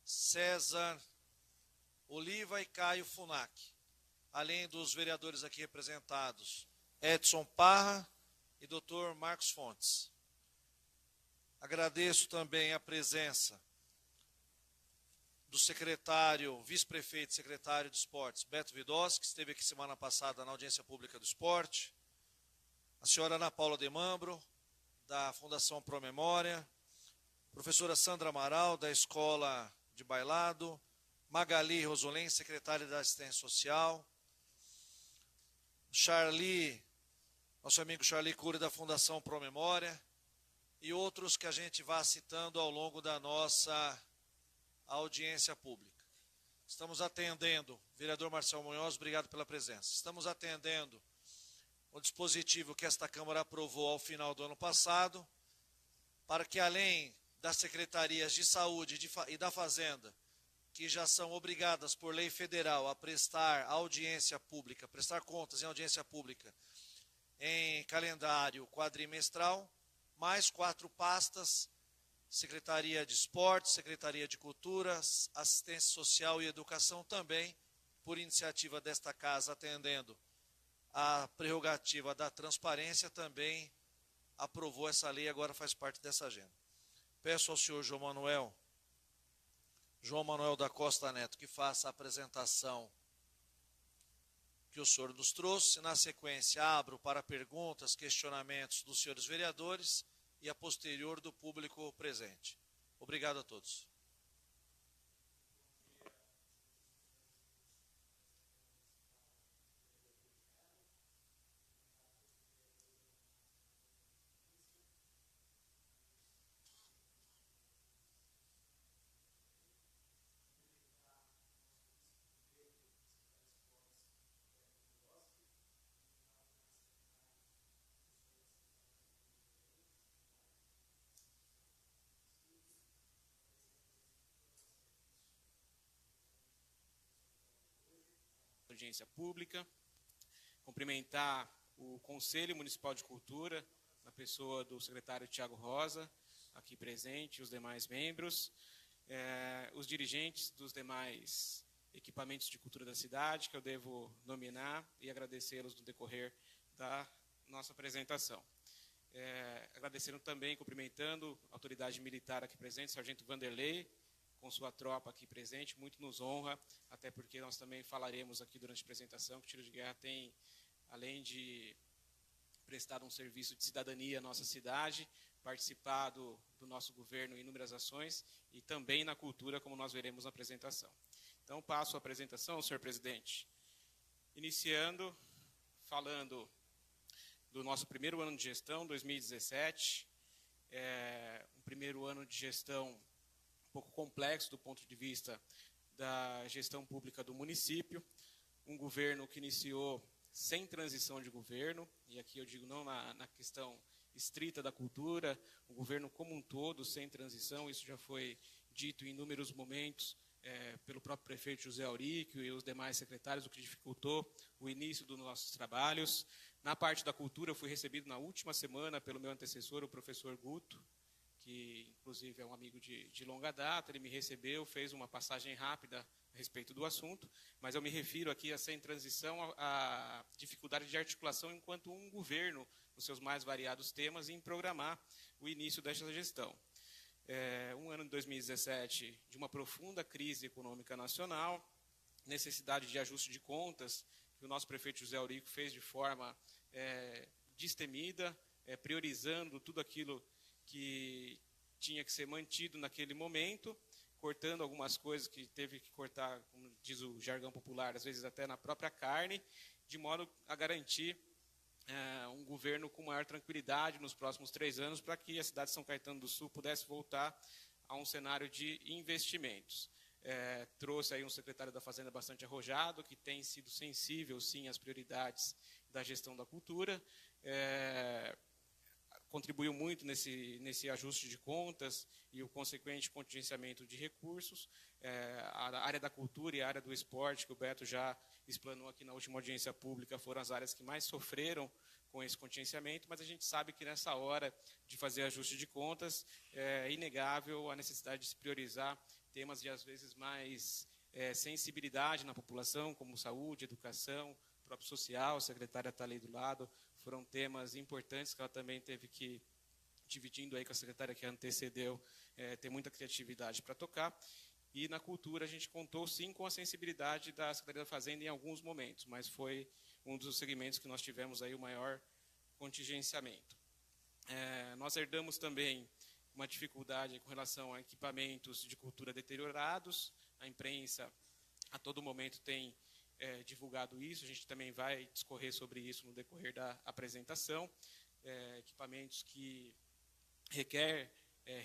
César Oliva e Caio Funac, além dos vereadores aqui representados, Edson Parra e Dr. Marcos Fontes. Agradeço também a presença do secretário, vice-prefeito e secretário de esportes, Beto Vidoschi, que esteve aqui semana passada na audiência pública do esporte, a senhora Ana Paula Demambro, da Fundação Promemória, professora Sandra Amaral, da Escola de Bailado, Magali Rosolém, secretária da Assistência Social, Charlie, nosso amigo Charlie Cury, da Fundação Promemória, e outros que a gente vai citando ao longo da nossa audiência pública. Estamos atendendo, vereador Marcelo Munhoz, obrigado pela presença. Estamos atendendo o dispositivo que esta Câmara aprovou ao final do ano passado, para que além das secretarias de saúde e da Fazenda, que já são obrigadas por lei federal a prestar audiência pública, prestar contas em audiência pública em calendário quadrimestral, mais 4 pastas, Secretaria de Esporte, Secretaria de Cultura, Assistência Social e Educação também, por iniciativa desta casa, atendendo a prerrogativa da transparência, também aprovou essa lei e agora faz parte dessa agenda. Peço ao senhor João Manuel da Costa Neto, que faça a apresentação que o senhor nos trouxe. Na sequência, abro para perguntas, questionamentos dos senhores vereadores e a posterior do público presente. Obrigado a todos. Audiência pública, cumprimentar o Conselho Municipal de Cultura, na pessoa do secretário Tiago Rosa, aqui presente, os demais membros, os dirigentes dos demais equipamentos de cultura da cidade, que eu devo nominar e agradecê-los no decorrer da nossa apresentação. Agradecendo também, cumprimentando a autoridade militar aqui presente, Sargento Vanderlei, com sua tropa aqui presente, muito nos honra, até porque nós também falaremos aqui durante a apresentação que o tiro de guerra tem, além de prestar um serviço de cidadania à nossa cidade, participado do nosso governo em inúmeras ações e também na cultura, como nós veremos na apresentação. Então, passo a apresentação, senhor presidente. Iniciando, falando do nosso primeiro ano de gestão, 2017, um primeiro ano de gestão um pouco complexo do ponto de vista da gestão pública do município, um governo que iniciou sem transição de governo, e aqui eu digo não na questão estrita da cultura, o governo como um todo sem transição, isso já foi dito em inúmeros momentos pelo próprio prefeito José Auríquio e os demais secretários, o que dificultou o início dos nossos trabalhos. Na parte da cultura, eu fui recebido na última semana pelo meu antecessor, o professor Guto, que inclusive é um amigo de longa data, ele me recebeu, fez uma passagem rápida a respeito do assunto, mas eu me refiro aqui a sem transição à dificuldade de articulação enquanto um governo, nos seus mais variados temas, em programar o início desta gestão. Um ano de 2017 de uma profunda crise econômica nacional, necessidade de ajuste de contas, que o nosso prefeito José Auríquio fez de forma destemida, priorizando tudo aquilo que tinha que ser mantido naquele momento, cortando algumas coisas que teve que cortar, como diz o jargão popular, às vezes até na própria carne, de modo a garantir um governo com maior tranquilidade nos próximos 3 anos, para que a cidade de São Caetano do Sul pudesse voltar a um cenário de investimentos. Trouxe aí um secretário da Fazenda bastante arrojado, que tem sido sensível, sim, às prioridades da gestão da cultura, contribuiu muito nesse ajuste de contas e o consequente contingenciamento de recursos. A área da cultura e a área do esporte, que o Beto já explanou aqui na última audiência pública, foram as áreas que mais sofreram com esse contingenciamento, mas a gente sabe que nessa hora de fazer ajuste de contas, é inegável a necessidade de se priorizar temas de, às vezes, mais sensibilidade na população, como saúde, educação, próprio social, a secretária está ali do lado, foram temas importantes que ela também teve que, dividindo aí com a secretária que antecedeu, ter muita criatividade para tocar. E na cultura a gente contou, sim, com a sensibilidade da Secretaria da Fazenda em alguns momentos, mas foi um dos segmentos que nós tivemos aí o maior contingenciamento. Nós herdamos também uma dificuldade com relação a equipamentos de cultura deteriorados. A imprensa, a todo momento, tem divulgado isso. A gente também vai discorrer sobre isso no decorrer da apresentação. Equipamentos que requer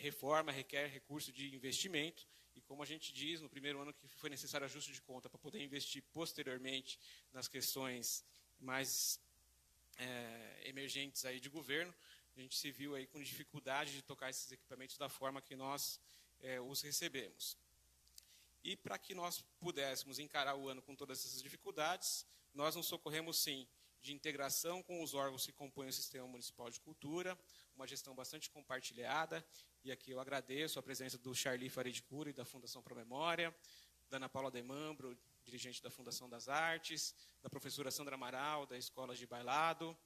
reforma, requer recurso de investimento. E como a gente diz, no primeiro ano que foi necessário ajuste de conta para poder investir posteriormente nas questões mais emergentes aí de governo, a gente se viu aí com dificuldade de tocar esses equipamentos da forma que nós os recebemos. E para que nós pudéssemos encarar o ano com todas essas dificuldades, nós nos socorremos, sim, de integração com os órgãos que compõem o Sistema Municipal de Cultura, uma gestão bastante compartilhada, e aqui eu agradeço a presença do Charlie Farid Cury, da Fundação Promemória, da Ana Paula Demambro, dirigente da Fundação das Artes, da professora Sandra Amaral, da Escola de Bailado,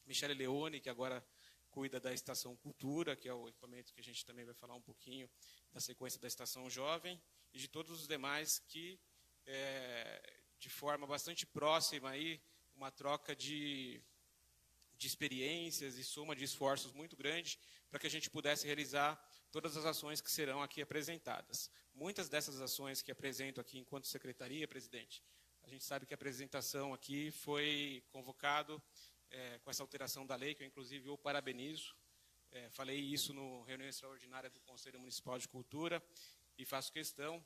Michele Leone, que agora cuida da Estação Cultura, que é o equipamento que a gente também vai falar um pouquinho da sequência da Estação Jovem, e de todos os demais que, de forma bastante próxima, aí, uma troca de experiências e soma de esforços muito grande para que a gente pudesse realizar todas as ações que serão aqui apresentadas. Muitas dessas ações que apresento aqui enquanto secretaria, presidente, a gente sabe que a apresentação aqui foi convocado com essa alteração da lei, que eu inclusive o parabenizo. Falei isso no reunião extraordinária do Conselho Municipal de Cultura e faço questão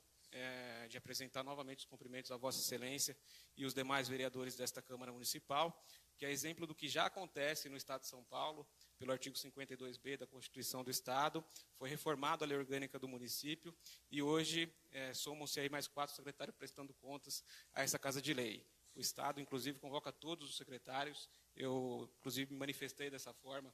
de apresentar novamente os cumprimentos à Vossa Excelência e os demais vereadores desta Câmara Municipal, que é exemplo do que já acontece no Estado de São Paulo, pelo artigo 52B da Constituição do Estado, foi reformada a lei orgânica do município e hoje somam-se aí mais 4 secretários prestando contas a essa Casa de Lei. O Estado, inclusive, convoca todos os secretários. Eu, inclusive, me manifestei dessa forma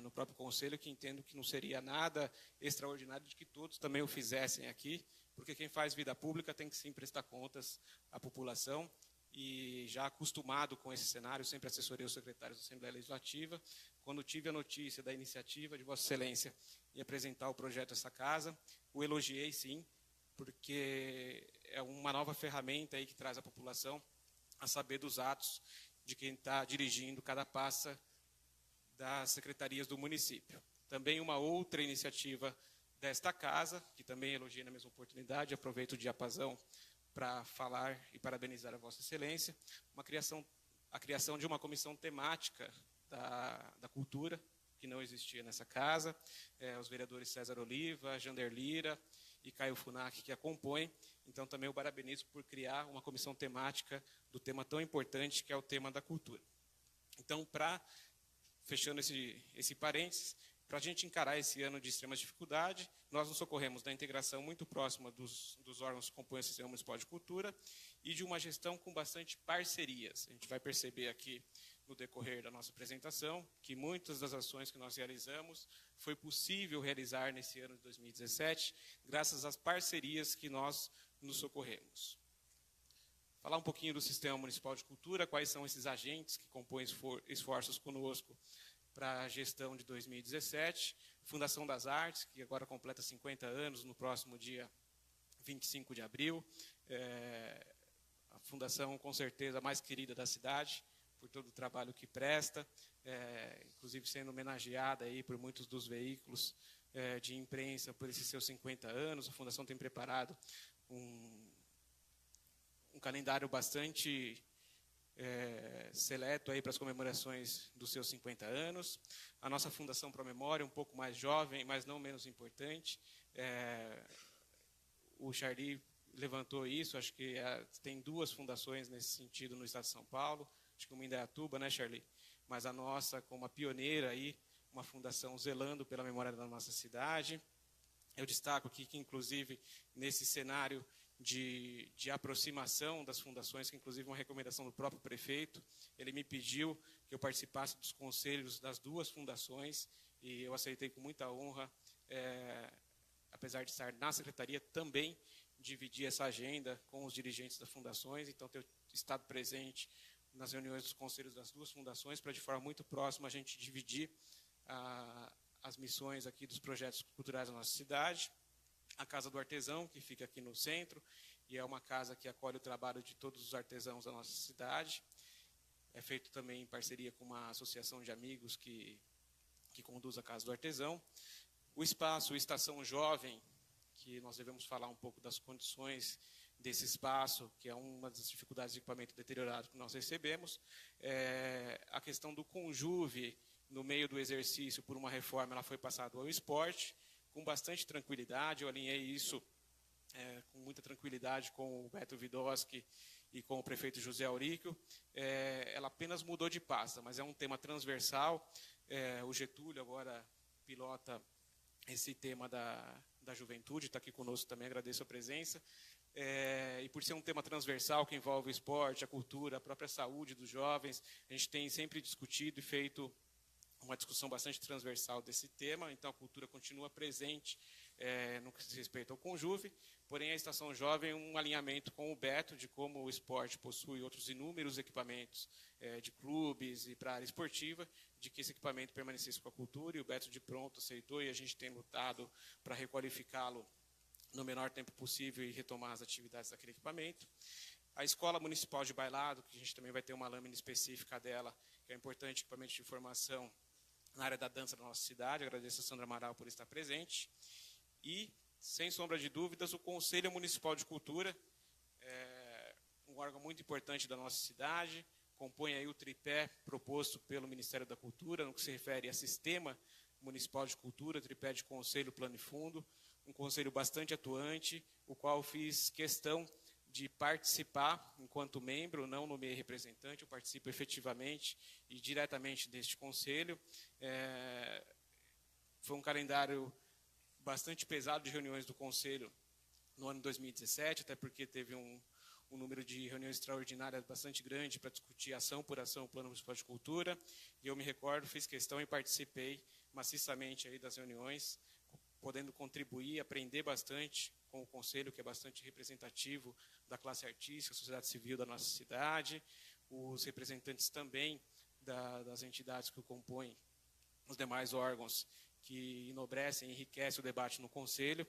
no próprio Conselho, que entendo que não seria nada extraordinário de que todos também o fizessem aqui, porque quem faz vida pública tem que sim prestar contas à população, e já acostumado com esse cenário, sempre assessorei os secretários da Assembleia Legislativa. Quando tive a notícia da iniciativa de Vossa Excelência em apresentar o projeto dessa casa, o elogiei sim, porque é uma nova ferramenta aí que traz à população a saber dos atos de quem está dirigindo cada pasta das secretarias do município. Também uma outra iniciativa desta casa, que também elogiei na mesma oportunidade, aproveito o diapasão para falar e parabenizar a Vossa Excelência, a criação de uma comissão temática da cultura, que não existia nessa casa, os vereadores César Oliva, Jander Lira e Caio Funac, que a compõem. Então, também eu parabenizo por criar uma comissão temática do tema tão importante, que é o tema da cultura. Então, fechando esse parênteses, para a gente encarar esse ano de extrema dificuldade, nós nos socorremos da integração muito próxima dos órgãos que compõem o Sistema Municipal de Cultura e de uma gestão com bastante parcerias. A gente vai perceber aqui, no decorrer da nossa apresentação, que muitas das ações que nós realizamos foi possível realizar nesse ano de 2017, graças às parcerias que nós nos socorremos. Falar um pouquinho do Sistema Municipal de Cultura, quais são esses agentes que compõem esforços conosco para a gestão de 2017, Fundação das Artes, que agora completa 50 anos no próximo dia 25 de abril, a fundação com certeza mais querida da cidade, por todo o trabalho que presta, inclusive sendo homenageada aí por muitos dos veículos de imprensa por esses seus 50 anos. A fundação tem preparado um calendário bastante seleto aí para as comemorações dos seus 50 anos. A nossa Fundação Promemória, um pouco mais jovem, mas não menos importante. O Charlie levantou isso, acho que tem 2 fundações nesse sentido no estado de São Paulo, acho que uma em Indaiatuba, né, Charlie? Mas a nossa, como uma pioneira aí, uma fundação zelando pela memória da nossa cidade. Eu destaco aqui que, inclusive, nesse cenário de aproximação das fundações, que inclusive uma recomendação do próprio prefeito, ele me pediu que eu participasse dos conselhos das 2 fundações, e eu aceitei com muita honra apesar de estar na secretaria, também dividir essa agenda com os dirigentes das fundações, então ter estado presente nas reuniões dos conselhos das duas fundações, para de forma muito próxima a gente dividir as missões aqui dos projetos culturais da nossa cidade. A Casa do Artesão, que fica aqui no centro, e é uma casa que acolhe o trabalho de todos os artesãos da nossa cidade. É feito também em parceria com uma associação de amigos que conduz a Casa do Artesão. O espaço, o Estação Jovem, que nós devemos falar um pouco das condições desse espaço, que é uma das dificuldades de equipamento deteriorado que nós recebemos. A questão do Conjuve, no meio do exercício, por uma reforma, ela foi passada ao esporte, com bastante tranquilidade. Eu alinhei isso com muita tranquilidade com o Beto Vidosky e com o prefeito José Auríquio. Ela apenas mudou de pasta, mas é um tema transversal. O Getúlio agora pilota esse tema da juventude, está aqui conosco também, agradeço a presença. E por ser um tema transversal que envolve o esporte, a cultura, a própria saúde dos jovens, a gente tem sempre discutido e feito uma discussão bastante transversal desse tema, então a cultura continua presente no que diz respeito ao Conjuve, porém a Estação Jovem é um alinhamento com o Beto, de como o esporte possui outros inúmeros equipamentos de clubes e para a área esportiva, de que esse equipamento permanecesse com a cultura, e o Beto de pronto aceitou, e a gente tem lutado para requalificá-lo no menor tempo possível e retomar as atividades daquele equipamento. A Escola Municipal de Bailado, que a gente também vai ter uma lâmina específica dela, que é um importante equipamento de formação na área da dança da nossa cidade. Agradeço a Sandra Amaral por estar presente. E, sem sombra de dúvidas, o Conselho Municipal de Cultura, um órgão muito importante da nossa cidade, compõe aí o tripé proposto pelo Ministério da Cultura, no que se refere a Sistema Municipal de Cultura, tripé de Conselho, Plano e Fundo, um conselho bastante atuante, o qual fiz questão de participar enquanto membro, não nomeei representante, eu participo efetivamente e diretamente deste conselho. Foi um calendário bastante pesado de reuniões do conselho no ano 2017, até porque teve um número de reuniões extraordinárias bastante grande para discutir ação por ação o Plano Municipal de Cultura, e eu me recordo, fiz questão e participei maciçamente aí das reuniões, podendo contribuir, aprender bastante com o Conselho, que é bastante representativo da classe artística, sociedade civil da nossa cidade, os representantes também das entidades que o compõem, os demais órgãos que enobrecem e enriquecem o debate no Conselho.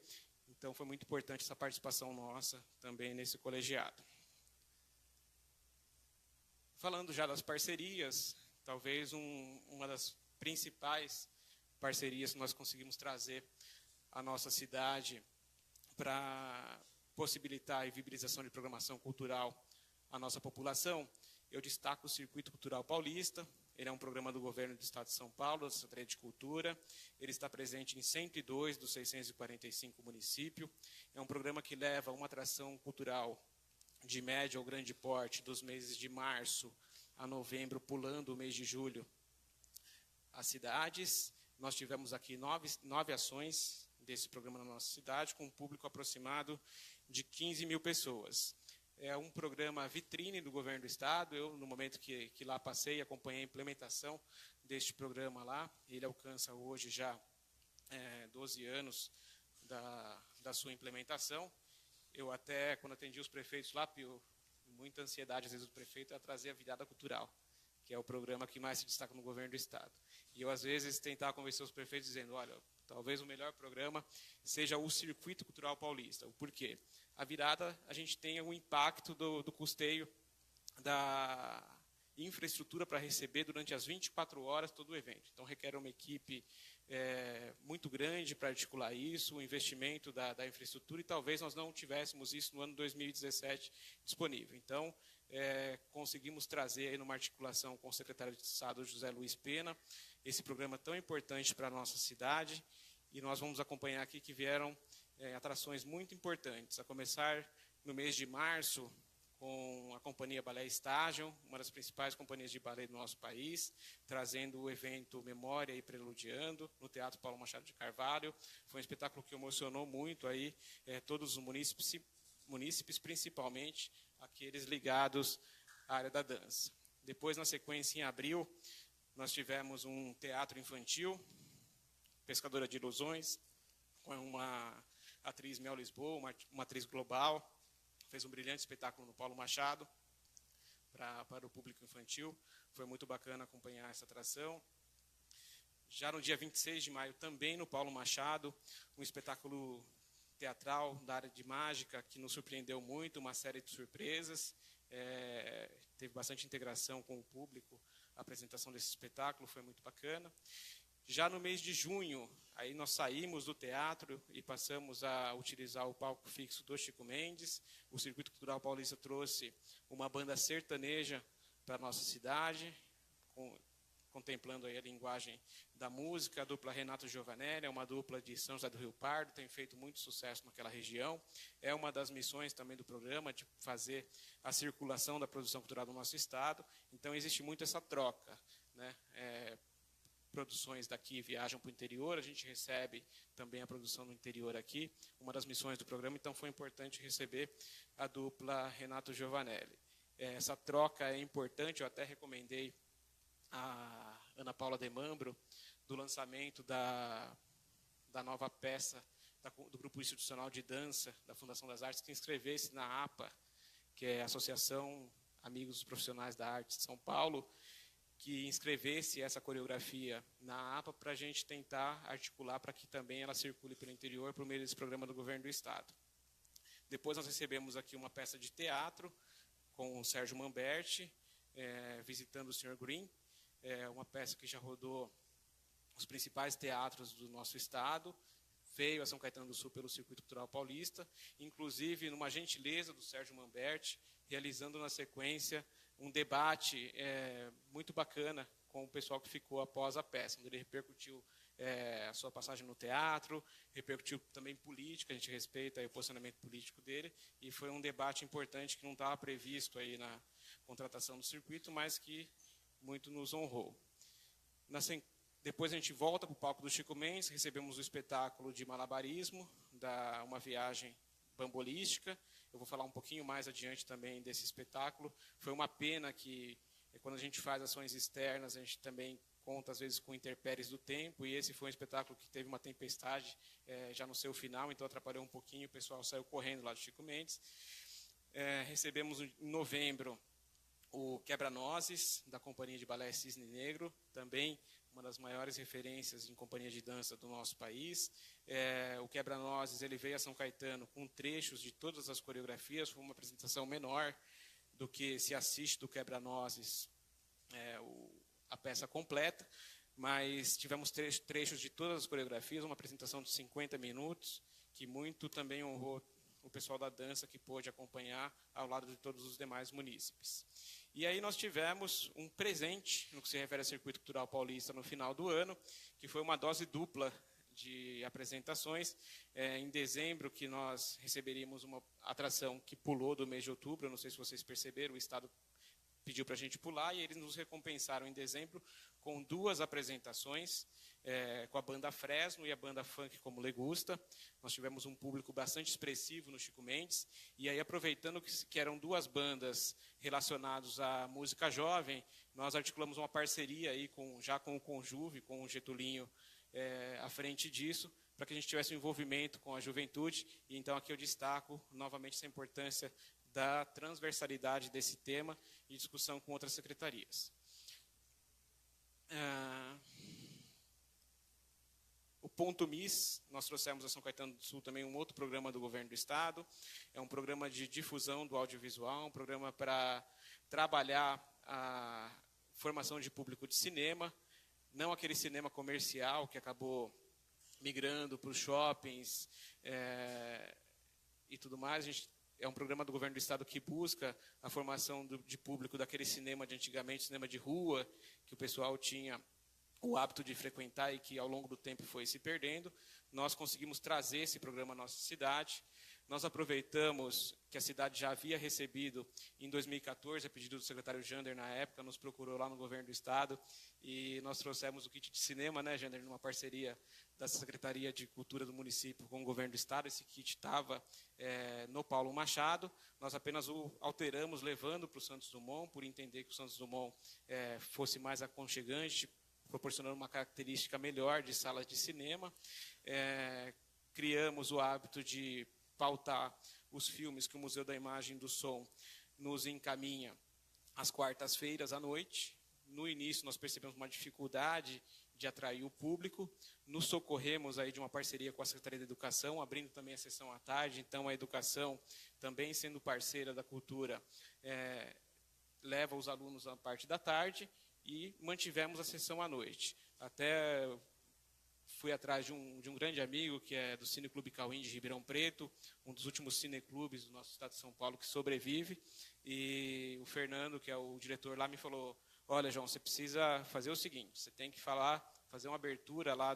Então, foi muito importante essa participação nossa também nesse colegiado. Falando já das parcerias, talvez uma das principais parcerias que nós conseguimos trazer à nossa cidade para possibilitar a viabilização de programação cultural à nossa população, eu destaco o Circuito Cultural Paulista. Ele é um programa do governo do Estado de São Paulo, da Secretaria de Cultura. Ele está presente em 102 dos 645 municípios. É um programa que leva uma atração cultural de médio ou grande porte dos meses de março a novembro, pulando o mês de julho, às cidades. Nós tivemos aqui nove ações desse programa na nossa cidade, com um público aproximado de 15 mil pessoas. É um programa vitrine do governo do Estado. Eu, no momento que lá passei, acompanhei a implementação deste programa lá. Ele alcança hoje já 12 anos da sua implementação. Eu até, quando atendi os prefeitos lá, muita ansiedade, às vezes, do prefeito, é trazer a virada cultural, que é o programa que mais se destaca no governo do Estado. E eu, às vezes, tentava convencer os prefeitos dizendo, olha, talvez o melhor programa seja o Circuito Cultural Paulista. O porquê? A virada, a gente tem o impacto do custeio da infraestrutura para receber durante as 24 horas todo o evento. Então, requer uma equipe muito grande para articular isso, o investimento da infraestrutura, e talvez nós não tivéssemos isso no ano 2017 disponível. Então, conseguimos trazer aí numa articulação com o secretário de Estado, José Luiz Pena, esse programa tão importante para a nossa cidade, e nós vamos acompanhar aqui que vieram atrações muito importantes, a começar no mês de março, com a Companhia Balé Estágio, uma das principais companhias de balé do nosso país, trazendo o evento Memória e Preludiando, no Teatro Paulo Machado de Carvalho. Foi um espetáculo que emocionou muito aí, todos os munícipes, principalmente aqueles ligados à área da dança. Depois, na sequência, em abril, nós tivemos um teatro infantil, Pescadora de Ilusões, com uma a atriz Mel Lisboa, uma atriz global, fez um brilhante espetáculo no Paulo Machado para o público infantil. Foi muito bacana acompanhar essa atração. Já no dia 26 de maio, também no Paulo Machado, um espetáculo teatral da área de mágica que nos surpreendeu muito, uma série de surpresas. Teve bastante integração com o público, a apresentação desse espetáculo foi muito bacana. Já no mês de junho, aí nós saímos do teatro e passamos a utilizar o palco fixo do Chico Mendes. O Circuito Cultural Paulista trouxe uma banda sertaneja para a nossa cidade, contemplando aí a linguagem da música. A dupla Renato Giovanelli é uma dupla de São José do Rio Pardo, tem feito muito sucesso naquela região. É uma das missões também do programa, de fazer a circulação da produção cultural do nosso estado. Então, existe muito essa troca, né? Produções daqui viajam para o interior, a gente recebe também a produção no interior aqui, uma das missões do programa, então foi importante receber a dupla Renato Giovanelli. Essa troca é importante, eu até recomendei a Ana Paula de Mambro, do lançamento da nova peça do Grupo Institucional de Dança da Fundação das Artes, que inscrevesse na APA, que é a Associação Amigos Profissionais da Arte de São Paulo, que inscrevesse essa coreografia na APA para a gente tentar articular para que também ela circule pelo interior por meio desse programa do Governo do Estado. Depois nós recebemos aqui uma peça de teatro com o Sérgio Mamberti, visitando o Sr. Green, uma peça que já rodou os principais teatros do nosso estado, veio a São Caetano do Sul pelo Circuito Cultural Paulista, inclusive numa gentileza do Sérgio Mamberti, realizando na sequência um debate muito bacana com o pessoal que ficou após a peça, onde ele repercutiu a sua passagem no teatro, repercutiu também política, a gente respeita aí o posicionamento político dele, e foi um debate importante que não estava previsto aí na contratação do circuito, mas que muito nos honrou. Depois a gente volta para o palco do Chico Mendes, recebemos o espetáculo de malabarismo, uma viagem bambolística. Eu vou falar um pouquinho mais adiante também desse espetáculo. Foi uma pena que, quando a gente faz ações externas, a gente também conta, às vezes, com intempéries do tempo, e esse foi um espetáculo que teve uma tempestade já no seu final, então atrapalhou um pouquinho, o pessoal saiu correndo lá do Chico Mendes. Recebemos em novembro o Quebra-Nozes, da Companhia de Balé Cisne Negro, também uma das maiores referências em companhia de dança do nosso país. O Quebra-Nozes, ele veio a São Caetano com trechos de todas as coreografias, foi uma apresentação menor do que se assiste do Quebra-Nozes, a peça completa, mas tivemos trechos de todas as coreografias, uma apresentação de 50 minutos, que muito também honrou o pessoal da dança que pôde acompanhar ao lado de todos os demais munícipes. E aí nós tivemos um presente, no que se refere ao Circuito Cultural Paulista, no final do ano, que foi uma dose dupla de apresentações. Em dezembro, que nós receberíamos uma atração que pulou do mês de outubro, eu não sei se vocês perceberam, o Estado pediu para a gente pular, e eles nos recompensaram em dezembro com 2 apresentações, com a banda Fresno e a banda Funk como Legusta. Nós tivemos um público bastante expressivo no Chico Mendes, e aí, aproveitando que eram 2 bandas relacionadas à música jovem, nós articulamos uma parceria aí já com o Conjuve, com o Getulinho à frente disso, para que a gente tivesse um envolvimento com a juventude. E então aqui eu destaco novamente essa importância da transversalidade desse tema e discussão com outras secretarias. O Ponto Miss, nós trouxemos a São Caetano do Sul também um outro programa do Governo do Estado. É um programa de difusão do audiovisual, um programa para trabalhar a formação de público de cinema, não aquele cinema comercial que acabou migrando para os shoppings e tudo mais. É um programa do Governo do Estado que busca a formação de público daquele cinema de antigamente, cinema de rua, que o pessoal tinha o hábito de frequentar e que ao longo do tempo foi se perdendo. Nós conseguimos trazer esse programa à nossa cidade. Nós aproveitamos que a cidade já havia recebido, em 2014, a pedido do secretário Jander, na época, nos procurou lá no Governo do Estado, e nós trouxemos o kit de cinema, né, Jander, numa parceria da Secretaria de Cultura do município com o Governo do Estado. Esse kit estava no Paulo Machado, nós apenas o alteramos, levando para o Santos Dumont, por entender que o Santos Dumont fosse mais aconchegante, proporcionando uma característica melhor de salas de cinema. criamos o hábito de pautar os filmes que o Museu da Imagem e do Som nos encaminha às quartas-feiras à noite. No início, nós percebemos uma dificuldade de atrair o público. Nos socorremos aí de uma parceria com a Secretaria da Educação, abrindo também a sessão à tarde. Então, a educação, também sendo parceira da cultura, leva os alunos à parte da tarde e mantivemos a sessão à noite. Até fui atrás de um grande amigo, que é do Cineclube Cauim de Ribeirão Preto, um dos últimos cineclubes do nosso estado de São Paulo que sobrevive. E o Fernando, que é o diretor lá, me falou: olha, João, você precisa fazer o seguinte, você tem que fazer uma abertura lá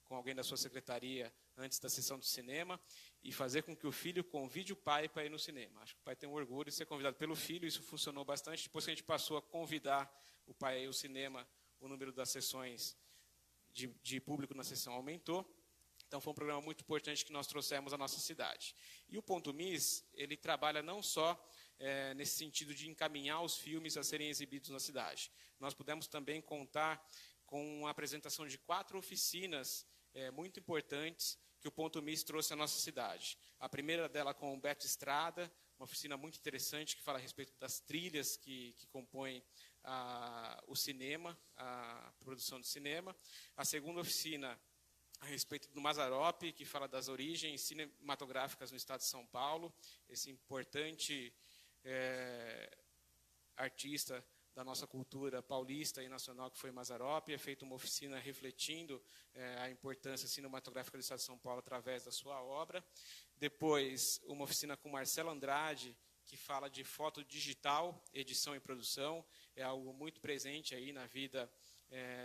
com alguém da sua secretaria antes da sessão de cinema e fazer com que o filho convide o pai para ir no cinema. Acho que o pai tem um orgulho de ser convidado pelo filho, isso funcionou bastante. Depois que a gente passou a convidar o pai a ir ao cinema, o número das sessões de público na sessão aumentou. Então, foi um programa muito importante que nós trouxemos à nossa cidade. E o Ponto Miss, ele trabalha não só nesse sentido de encaminhar os filmes a serem exibidos na cidade. Nós pudemos também contar com a apresentação de 4 oficinas muito importantes que o Ponto Miss trouxe à nossa cidade. A primeira dela com o Beto Estrada, uma oficina muito interessante que fala a respeito das trilhas que compõem o cinema, a produção de cinema. A segunda oficina a respeito do Mazzaropi, que fala das origens cinematográficas no estado de São Paulo, esse importante artista da nossa cultura paulista e nacional que foi Mazzaropi. É feita uma oficina refletindo a importância cinematográfica do estado de São Paulo através da sua obra. Depois, uma oficina com Marcelo Andrade, que fala de foto digital, edição e produção. É algo muito presente aí na vida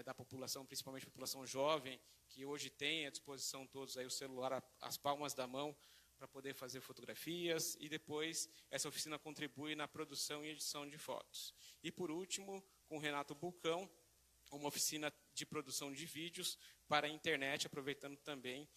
da população, principalmente a população jovem, que hoje tem à disposição todos aí o celular às palmas da mão para poder fazer fotografias. E depois, essa oficina contribui na produção e edição de fotos. E, por último, com o Renato Bulcão, uma oficina de produção de vídeos para a internet, aproveitando também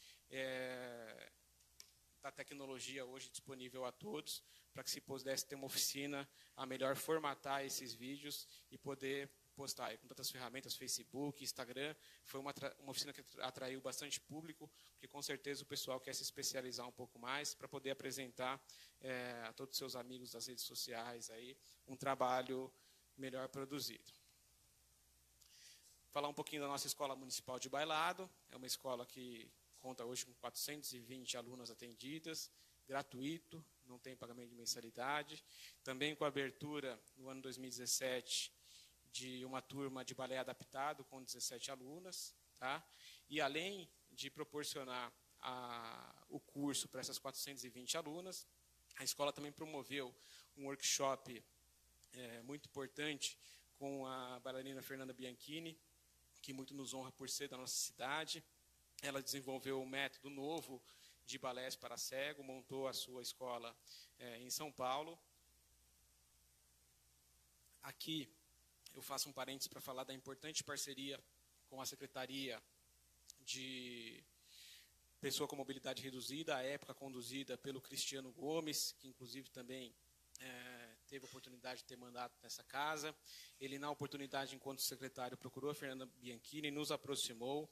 da tecnologia hoje disponível a todos, para que se pudesse ter uma oficina a melhor formatar esses vídeos e poder postar com tantas ferramentas, Facebook, Instagram. Foi uma oficina que atraiu bastante público, porque com certeza o pessoal quer se especializar um pouco mais para poder apresentar a todos os seus amigos das redes sociais aí, um trabalho melhor produzido. Falar um pouquinho da nossa Escola Municipal de Bailado. É uma escola que conta hoje com 420 alunas atendidas, gratuito, não tem pagamento de mensalidade. Também com a abertura, no ano 2017, de uma turma de balé adaptado com 17 alunas. Tá? E além de proporcionar o curso para essas 420 alunas, a escola também promoveu um workshop muito importante com a bailarina Fernanda Bianchini, que muito nos honra por ser da nossa cidade. Ela desenvolveu um método novo de balés para cego, montou a sua escola em São Paulo. Aqui eu faço um parênteses para falar da importante parceria com a Secretaria de Pessoa com Mobilidade Reduzida, à época conduzida pelo Cristiano Gomes, que inclusive também teve a oportunidade de ter mandato nessa casa. Ele, na oportunidade, enquanto secretário, procurou a Fernanda Bianchini, nos aproximou.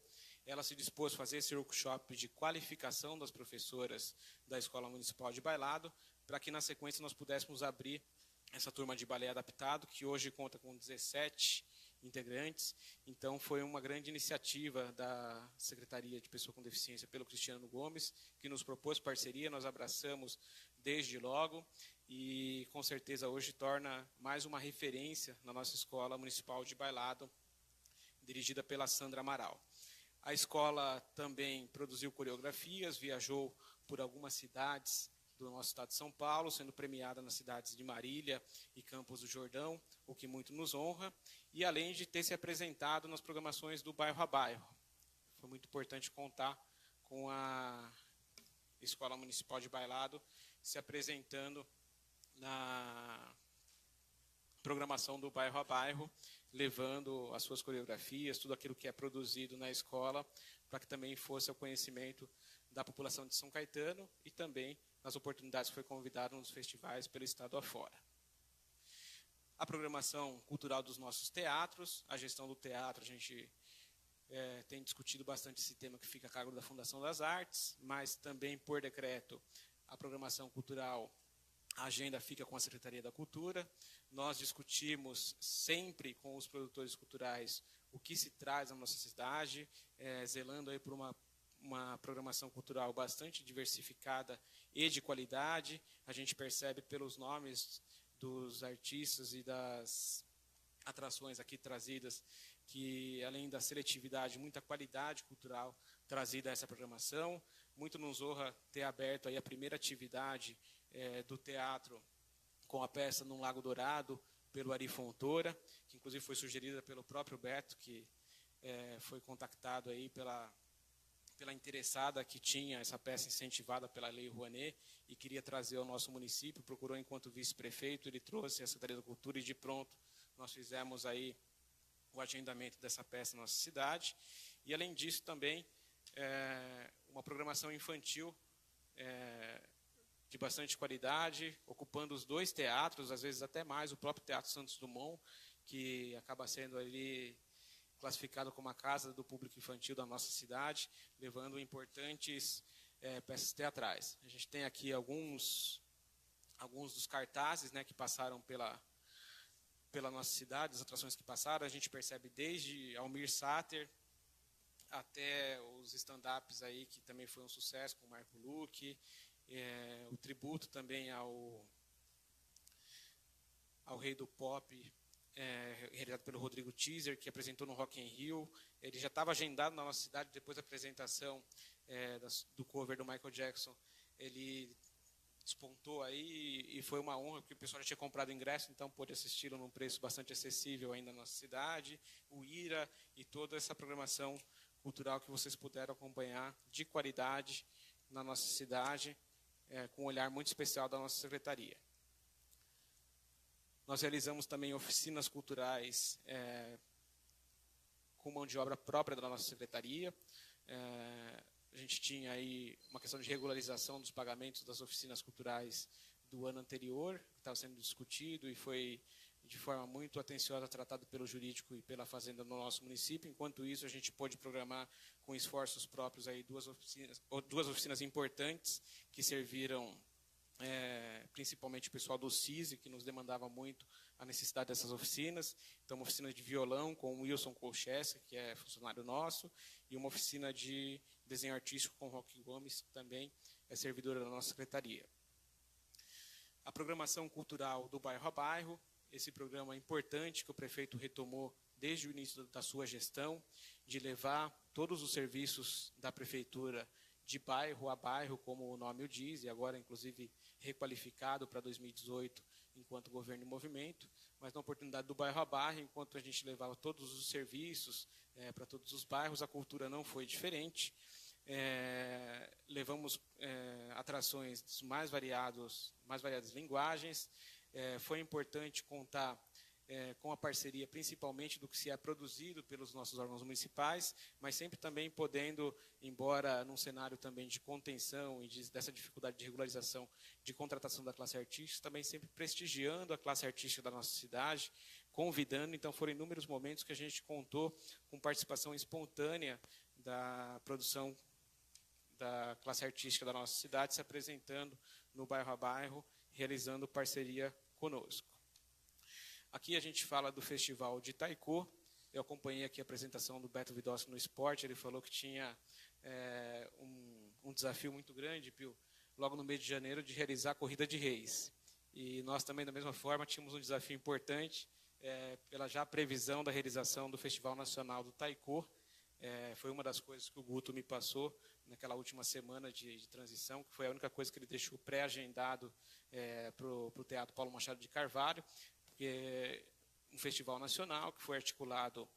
Ela se dispôs a fazer esse workshop de qualificação das professoras da Escola Municipal de Bailado, para que, na sequência, nós pudéssemos abrir essa turma de balé adaptado, que hoje conta com 17 integrantes. Então, foi uma grande iniciativa da Secretaria de Pessoa com Deficiência pelo Cristiano Gomes, que nos propôs parceria, nós abraçamos desde logo, e com certeza hoje torna mais uma referência na nossa Escola Municipal de Bailado, dirigida pela Sandra Amaral. A escola também produziu coreografias, viajou por algumas cidades do nosso estado de São Paulo, sendo premiada nas cidades de Marília e Campos do Jordão, o que muito nos honra, e além de ter se apresentado nas programações do Bairro a Bairro. Foi muito importante contar com a Escola Municipal de Bailado se apresentando na programação do Bairro a Bairro, levando as suas coreografias, tudo aquilo que é produzido na escola, para que também fosse ao conhecimento da população de São Caetano e também nas oportunidades que foi convidado nos festivais pelo estado afora. A programação cultural dos nossos teatros, a gestão do teatro, a gente tem discutido bastante esse tema que fica a cargo da Fundação das Artes, mas também, por decreto, a programação cultural, a agenda fica com a Secretaria da Cultura. Nós discutimos sempre com os produtores culturais o que se traz à nossa cidade, zelando aí por uma programação cultural bastante diversificada e de qualidade. A gente percebe pelos nomes dos artistas e das atrações aqui trazidas que, além da seletividade, muita qualidade cultural trazida a essa programação. Muito nos honra ter aberto aí a primeira atividade do teatro com a peça Num Lago Dourado, pelo Ari Fontoura, que inclusive foi sugerida pelo próprio Beto, que foi contactado aí pela interessada que tinha essa peça incentivada pela Lei Rouanet e queria trazer ao nosso município, procurou enquanto vice-prefeito, ele trouxe a Secretaria da Cultura e de pronto nós fizemos aí o agendamento dessa peça na nossa cidade. E além disso também uma programação infantil de bastante qualidade, ocupando os 2 teatros, às vezes até mais, o próprio Teatro Santos Dumont, que acaba sendo ali classificado como a casa do público infantil da nossa cidade, levando importantes peças teatrais. A gente tem aqui alguns dos cartazes, né, que passaram pela nossa cidade, as atrações que passaram. A gente percebe desde Almir Sater até os stand-ups aí, que também foi um sucesso, com o Marco Luque, o tributo também ao Rei do Pop, realizado pelo Rodrigo Teaser, que apresentou no Rock in Rio. Ele já estava agendado na nossa cidade, depois da apresentação do cover do Michael Jackson, ele despontou aí e foi uma honra, porque o pessoal já tinha comprado ingresso, então pôde assisti-lo num preço bastante acessível ainda na nossa cidade. O IRA e toda essa programação cultural que vocês puderam acompanhar de qualidade na nossa cidade, com um olhar muito especial da nossa secretaria. Nós realizamos também oficinas culturais com mão de obra própria da nossa secretaria. A gente tinha aí uma questão de regularização dos pagamentos das oficinas culturais do ano anterior, que estava sendo discutido e foi de forma muito atenciosa tratado pelo jurídico e pela fazenda no nosso município. Enquanto isso, a gente pôde programar com esforços próprios aí duas oficinas importantes que serviram principalmente o pessoal do CISI, que nos demandava muito a necessidade dessas oficinas. Então, uma oficina de violão com o Wilson Colchester, que é funcionário nosso, e uma oficina de desenho artístico com o Roque Gomes, que também é servidora da nossa secretaria. A programação cultural do bairro a bairro, esse programa importante que o prefeito retomou desde o início da sua gestão, de levar todos os serviços da prefeitura de bairro a bairro, como o nome o diz, e agora, inclusive, requalificado para 2018, enquanto governo em movimento, mas na oportunidade do bairro a bairro, enquanto a gente levava todos os serviços para todos os bairros, a cultura não foi diferente. Levamos atrações dos mais variadas linguagens. Foi importante contar com a parceria, principalmente do que se é produzido pelos nossos órgãos municipais, mas sempre também podendo, embora num cenário também de contenção e dessa dificuldade de regularização de contratação da classe artística, também sempre prestigiando a classe artística da nossa cidade, convidando. Então, foram inúmeros momentos que a gente contou com participação espontânea da produção da classe artística da nossa cidade, se apresentando no bairro a bairro, realizando parceria conosco. Aqui a gente fala do Festival de Taiko. Eu acompanhei aqui a apresentação do Beto Vidossi no esporte. Ele falou que tinha um desafio muito grande, Pio, logo no mês de janeiro, de realizar a Corrida de Reis. E nós também, da mesma forma, tínhamos um desafio importante pela já previsão da realização do Festival Nacional do Taiko. Foi uma das coisas que o Guto me passou naquela última semana de transição, que foi a única coisa que ele deixou pré-agendado para o Teatro Paulo Machado de Carvalho, porque um festival nacional que foi articulado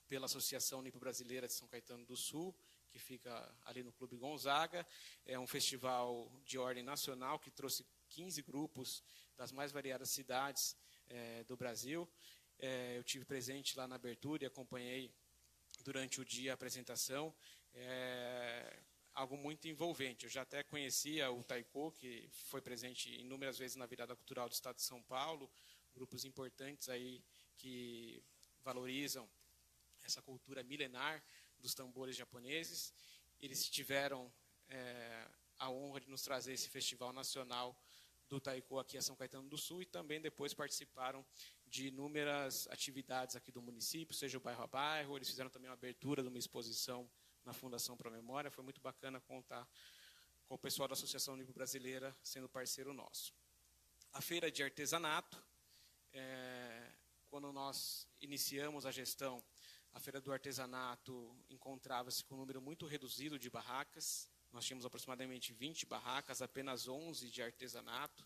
pela Associação Nipo-Brasileira de São Caetano do Sul, que fica ali no Clube Gonzaga. É um festival de ordem nacional que trouxe 15 grupos das mais variadas cidades do Brasil. Eu tive presente lá na abertura e acompanhei durante o dia a apresentação. Algo muito envolvente. Eu já até conhecia o Taiko, que foi presente inúmeras vezes na Virada Cultural do Estado de São Paulo, grupos importantes aí que valorizam essa cultura milenar dos tambores japoneses. Eles tiveram a honra de nos trazer esse Festival Nacional do Taiko aqui a São Caetano do Sul, e também depois participaram de inúmeras atividades aqui do município, seja o bairro a bairro. Eles fizeram também uma abertura de uma exposição na Fundação Pro Memória. Foi muito bacana contar com o pessoal da Associação Olímpica Brasileira sendo parceiro nosso. A feira de artesanato, quando nós iniciamos a gestão, a feira do artesanato encontrava-se com um número muito reduzido de barracas. Nós tínhamos aproximadamente 20 barracas, apenas 11 de artesanato,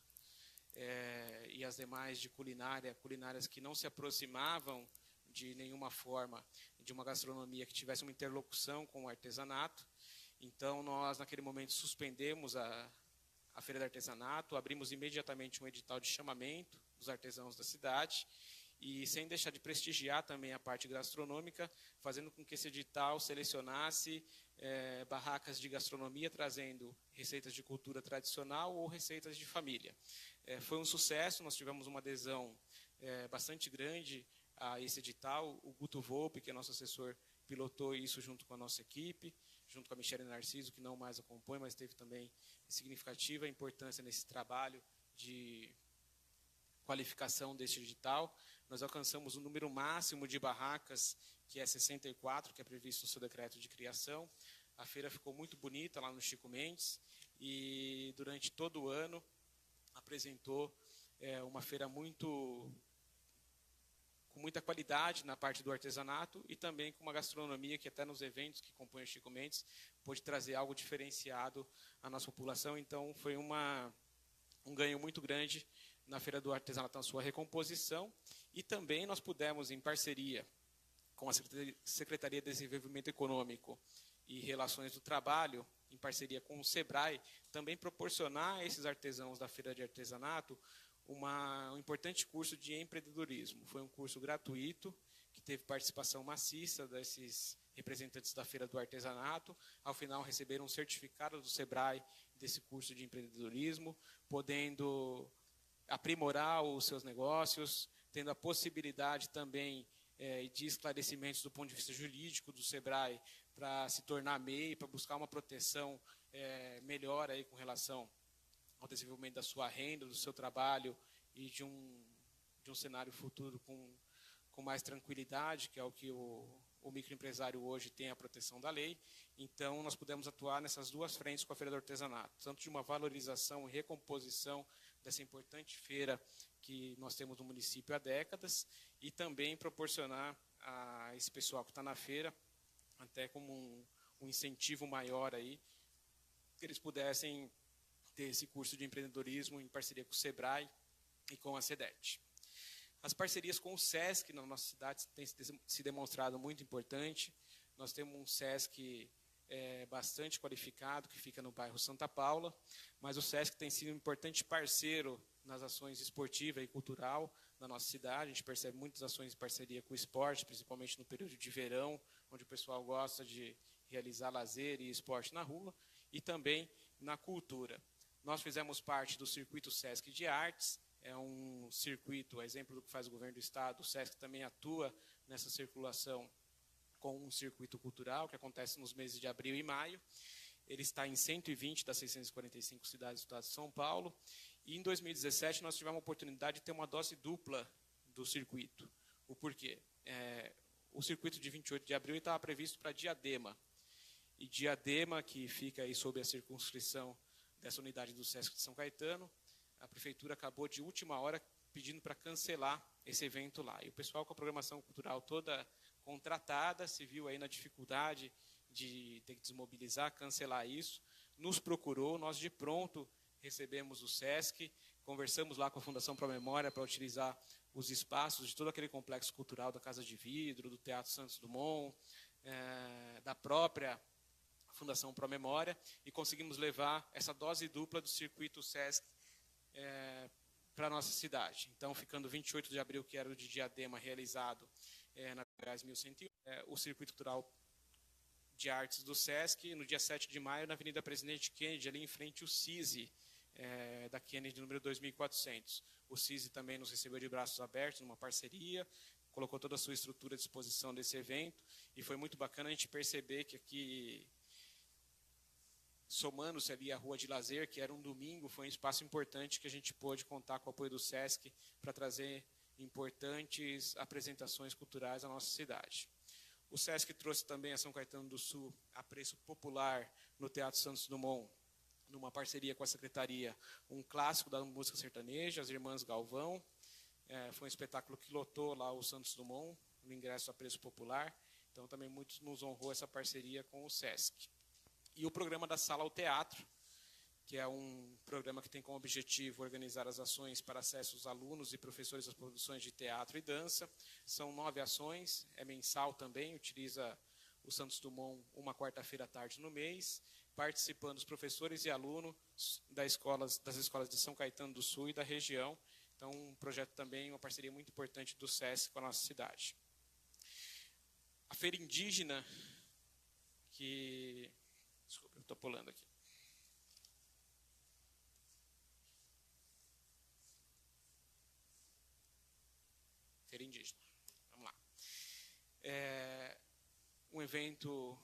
e as demais de culinárias que não se aproximavam de nenhuma forma de uma gastronomia que tivesse uma interlocução com o artesanato. Então, nós, naquele momento, suspendemos a feira de artesanato, abrimos imediatamente um edital de chamamento dos artesãos da cidade, e sem deixar de prestigiar também a parte gastronômica, fazendo com que esse edital selecionasse barracas de gastronomia, trazendo receitas de cultura tradicional ou receitas de família. Foi um sucesso, nós tivemos uma adesão bastante grande a esse edital. O Guto Volpe, que é nosso assessor, pilotou isso junto com a nossa equipe, junto com a Michele Narciso, que não mais acompanha, mas teve também significativa importância nesse trabalho de qualificação deste edital. Nós alcançamos o número máximo de barracas, que é 64, que é previsto no seu decreto de criação. A feira ficou muito bonita lá no Chico Mendes, e durante todo o ano apresentou uma feira com muita qualidade na parte do artesanato, e também com uma gastronomia que até nos eventos que compõem o Chico Mendes pôde trazer algo diferenciado à nossa população. Então foi um ganho muito grande na Feira do Artesanato, na sua recomposição. E também nós pudemos, em parceria com a Secretaria de Desenvolvimento Econômico e Relações do Trabalho, em parceria com o SEBRAE, também proporcionar a esses artesãos da Feira de Artesanato um importante curso de empreendedorismo. Foi um curso gratuito, que teve participação maciça desses representantes da Feira do Artesanato. Ao final, receberam um certificado do SEBRAE desse curso de empreendedorismo, podendo aprimorar os seus negócios, tendo a possibilidade também de esclarecimentos do ponto de vista jurídico do SEBRAE, para se tornar MEI, para buscar uma proteção melhor aí com relação ao desenvolvimento da sua renda, do seu trabalho, e de um cenário futuro com mais tranquilidade, que é o que o microempresário hoje tem, a proteção da lei. Então, nós pudemos atuar nessas duas frentes com a Feira do Artesanato, tanto de uma valorização e recomposição dessa importante feira que nós temos no município há décadas, e também proporcionar a esse pessoal que está na feira, até como um incentivo maior aí, que eles pudessem ter esse curso de empreendedorismo em parceria com o SEBRAE e com a SEDET. As parcerias com o SESC na nossa cidade têm se demonstrado muito importante. Nós temos um SESC bastante qualificado, que fica no bairro Santa Paula, mas o SESC tem sido um importante parceiro nas ações esportiva e cultural da nossa cidade. A gente percebe muitas ações de parceria com o esporte, principalmente no período de verão, onde o pessoal gosta de realizar lazer e esporte na rua, e também na cultura. Nós fizemos parte do Circuito SESC de Artes, é um circuito, a exemplo do que faz o governo do estado. O SESC também atua nessa circulação com um circuito cultural, que acontece nos meses de abril e maio. Ele está em 120 das 645 cidades do estado de São Paulo. E em 2017 nós tivemos a oportunidade de ter uma dose dupla do circuito. O porquê? O circuito de 28 de abril estava previsto para Diadema. E Diadema, que fica aí sob a circunscrição dessa unidade do SESC de São Caetano, a prefeitura acabou de última hora pedindo para cancelar esse evento lá. E o pessoal com a programação cultural toda contratada se viu aí na dificuldade de ter que desmobilizar, cancelar isso, nos procurou, nós de pronto recebemos o SESC, conversamos lá com a Fundação Pro Memória para utilizar os espaços de todo aquele complexo cultural da Casa de Vidro, do Teatro Santos Dumont, da própria Fundação Pro Memória, e conseguimos levar essa dose dupla do circuito SESC para a nossa cidade. Então, ficando 28 de abril, que era o de Diadema, realizado na Goiás 1101, o circuito cultural de artes do SESC, no dia 7 de maio, na Avenida Presidente Kennedy, ali em frente ao CISI, da Kennedy, número 2400. O CISI também nos recebeu de braços abertos, numa parceria, colocou toda a sua estrutura à disposição desse evento, e foi muito bacana a gente perceber que aqui, somando-se ali a Rua de Lazer, que era um domingo, foi um espaço importante que a gente pôde contar com o apoio do SESC para trazer importantes apresentações culturais à nossa cidade. O SESC trouxe também a São Caetano do Sul a preço popular no Teatro Santos Dumont, numa parceria com a Secretaria, um clássico da música sertaneja, as Irmãs Galvão. Foi um espetáculo que lotou lá o Santos Dumont, no ingresso a preço popular. Então também muito nos honrou essa parceria com o SESC. E o programa da Sala ao Teatro, que é um programa que tem como objetivo organizar as ações para acesso aos alunos e professores às produções de teatro e dança. São 9 ações, é mensal também, utiliza o Santos Dumont uma quarta-feira à tarde no mês, participando os professores e alunos das escolas de São Caetano do Sul e da região. Então, um projeto também, uma parceria muito importante do SESC com a nossa cidade. A Feira Indígena, que... Desculpa, eu estou pulando aqui. Feira Indígena. Vamos lá. Um evento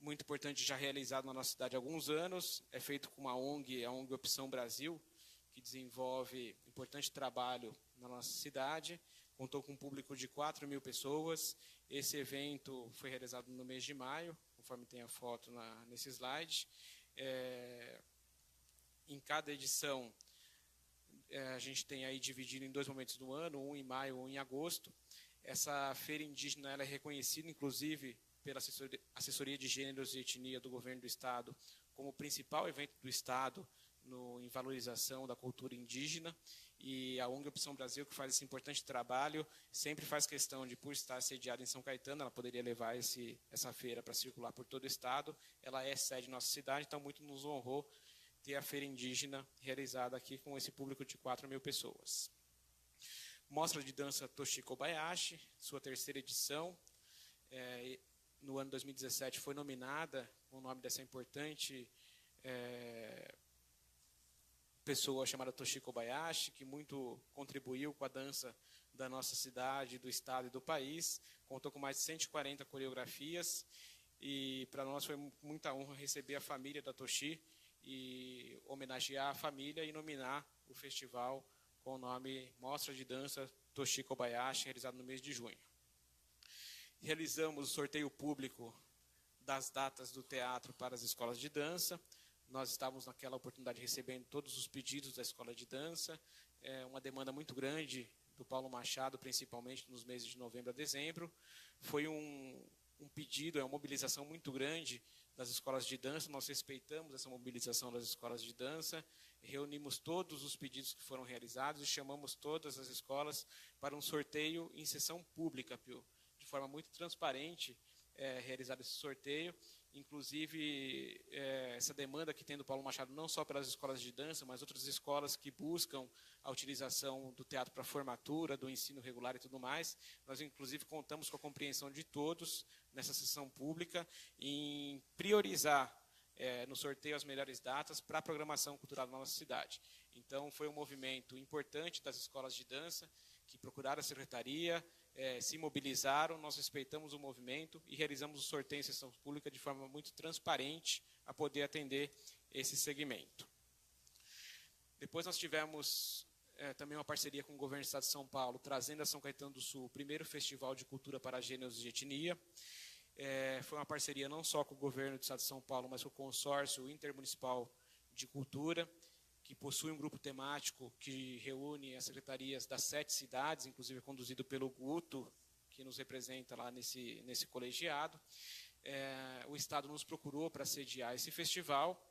muito importante já realizado na nossa cidade há alguns anos. É feito com uma ONG, a ONG Opção Brasil, que desenvolve importante trabalho na nossa cidade. Contou com um público de 4.000 pessoas. Esse evento foi realizado no mês de maio, conforme tem a foto nesse slide. Em cada edição, a gente tem aí dividido em 2 momentos do ano, um em maio, um em agosto. Essa feira indígena ela é reconhecida, inclusive, pela Assessoria de Gêneros e Etnia do Governo do Estado, como o principal evento do Estado em valorização da cultura indígena. E a ONG Opção Brasil, que faz esse importante trabalho, sempre faz questão de, por estar sediada em São Caetano, ela poderia levar essa feira para circular por todo o Estado. Ela é sede em nossa cidade, então muito nos honrou ter a feira indígena realizada aqui com esse público de 4.000 pessoas. Mostra de dança Toshi Kobayashi, sua 3ª edição. No ano 2017 foi nominada com o nome dessa importante pessoa chamada Toshi Kobayashi, que muito contribuiu com a dança da nossa cidade, do estado e do país. Contou com mais de 140 coreografias e para nós foi muita honra receber a família da Toshi e homenagear a família e nominar o festival com o nome Mostra de Dança Toshi Kobayashi, realizado no mês de junho. Realizamos o sorteio público das datas do teatro para as escolas de dança. Nós estávamos naquela oportunidade recebendo todos os pedidos da escola de dança, uma demanda muito grande do Paulo Machado, principalmente nos meses de novembro a dezembro. Foi um pedido, uma mobilização muito grande das escolas de dança. Nós respeitamos essa mobilização das escolas de dança, reunimos todos os pedidos que foram realizados e chamamos todas as escolas para um sorteio em sessão pública, Pio, de forma muito transparente, realizado esse sorteio. Inclusive, essa demanda que tem do Paulo Machado, não só pelas escolas de dança, mas outras escolas que buscam a utilização do teatro para formatura, do ensino regular e tudo mais. Nós, inclusive, contamos com a compreensão de todos nessa sessão pública em priorizar no sorteio as melhores datas para a programação cultural da nossa cidade. Então, foi um movimento importante das escolas de dança que procuraram a secretaria, se mobilizaram, nós respeitamos o movimento e realizamos o sorteio em sessão pública de forma muito transparente a poder atender esse segmento. Depois nós tivemos também uma parceria com o Governo do Estado de São Paulo, trazendo a São Caetano do Sul o primeiro Festival de Cultura para Gêneros e Etnia. Foi uma parceria não só com o Governo do Estado de São Paulo, mas com o Consórcio Intermunicipal de Cultura, que possui um grupo temático que reúne as secretarias das 7 cidades, inclusive conduzido pelo Guto, que nos representa lá nesse colegiado. O Estado nos procurou para sediar esse festival.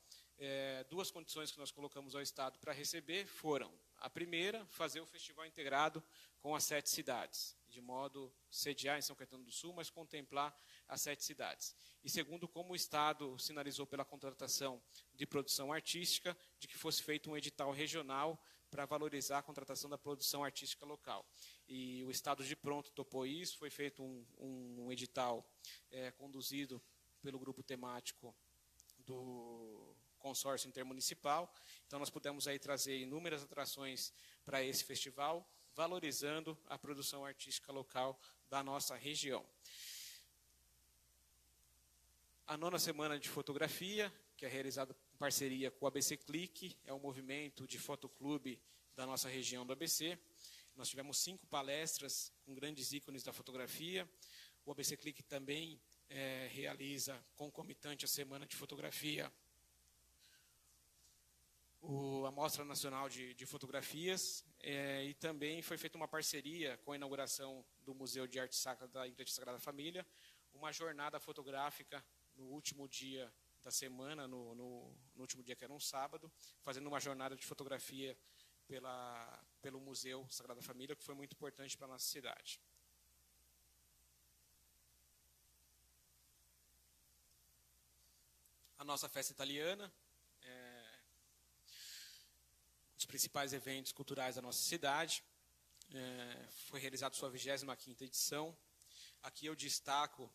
2 condições que nós colocamos ao Estado para receber foram: a primeira, fazer o festival integrado com as 7 cidades, de modo sediar em São Caetano do Sul, mas contemplar as 7 cidades. E segundo, como o Estado sinalizou pela contratação de produção artística, de que fosse feito um edital regional para valorizar a contratação da produção artística local. E o Estado de pronto topou isso, foi feito um edital conduzido pelo grupo temático do consórcio intermunicipal. Então nós pudemos aí trazer inúmeras atrações para esse festival, valorizando a produção artística local da nossa região. A 9ª Semana de Fotografia, que é realizada em parceria com o ABC Clique, é um movimento de fotoclube da nossa região do ABC. Nós tivemos 5 palestras com grandes ícones da fotografia. O ABC Clique também realiza, concomitante à Semana de Fotografia, a Mostra Nacional de Fotografias, e também foi feita uma parceria com a inauguração do Museu de Arte Sacra da Igreja Sagrada Família, uma jornada fotográfica no último dia da semana, no último dia que era um sábado, fazendo uma jornada de fotografia pelo Museu Sagrada Família, que foi muito importante para a nossa cidade. A nossa festa italiana, um dos principais eventos culturais da nossa cidade, foi realizada sua 25ª edição. Aqui eu destaco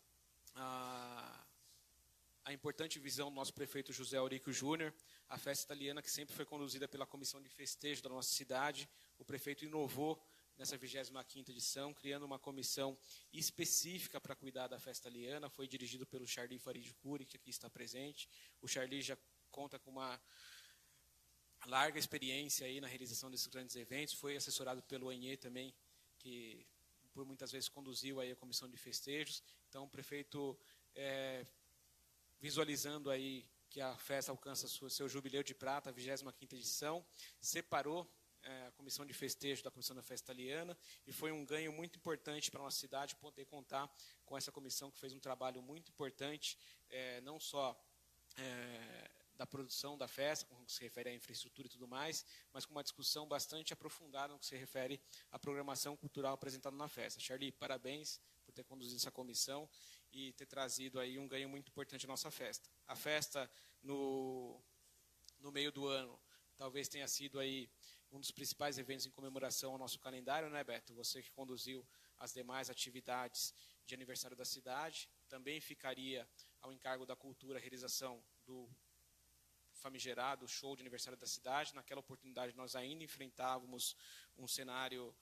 a importante visão do nosso prefeito José Aurico Júnior, a festa italiana que sempre foi conduzida pela comissão de festejo da nossa cidade. O prefeito inovou nessa 25ª edição, criando uma comissão específica para cuidar da festa italiana. Foi dirigido pelo Charly Farid Cury, que aqui está presente. O Charly já conta com uma larga experiência aí na realização desses grandes eventos, foi assessorado pelo Anhê também, que por muitas vezes conduziu aí a comissão de festejos. Então o prefeito, visualizando aí que a festa alcança seu jubileu de prata, a 25ª edição, separou a comissão de festejo da comissão da festa italiana, e foi um ganho muito importante para a nossa cidade poder contar com essa comissão que fez um trabalho muito importante, não só da produção da festa, com o que se refere à infraestrutura e tudo mais, mas com uma discussão bastante aprofundada no que se refere à programação cultural apresentada na festa. Charly, parabéns por ter conduzido essa comissão e ter trazido aí um ganho muito importante à nossa festa. A festa no meio do ano talvez tenha sido aí um dos principais eventos em comemoração ao nosso calendário, né, Beto? Você que conduziu as demais atividades de aniversário da cidade. Também ficaria ao encargo da cultura a realização do famigerado show de aniversário da cidade. Naquela oportunidade nós ainda enfrentávamos um cenário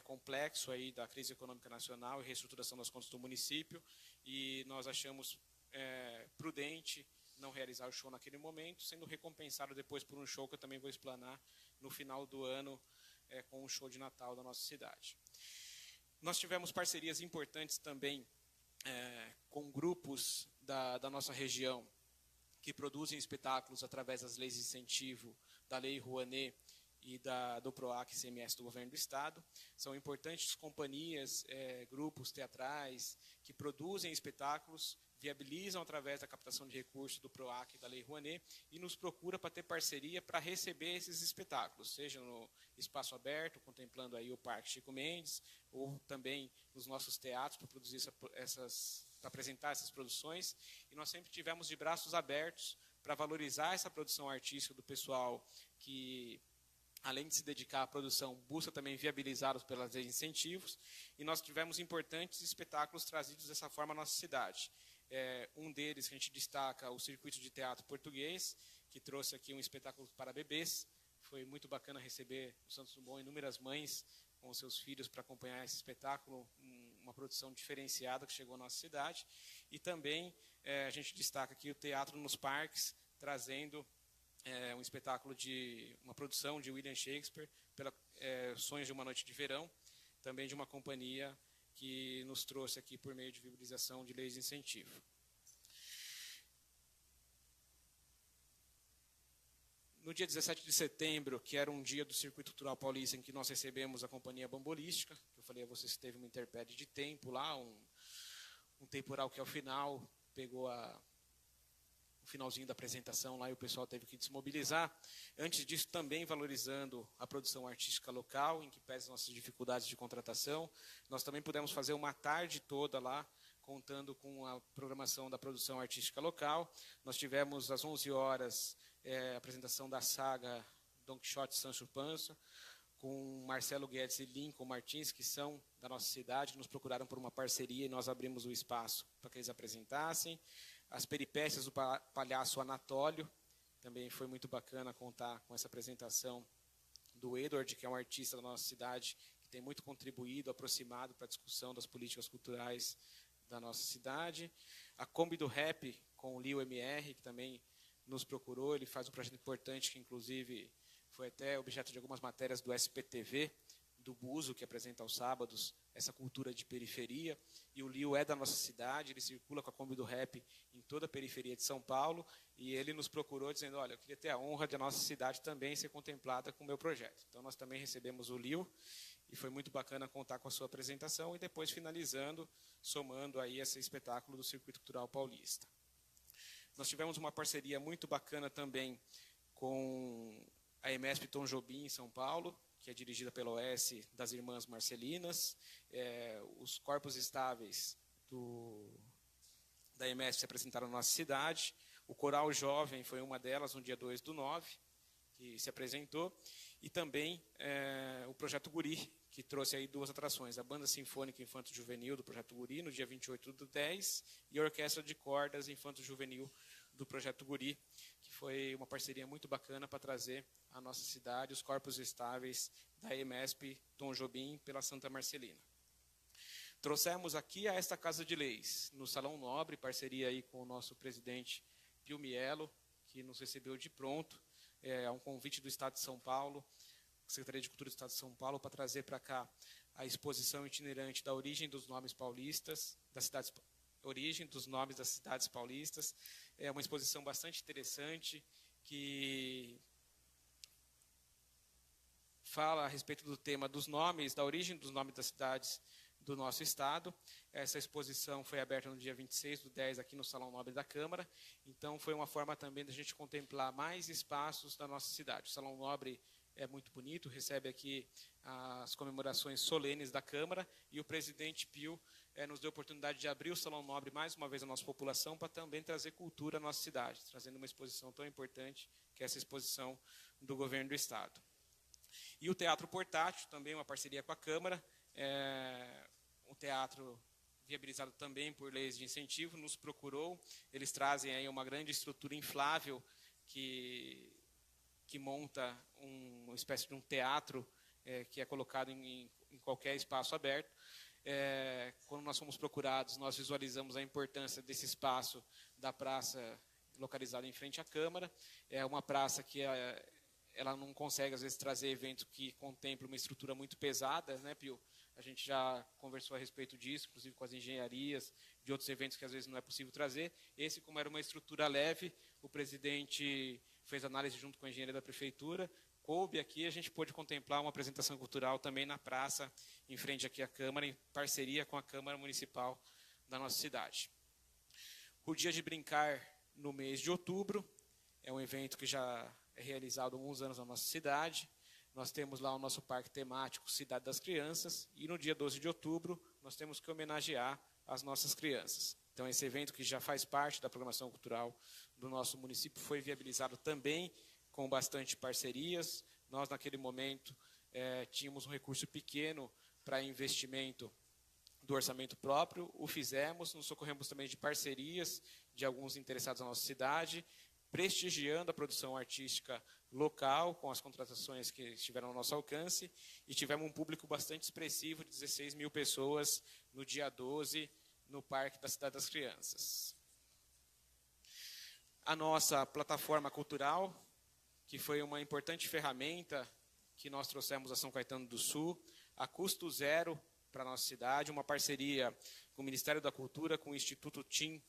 complexo aí da crise econômica nacional e reestruturação das contas do município, e nós achamos prudente não realizar o show naquele momento, sendo recompensado depois por um show que eu também vou explanar no final do ano, com o show de Natal da nossa cidade. Nós tivemos parcerias importantes também com grupos da nossa região que produzem espetáculos através das leis de incentivo, da Lei Rouanet e do PROAC CMS do Governo do Estado. São importantes companhias, grupos teatrais que produzem espetáculos, viabilizam através da captação de recursos do PROAC e da Lei Rouanet e nos procura para ter parceria para receber esses espetáculos, seja no espaço aberto, contemplando aí o Parque Chico Mendes, ou também nos nossos teatros para produzir para apresentar essas produções. E nós sempre tivemos de braços abertos para valorizar essa produção artística do pessoal que, além de se dedicar à produção, busca também viabilizá-los pelas leis de incentivos. E nós tivemos importantes espetáculos trazidos dessa forma à nossa cidade. Um deles que a gente destaca, o Circuito de Teatro Português, que trouxe aqui um espetáculo para bebês. Foi muito bacana receber o Santos Dumont inúmeras mães com seus filhos para acompanhar esse espetáculo, uma produção diferenciada que chegou à nossa cidade. E também a gente destaca aqui o Teatro nos Parques, trazendo um espetáculo uma produção de William Shakespeare, pela Sonhos de uma Noite de Verão, também de uma companhia que nos trouxe aqui por meio de viabilização de leis de incentivo. No dia 17 de setembro, que era um dia do Circuito Cultural Paulista, em que nós recebemos a Companhia Bambolística, que eu falei a vocês que teve uma intempérie de tempo lá, um temporal que ao final pegou o finalzinho da apresentação lá e o pessoal teve que desmobilizar. Antes disso, também valorizando a produção artística local, em que pese nossas dificuldades de contratação. Nós também pudemos fazer uma tarde toda lá, contando com a programação da produção artística local. Nós tivemos às 11 horas a apresentação da saga Don Quixote e Sancho Panza, com Marcelo Guedes e Lincoln Martins, que são da nossa cidade, que nos procuraram por uma parceria e nós abrimos o espaço para que eles apresentassem. As peripécias do palhaço Anatólio, também foi muito bacana contar com essa apresentação do Edward, que é um artista da nossa cidade, que tem muito contribuído, aproximado para a discussão das políticas culturais da nossa cidade. A Kombi do Rap, com o Lio MR, que também nos procurou, ele faz um projeto importante que, inclusive, foi até objeto de algumas matérias do SPTV, do Buzo, que apresenta aos sábados essa cultura de periferia, e o Lio é da nossa cidade, ele circula com a Kombi do Rap em toda a periferia de São Paulo, e ele nos procurou dizendo, olha, eu queria ter a honra de a nossa cidade também ser contemplada com o meu projeto. Então, nós também recebemos o Lio, e foi muito bacana contar com a sua apresentação, e depois finalizando, somando aí esse espetáculo do Circuito Cultural Paulista. Nós tivemos uma parceria muito bacana também com a EMESP Tom Jobim, em São Paulo, que é dirigida pela OS das Irmãs Marcelinas. Os corpos estáveis da EMESP se apresentaram na nossa cidade. O Coral Jovem foi uma delas, no dia 2/9, que se apresentou. E também o Projeto Guri, que trouxe aí 2 atrações. A Banda Sinfônica Infanto Juvenil do Projeto Guri, no dia 28/10, e a Orquestra de Cordas Infanto Juvenil do Projeto Guri, que foi uma parceria muito bacana para trazer à nossa cidade os corpos estáveis da EMESP Tom Jobim pela Santa Marcelina. Trouxemos aqui a esta Casa de Leis, no Salão Nobre, parceria aí com o nosso presidente Pio Mielo, que nos recebeu de pronto, um convite do Estado de São Paulo, Secretaria de Cultura do Estado de São Paulo, para trazer para cá a exposição itinerante da origem dos nomes paulistas, origem dos nomes das cidades paulistas. É uma exposição bastante interessante, que fala a respeito do tema dos nomes, da origem dos nomes das cidades do nosso estado. Essa exposição foi aberta no dia 26/10 aqui no Salão Nobre da Câmara, então foi uma forma também da gente contemplar mais espaços da nossa cidade. O Salão Nobre é muito bonito, recebe aqui as comemorações solenes da Câmara, e o presidente Pio nos deu a oportunidade de abrir o Salão Nobre mais uma vez à nossa população, para também trazer cultura à nossa cidade, trazendo uma exposição tão importante, que é essa exposição do governo do Estado. E o Teatro Portátil, também uma parceria com a Câmara, um teatro viabilizado também por leis de incentivo, nos procurou. Eles trazem aí uma grande estrutura inflável que monta uma espécie de um teatro que é colocado em qualquer espaço aberto. Quando nós fomos procurados, nós visualizamos a importância desse espaço da praça localizada em frente à Câmara. É uma praça que ela não consegue, às vezes, trazer eventos que contemplem uma estrutura muito pesada, né, Pio? A gente já conversou a respeito disso, inclusive com as engenharias, de outros eventos que às vezes não é possível trazer. Esse, como era uma estrutura leve, o presidente fez análise junto com a engenharia da prefeitura, coube aqui, a gente pôde contemplar uma apresentação cultural também na praça, em frente aqui à Câmara, em parceria com a Câmara Municipal da nossa cidade. O Dia de Brincar, no mês de outubro, é um evento que já é realizado há alguns anos na nossa cidade. Nós temos lá o nosso parque temático Cidade das Crianças, e no dia 12 de outubro nós temos que homenagear as nossas crianças. Então, esse evento, que já faz parte da programação cultural do nosso município, foi viabilizado também com bastante parcerias. Nós, naquele momento, tínhamos um recurso pequeno para investimento do orçamento próprio, o fizemos, nos socorremos também de parcerias de alguns interessados na nossa cidade, prestigiando a produção artística local, com as contratações que estiveram ao nosso alcance, e tivemos um público bastante expressivo, de 16 mil pessoas, no dia 12, no Parque da Cidade das Crianças. A nossa plataforma cultural, que foi uma importante ferramenta que nós trouxemos a São Caetano do Sul, a custo zero para a nossa cidade, uma parceria com o Ministério da Cultura, com o Instituto TIM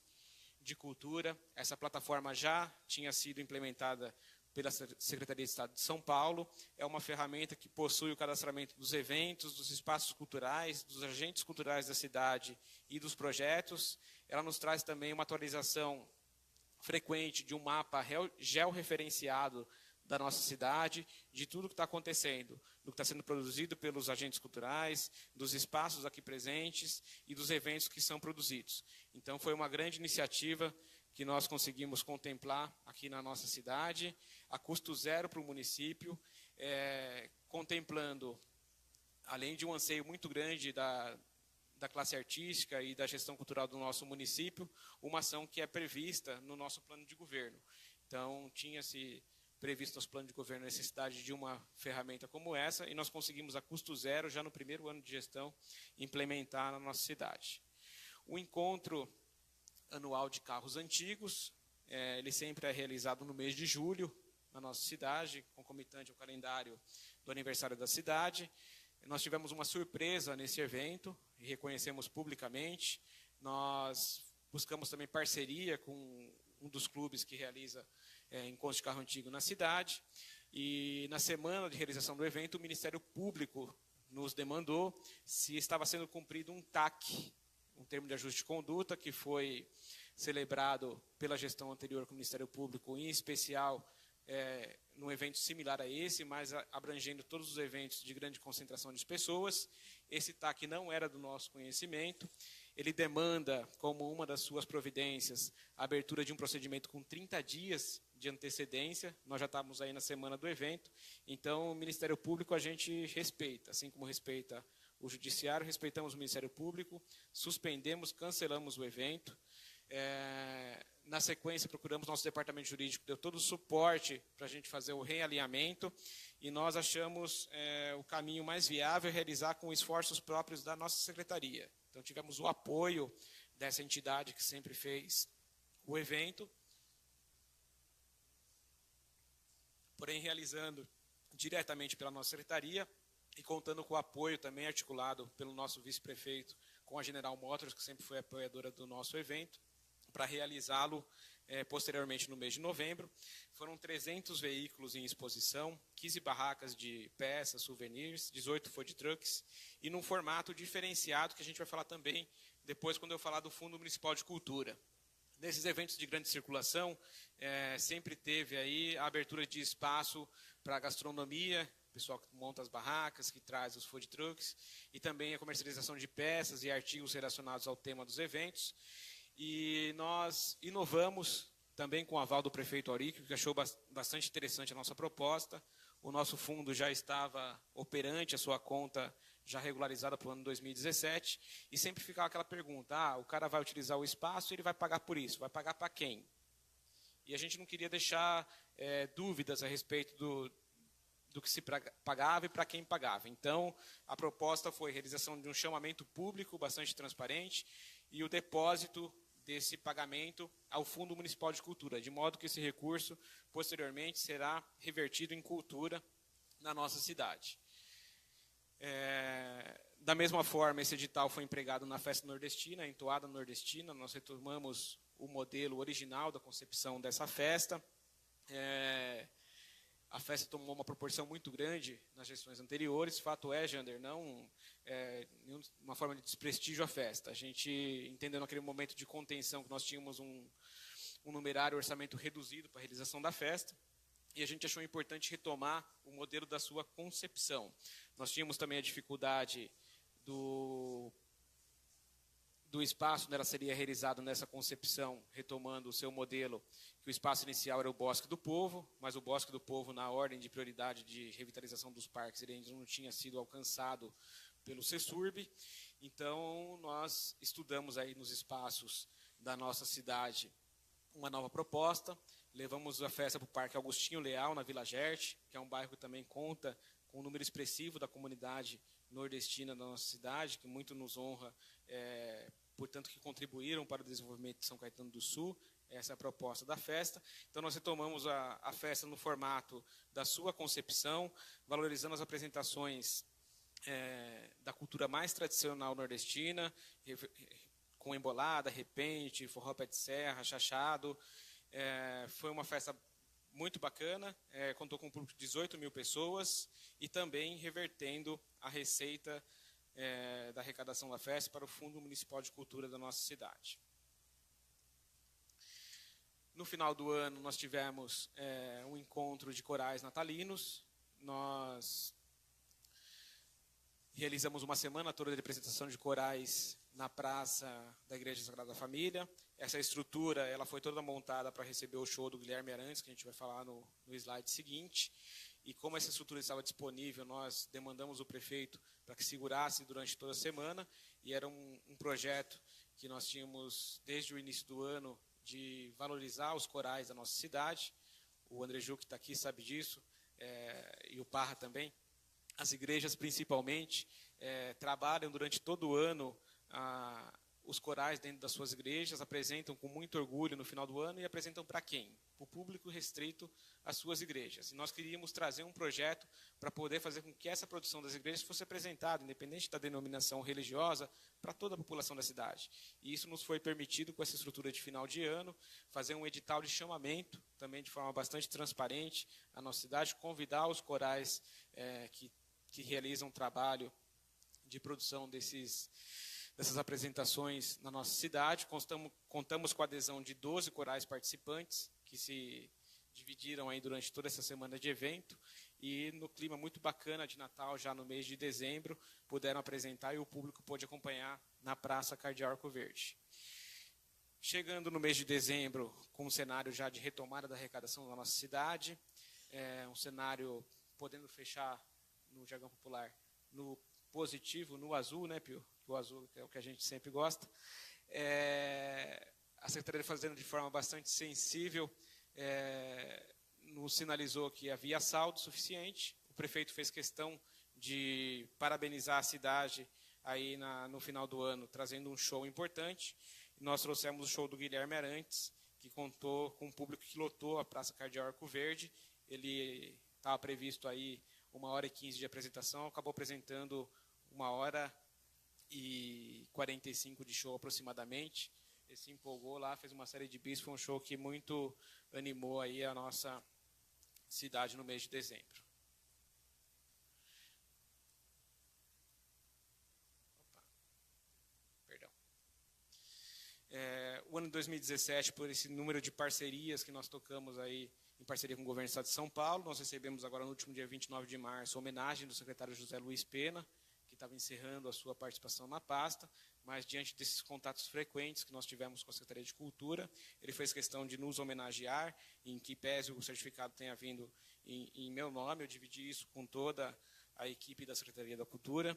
de Cultura. Essa plataforma já tinha sido implementada pela Secretaria de Estado de São Paulo. É uma ferramenta que possui o cadastramento dos eventos, dos espaços culturais, dos agentes culturais da cidade e dos projetos. Ela nos traz também uma atualização frequente de um mapa georreferenciado da nossa cidade, de tudo que está acontecendo, do que está sendo produzido pelos agentes culturais, dos espaços aqui presentes e dos eventos que são produzidos. Então, foi uma grande iniciativa que nós conseguimos contemplar aqui na nossa cidade, a custo zero para o município, contemplando, além de um anseio muito grande da classe artística e da gestão cultural do nosso município, uma ação que é prevista no nosso plano de governo. Então, tinha-se previsto nos planos de governo a necessidade de uma ferramenta como essa, e nós conseguimos a custo zero, já no primeiro ano de gestão, implementar na nossa cidade. O encontro anual de carros antigos, ele sempre é realizado no mês de julho, na nossa cidade, concomitante ao calendário do aniversário da cidade. Nós tivemos uma surpresa nesse evento, e reconhecemos publicamente. Nós buscamos também parceria com um dos clubes que realiza encontros de carro antigo na cidade. E na semana de realização do evento, o Ministério Público nos demandou se estava sendo cumprido um TAC, um termo de ajuste de conduta, que foi celebrado pela gestão anterior com o Ministério Público, em especial num evento similar a esse, mas abrangendo todos os eventos de grande concentração de pessoas. Esse TAC não era do nosso conhecimento. Ele demanda, como uma das suas providências, a abertura de um procedimento com 30 dias de antecedência. Nós já estávamos aí na semana do evento. Então, o Ministério Público a gente respeita, assim como respeita o Judiciário, respeitamos o Ministério Público, suspendemos, cancelamos o evento. Na sequência, procuramos nosso departamento jurídico, deu todo o suporte para a gente fazer o realinhamento, e nós achamos o caminho mais viável realizar com esforços próprios da nossa secretaria. Então, tivemos o apoio dessa entidade que sempre fez o evento, porém realizando diretamente pela nossa secretaria e contando com o apoio também articulado pelo nosso vice-prefeito com a General Motors, que sempre foi apoiadora do nosso evento, para realizá-lo posteriormente no mês de novembro. Foram 300 veículos em exposição, 15 barracas de peças, souvenirs, 18 food trucks, e num formato diferenciado, que a gente vai falar também depois quando eu falar do Fundo Municipal de Cultura. Nesses eventos de grande circulação, sempre teve aí a abertura de espaço para a gastronomia, pessoal que monta as barracas, que traz os food trucks, e também a comercialização de peças e artigos relacionados ao tema dos eventos. E nós inovamos também com o aval do prefeito Auríquio, que achou bastante interessante a nossa proposta. O nosso fundo já estava operante, a sua conta já regularizada para o ano 2017, e sempre ficava aquela pergunta, o cara vai utilizar o espaço e ele vai pagar por isso, vai pagar para quem? E a gente não queria deixar dúvidas a respeito do que se pagava e para quem pagava. Então, a proposta foi a realização de um chamamento público bastante transparente e o depósito desse pagamento ao Fundo Municipal de Cultura, de modo que esse recurso, posteriormente, será revertido em cultura na nossa cidade. Da mesma forma, esse edital foi empregado na Festa Nordestina, a Entoada Nordestina. Nós retomamos o modelo original da concepção dessa festa. A festa tomou uma proporção muito grande nas gestões anteriores. Fato é, Jander, não uma forma de desprestígio à festa. A gente entendeu naquele momento de contenção que nós tínhamos um numerário orçamento reduzido para a realização da festa, e a gente achou importante retomar o modelo da sua concepção. Nós tínhamos também a dificuldade do espaço onde ela seria realizado nessa concepção, retomando o seu modelo, que o espaço inicial era o Bosque do Povo, mas o Bosque do Povo, na ordem de prioridade de revitalização dos parques, ele ainda não tinha sido alcançado pelo CESURB. Então, nós estudamos aí nos espaços da nossa cidade uma nova proposta, levamos a festa para o Parque Agostinho Leal, na Vila Gerte, que é um bairro que também conta com um número expressivo da comunidade nordestina da nossa cidade, que muito nos honra, portanto, que contribuíram para o desenvolvimento de São Caetano do Sul. Essa é a proposta da festa. Então, nós retomamos a festa no formato da sua concepção, valorizando as apresentações da cultura mais tradicional nordestina, com embolada, repente, forró pé de serra, chachado. Foi uma festa muito bacana, contou com um público de 18 mil pessoas e também revertendo a receita da arrecadação da festa para o Fundo Municipal de Cultura da nossa cidade. No final do ano, nós tivemos um encontro de corais natalinos. Nós realizamos uma semana toda de apresentação de corais na praça da Igreja Sagrada Família. Essa estrutura ela foi toda montada para receber o show do Guilherme Arantes, que a gente vai falar no slide seguinte. E como essa estrutura estava disponível, nós demandamos o prefeito para que segurasse durante toda a semana. E era um projeto que nós tínhamos desde o início do ano de valorizar os corais da nossa cidade. o André Ju, que está aqui, sabe disso, e o Parra também. As igrejas, principalmente, trabalham durante todo o ano os corais dentro das suas igrejas, apresentam com muito orgulho no final do ano e apresentam para quem? Para o público restrito às suas igrejas. E nós queríamos trazer um projeto para poder fazer com que essa produção das igrejas fosse apresentada, independente da denominação religiosa, para toda a população da cidade. E isso nos foi permitido com essa estrutura de final de ano, fazer um edital de chamamento, também de forma bastante transparente, à nossa cidade, convidar os corais que realizam trabalho de produção dessas apresentações na nossa cidade. Contamos com a adesão de 12 corais participantes, que se dividiram aí durante toda essa semana de evento, e no clima muito bacana de Natal, já no mês de dezembro, puderam apresentar e o público pôde acompanhar na Praça Cardeal Arco Verde. Chegando no mês de dezembro, com um cenário já de retomada da arrecadação da nossa cidade, um cenário podendo fechar, no jargão popular, no positivo, no azul, né, Pio? O azul é o que a gente sempre gosta. A Secretaria de Fazenda, de forma bastante sensível, nos sinalizou que havia saldo suficiente. O prefeito fez questão de parabenizar a cidade aí no final do ano, trazendo um show importante. Nós trouxemos o show do Guilherme Arantes, que contou com um público que lotou a Praça Cardeal Arco Verde. Ele estava previsto aí 1h15 de apresentação, acabou apresentando 1h45 de show aproximadamente. Ele se empolgou lá, fez uma série de bis, foi um show que muito animou aí a nossa cidade no mês de dezembro. Perdão. O ano de 2017, por esse número de parcerias que nós tocamos aí, em parceria com o Governo do Estado de São Paulo, nós recebemos agora no último dia 29 de março, a homenagem do secretário José Luiz Pena, que estava encerrando a sua participação na pasta, mas diante desses contatos frequentes que nós tivemos com a Secretaria de Cultura, ele fez questão de nos homenagear, em que pese o certificado tenha vindo em meu nome, eu dividi isso com toda a equipe da Secretaria da Cultura,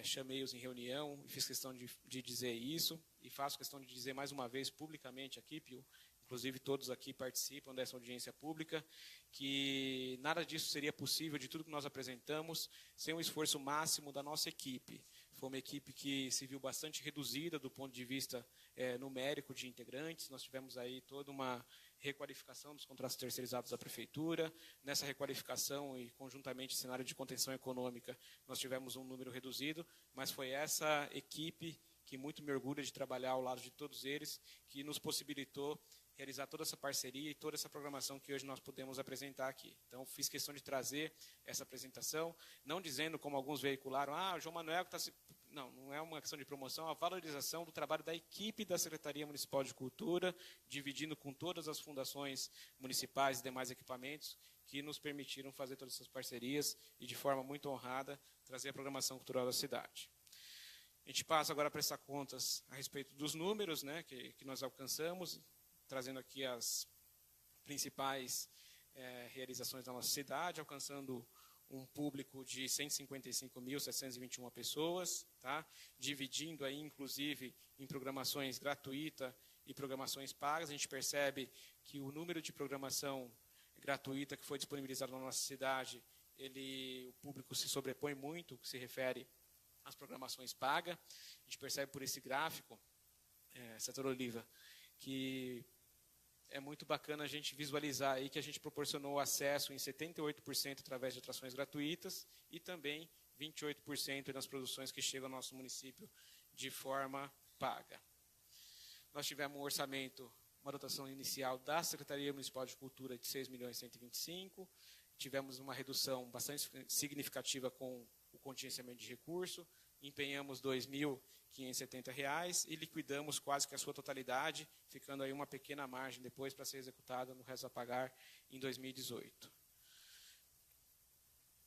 chamei-os em reunião e fiz questão de dizer isso, e faço questão de dizer mais uma vez publicamente aqui, Pio, inclusive todos aqui participam dessa audiência pública, que nada disso seria possível, de tudo que nós apresentamos, sem um esforço máximo da nossa equipe. Foi uma equipe que se viu bastante reduzida do ponto de vista numérico de integrantes. Nós tivemos aí toda uma requalificação dos contratos terceirizados da Prefeitura. Nessa requalificação e conjuntamente cenário de contenção econômica, nós tivemos um número reduzido, mas foi essa equipe que muito me orgulha de trabalhar ao lado de todos eles, que nos possibilitou realizar toda essa parceria e toda essa programação que hoje nós podemos apresentar aqui. Então, fiz questão de trazer essa apresentação, não dizendo, como alguns veicularam, o João Manuel que está se... Não é uma questão de promoção, é uma valorização do trabalho da equipe da Secretaria Municipal de Cultura, dividindo com todas as fundações municipais e demais equipamentos que nos permitiram fazer todas essas parcerias e, de forma muito honrada, trazer a programação cultural da cidade. A gente passa agora a prestar contas a respeito dos números, né, que nós alcançamos, trazendo aqui as principais realizações da nossa cidade, alcançando um público de 155.721 pessoas, tá? Dividindo aí, inclusive, em programações gratuitas e programações pagas. A gente percebe que o número de programação gratuita que foi disponibilizado na nossa cidade, o público se sobrepõe muito, o que se refere às programações pagas. A gente percebe por esse gráfico, Setor Oliva, que é muito bacana a gente visualizar aí que a gente proporcionou acesso em 78% através de atrações gratuitas e também 28% nas produções que chegam ao nosso município de forma paga. Nós tivemos um orçamento, uma dotação inicial da Secretaria Municipal de Cultura de 6.125.000, tivemos uma redução bastante significativa com o contingenciamento de recurso, empenhamos R$ 2.570 e liquidamos quase que a sua totalidade, ficando aí uma pequena margem depois para ser executada no resto a pagar em 2018.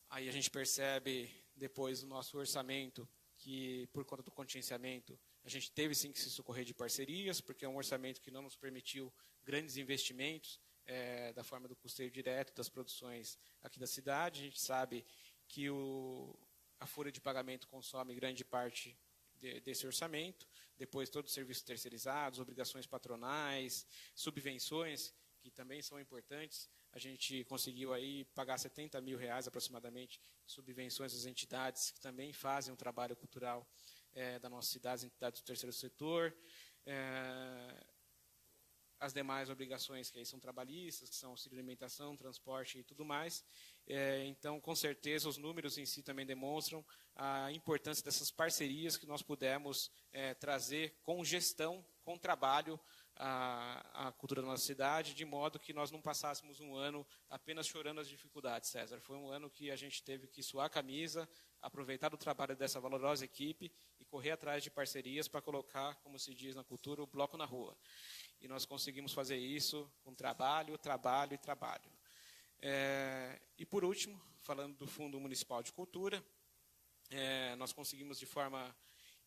Aí a gente percebe depois o nosso orçamento que, por conta do contingenciamento, a gente teve sim que se socorrer de parcerias, porque é um orçamento que não nos permitiu grandes investimentos da forma do custeio direto das produções aqui da cidade. A gente sabe que a folha de pagamento consome grande parte desse orçamento, depois todos os serviços terceirizados, obrigações patronais, subvenções que também são importantes. A gente conseguiu aí pagar R$70 mil aproximadamente em subvenções às entidades que também fazem um trabalho cultural da nossa cidade, as entidades do terceiro setor. As demais obrigações que aí são trabalhistas, que são auxílio de alimentação, transporte e tudo mais. Então, com certeza, os números em si também demonstram a importância dessas parcerias que nós pudemos trazer com gestão, com trabalho, a cultura da nossa cidade, de modo que nós não passássemos um ano apenas chorando as dificuldades, César. Foi um ano que a gente teve que suar a camisa, aproveitar o trabalho dessa valorosa equipe e correr atrás de parcerias para colocar, como se diz na cultura, o bloco na rua. E nós conseguimos fazer isso com trabalho, trabalho e trabalho. E, por último, falando do Fundo Municipal de Cultura, nós conseguimos de forma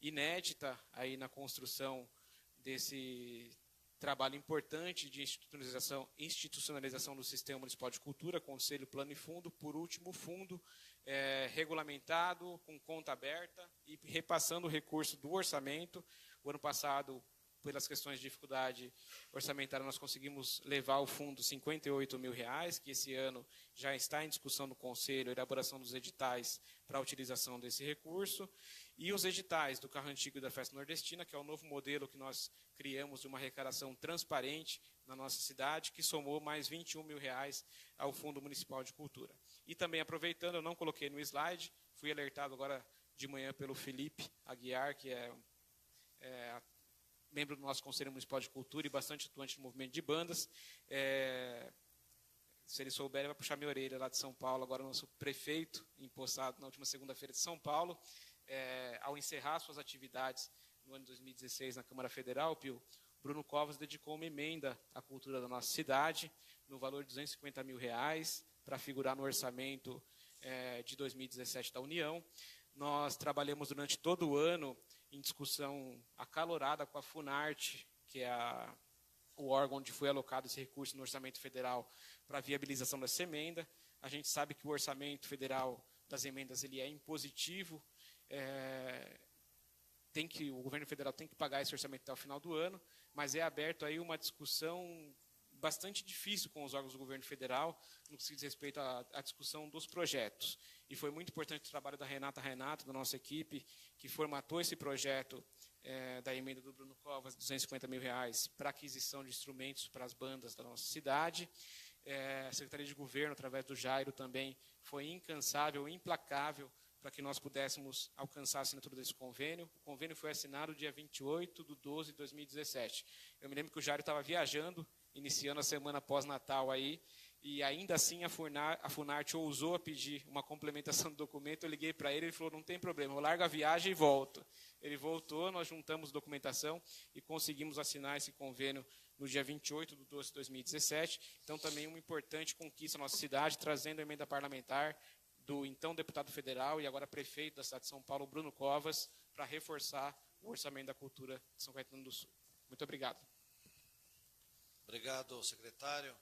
inédita aí na construção desse trabalho importante de institucionalização do Sistema Municipal de Cultura, Conselho, Plano e Fundo, por último, fundo regulamentado, com conta aberta e repassando o recurso do orçamento. O ano passado, pelas questões de dificuldade orçamentária, nós conseguimos levar ao fundo R$58 mil, que esse ano já está em discussão no Conselho, a elaboração dos editais para a utilização desse recurso. E os editais do Carro Antigo e da Festa Nordestina, que é o novo modelo que nós criamos de uma arrecadação transparente na nossa cidade, que somou mais R$21 mil ao Fundo Municipal de Cultura. E também aproveitando, eu não coloquei no slide, fui alertado agora de manhã pelo Felipe Aguiar, que é membro do nosso Conselho Municipal de Cultura e bastante atuante no movimento de bandas. Se ele souber, ele vai puxar minha orelha lá de São Paulo, agora o nosso prefeito, empossado na última segunda-feira de São Paulo, ao encerrar suas atividades no ano de 2016 na Câmara Federal, Pio, Bruno Covas dedicou uma emenda à cultura da nossa cidade, no valor de R$250 mil, para figurar no orçamento de 2017 da União. Nós trabalhamos durante todo o ano em discussão acalorada com a Funarte, que é o órgão onde foi alocado esse recurso no orçamento federal para a viabilização dessa emenda. A gente sabe que o orçamento federal das emendas ele é impositivo, o governo federal tem que pagar esse orçamento até o final do ano, mas é aberto aí uma discussão bastante difícil com os órgãos do governo federal no que se diz respeito à discussão dos projetos. E foi muito importante o trabalho da Renata, da nossa equipe, que formatou esse projeto da emenda do Bruno Covas, R$250 mil, para aquisição de instrumentos para as bandas da nossa cidade. A Secretaria de Governo, através do Jairo, também foi incansável, implacável, para que nós pudéssemos alcançar a assinatura desse convênio. O convênio foi assinado dia 28/12/2017. Eu me lembro que o Jairo estava viajando, iniciando a semana pós-Natal aí, e ainda assim a Funarte ousou a pedir uma complementação do documento. Eu liguei para ele, ele falou, não tem problema, eu largo a viagem e volto. Ele voltou, nós juntamos documentação e conseguimos assinar esse convênio no dia 28/12/2017. Então, também uma importante conquista na nossa cidade, trazendo a emenda parlamentar do então deputado federal e agora prefeito da cidade de São Paulo, Bruno Covas, para reforçar o orçamento da cultura de São Caetano do Sul. Muito obrigado. Obrigado, secretário.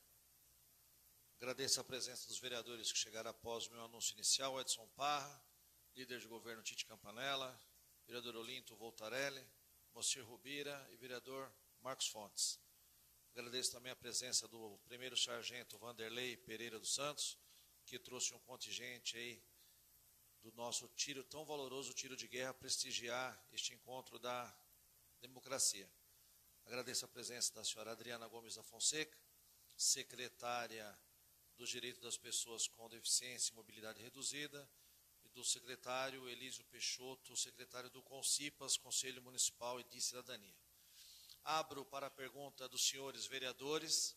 Agradeço a presença dos vereadores que chegaram após o meu anúncio inicial, Edson Parra, líder de governo Tite Campanella, vereador Olinto Voltarelli, Moacir Rubira e vereador Marcos Fontes. Agradeço também a presença do primeiro sargento Vanderlei Pereira dos Santos, que trouxe um contingente aí do nosso tão valoroso tiro de guerra, prestigiar este encontro da democracia. Agradeço a presença da senhora Adriana Gomes da Fonseca, secretária dos Direitos das Pessoas com Deficiência e Mobilidade Reduzida, e do secretário Elísio Peixoto, secretário do CONCIPAS, Conselho Municipal e de Cidadania. Abro para a pergunta dos senhores vereadores.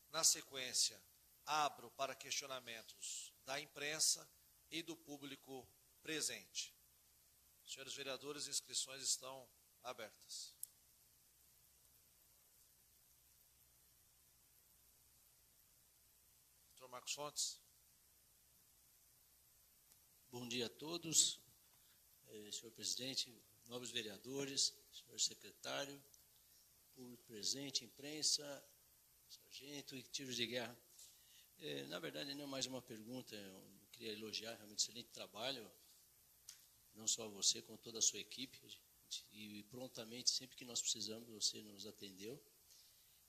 Na sequência, abro para questionamentos da imprensa e do público presente. Senhores vereadores, inscrições estão abertas. Doutor Marcos Fontes. Bom dia a todos, senhor presidente, nobres vereadores, senhor secretário, público presente, imprensa, sargento e tiros de guerra. Na verdade, não é mais uma pergunta, eu queria elogiar realmente excelente trabalho, não só você, como toda a sua equipe, e prontamente, sempre que nós precisamos, você nos atendeu.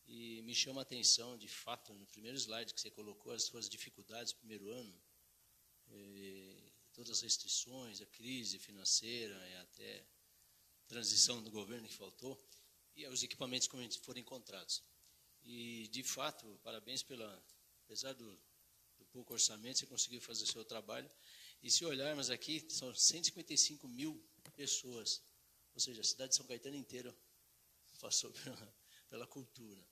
E me chama a atenção, de fato, no primeiro slide que você colocou, as suas dificuldades no primeiro ano, todas as restrições, a crise financeira e até transição do governo que faltou, e os equipamentos como foram encontrados. E, de fato, parabéns apesar do pouco orçamento, você conseguiu fazer o seu trabalho. E se olharmos aqui, são 155 mil pessoas, ou seja, a cidade de São Caetano inteira passou pela cultura.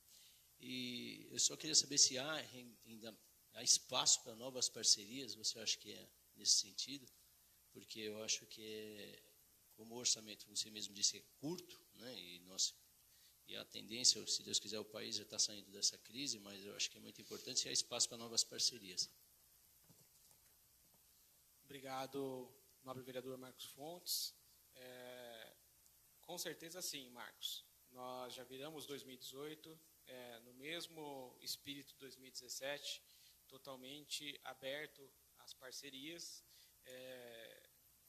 E eu só queria saber se ainda há espaço para novas parcerias, você acha que é nesse sentido? Porque eu acho que, como o orçamento, você mesmo disse, é curto, né? E a tendência, se Deus quiser, o país já está saindo dessa crise, mas eu acho que é muito importante se há espaço para novas parcerias. Obrigado, nobre vereador Marcos Fontes. Com certeza sim, Marcos. Nós já viramos 2018 no mesmo espírito de 2017, totalmente aberto às parcerias.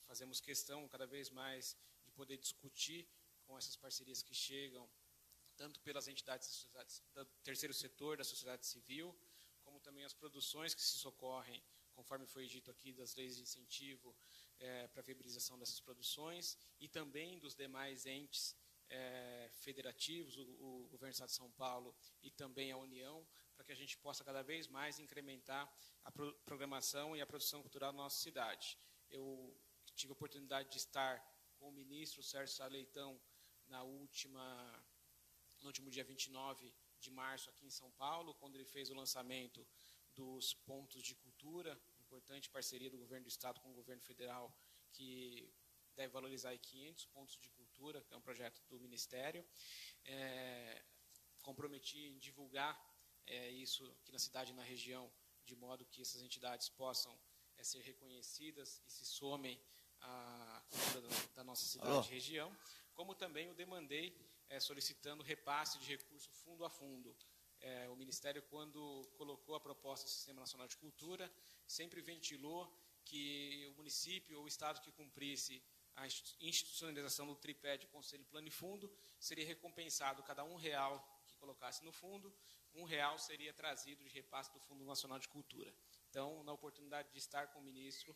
Fazemos questão cada vez mais de poder discutir com essas parcerias que chegam, tanto pelas entidades do terceiro setor, da sociedade civil, como também as produções que se socorrem, conforme foi dito aqui, das leis de incentivo para a viabilização dessas produções, e também dos demais entes federativos, o Governo do Estado de São Paulo e também a União, para que a gente possa cada vez mais incrementar a programação e a produção cultural da nossa cidade. Eu tive a oportunidade de estar com o ministro Sérgio Sá Leitão no último dia 29 de março aqui em São Paulo, quando ele fez o lançamento dos pontos de cultura, importante parceria do Governo do Estado com o Governo Federal, que deve valorizar 500 pontos de cultura, que é um projeto do Ministério. Comprometi em divulgar isso aqui na cidade e na região, de modo que essas entidades possam ser reconhecidas e se somem à cultura da nossa cidade e região, como também eu demandei solicitando repasse de recurso fundo a fundo. O Ministério, quando colocou a proposta do Sistema Nacional de Cultura, sempre ventilou que o município ou o Estado que cumprisse a institucionalização do tripé de Conselho, Plano e Fundo seria recompensado cada R$1 que colocasse no fundo, R$1 seria trazido de repasse do Fundo Nacional de Cultura. Então, na oportunidade de estar com o ministro,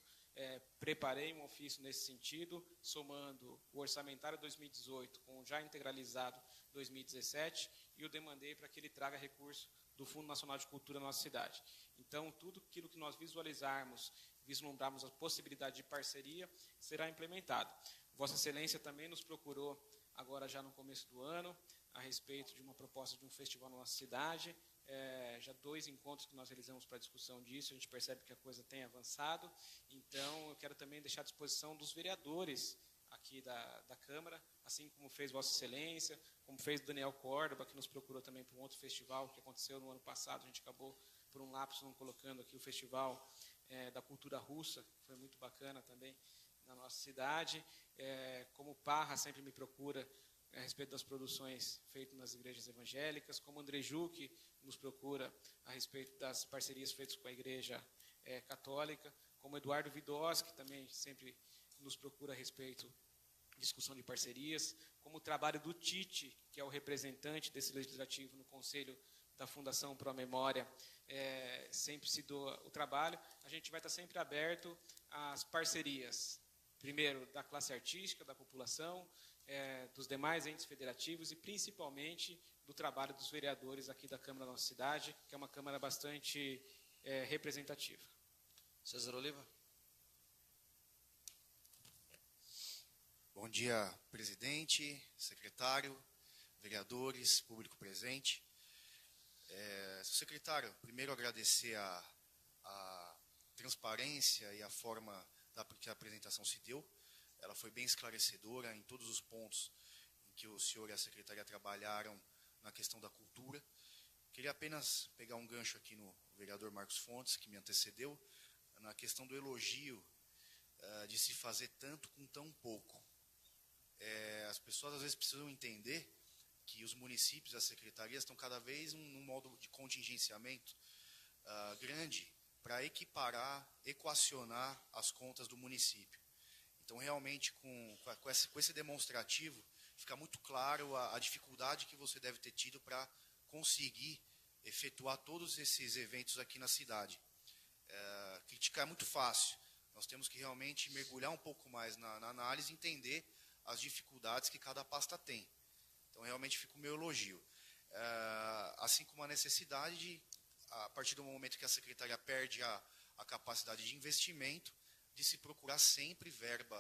preparei um ofício nesse sentido, somando o orçamentário 2018 com o já integralizado 2017, e o demandei para que ele traga recurso do Fundo Nacional de Cultura na nossa cidade. Então, tudo aquilo que nós vislumbrarmos a possibilidade de parceria, será implementado. Vossa Excelência também nos procurou, agora já no começo do ano, a respeito de uma proposta de um festival na nossa cidade. Já 2 encontros que nós realizamos para discussão disso, a gente percebe que a coisa tem avançado. Então, eu quero também deixar à disposição dos vereadores aqui da Câmara, assim como fez Vossa Excelência, como fez o Daniel Córdoba, que nos procurou também para um outro festival que aconteceu no ano passado. A gente acabou, por um lapso, não colocando aqui o Festival da Cultura Russa, que foi muito bacana também na nossa cidade. Como o Parra sempre me procura a respeito das produções feitas nas igrejas evangélicas, como André Juque nos procura a respeito das parcerias feitas com a Igreja Católica, como Eduardo Vidós, que também sempre nos procura a respeito de discussão de parcerias, como o trabalho do Tite, que é o representante desse legislativo no Conselho da Fundação Pro Memória, sempre se doa o trabalho. A gente vai estar sempre aberto às parcerias, primeiro da classe artística, da população, dos demais entes federativos e principalmente do trabalho dos vereadores aqui da Câmara da nossa cidade, que é uma Câmara bastante representativa. César Oliva. Bom dia, presidente, secretário, vereadores, público presente. Secretário, primeiro agradecer a transparência e a forma que a apresentação se deu. Ela foi bem esclarecedora em todos os pontos em que o senhor e a secretaria trabalharam na questão da cultura. Queria apenas pegar um gancho aqui no vereador Marcos Fontes, que me antecedeu, na questão do elogio de se fazer tanto com tão pouco. As pessoas às vezes precisam entender que os municípios e as secretarias estão cada vez num modo de contingenciamento grande para equacionar as contas do município. Então, realmente, com esse demonstrativo, fica muito claro a dificuldade que você deve ter tido para conseguir efetuar todos esses eventos aqui na cidade. Criticar é muito fácil, nós temos que realmente mergulhar um pouco mais na análise e entender as dificuldades que cada pasta tem. Então, realmente fica o meu elogio. Assim como a necessidade de, a partir do momento que a secretaria perde a capacidade de investimento, de se procurar sempre verba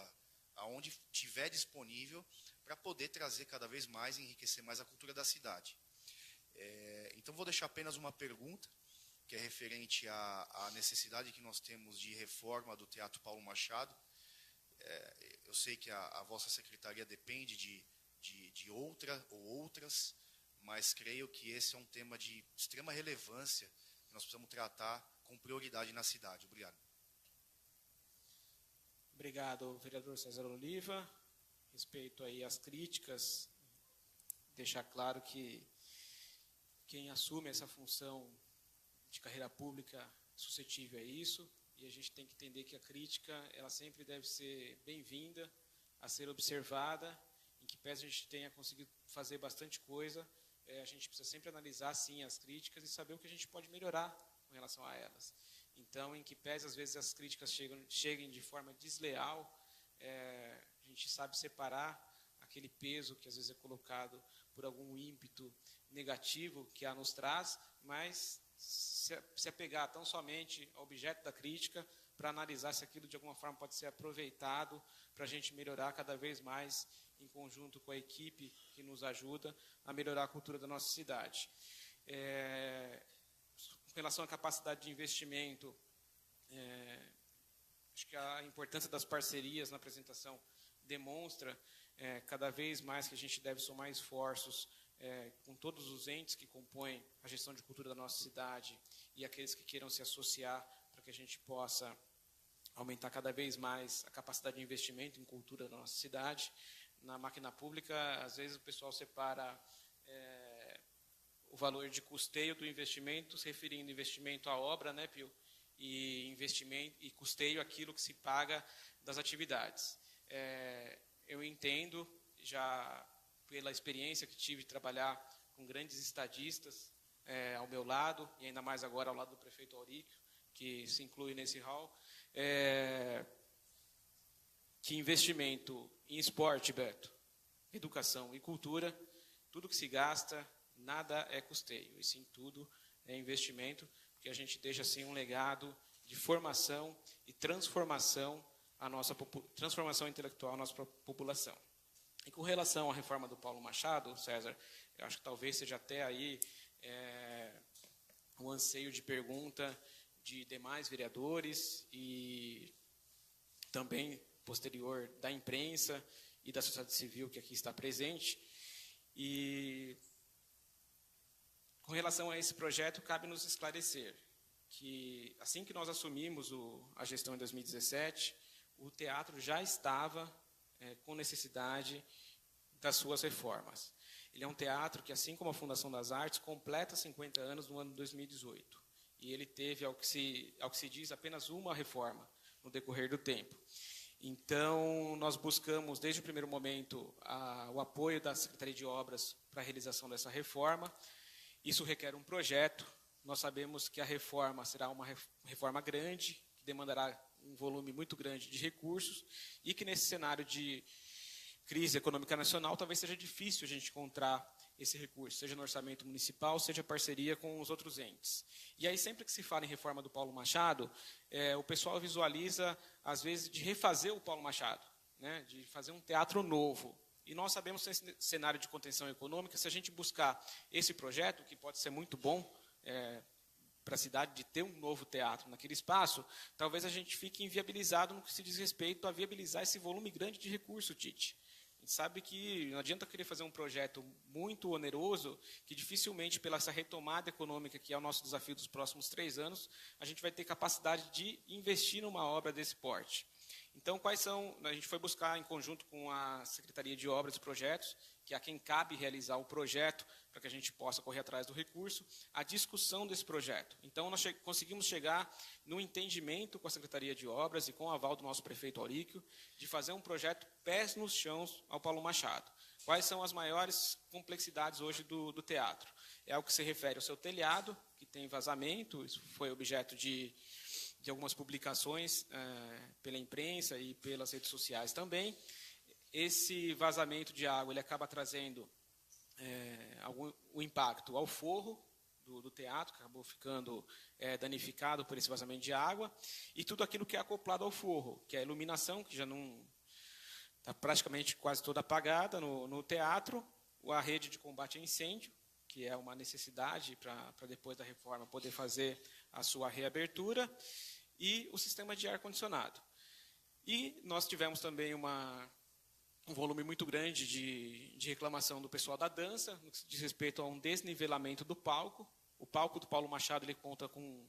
aonde tiver disponível para poder trazer cada vez mais e enriquecer mais a cultura da cidade. Então, vou deixar apenas uma pergunta, que é referente à necessidade que nós temos de reforma do Teatro Paulo Machado. Eu sei que a vossa secretaria depende de outra ou outras, mas creio que esse é um tema de extrema relevância que nós precisamos tratar com prioridade na cidade. Obrigado. Obrigado, vereador César Oliva. Respeito aí às críticas, deixar claro que quem assume essa função de carreira pública é suscetível a isso, e a gente tem que entender que a crítica, ela sempre deve ser bem-vinda, a ser observada, em que pese a gente tenha conseguido fazer bastante coisa, a gente precisa sempre analisar, sim, as críticas e saber o que a gente pode melhorar com relação a elas. Então, em que pese, às vezes, as críticas cheguem de forma desleal, a gente sabe separar aquele peso que, às vezes, é colocado por algum ímpeto negativo que a nos traz, mas se apegar tão somente ao objeto da crítica para analisar se aquilo, de alguma forma, pode ser aproveitado para a gente melhorar cada vez mais, em conjunto com a equipe que nos ajuda a melhorar a cultura da nossa cidade. Com relação à capacidade de investimento, acho que a importância das parcerias na apresentação demonstra cada vez mais que a gente deve somar esforços com todos os entes que compõem a gestão de cultura da nossa cidade e aqueles que queiram se associar para que a gente possa aumentar cada vez mais a capacidade de investimento em cultura da nossa cidade. Na máquina pública, às vezes o pessoal separa o valor de custeio do investimento, se referindo investimento à obra, né, Pio? E investimento e custeio aquilo que se paga das atividades. Eu entendo, já pela experiência que tive de trabalhar com grandes estadistas ao meu lado, e ainda mais agora ao lado do prefeito Auríquio, que se inclui nesse hall, que investimento em esporte, Beto, educação e cultura, tudo que se gasta, nada é custeio, e sim tudo é investimento, porque a gente deixa assim um legado de formação e transformação intelectual à nossa população. E com relação à reforma do Paulo Machado, César, eu acho que talvez seja até aí um anseio de pergunta de demais vereadores e também posterior da imprensa e da sociedade civil que aqui está presente. E com relação a esse projeto, cabe nos esclarecer que, assim que nós assumimos a gestão em 2017, o teatro já estava com necessidade das suas reformas. Ele é um teatro que, assim como a Fundação das Artes, completa 50 anos no ano de 2018. E ele teve, ao que se diz, apenas uma reforma no decorrer do tempo. Então, nós buscamos, desde o primeiro momento, o apoio da Secretaria de Obras para a realização dessa reforma. Isso requer um projeto. Nós sabemos que a reforma será uma reforma grande, que demandará um volume muito grande de recursos, e que nesse cenário de crise econômica nacional, talvez seja difícil a gente encontrar esse recurso, seja no orçamento municipal, seja parceria com os outros entes. E aí, sempre que se fala em reforma do Paulo Machado, o pessoal visualiza, às vezes, de refazer o Paulo Machado, né, de fazer um teatro novo. E nós sabemos que nesse cenário de contenção econômica, se a gente buscar esse projeto, que pode ser muito bom para a cidade de ter um novo teatro naquele espaço, talvez a gente fique inviabilizado no que se diz respeito a viabilizar esse volume grande de recurso, Tite. A gente sabe que não adianta querer fazer um projeto muito oneroso, que dificilmente, pela essa retomada econômica, que é o nosso desafio dos próximos 3 anos, a gente vai ter capacidade de investir numa obra desse porte. Então, quais são? A gente foi buscar, em conjunto com a Secretaria de Obras e Projetos, que é a quem cabe realizar o projeto, para que a gente possa correr atrás do recurso, a discussão desse projeto. Então, nós conseguimos chegar no entendimento com a Secretaria de Obras e com o aval do nosso prefeito Auríquio, de fazer um projeto pés nos chãos ao Paulo Machado. quais são as maiores complexidades hoje do teatro. É o que se refere ao seu telhado, que tem vazamento, isso foi objeto de algumas publicações pela imprensa e pelas redes sociais também. Esse vazamento de água ele acaba trazendo o impacto ao forro do teatro, que acabou ficando danificado por esse vazamento de água, e tudo aquilo que é acoplado ao forro, que é a iluminação, que já não está praticamente quase toda apagada no teatro, a rede de combate a incêndio, que é uma necessidade para depois da reforma poder fazer a sua reabertura, e o sistema de ar-condicionado. E nós tivemos também um volume muito grande de reclamação do pessoal da dança, no que diz respeito a um desnivelamento do palco. O palco do Paulo Machado ele conta com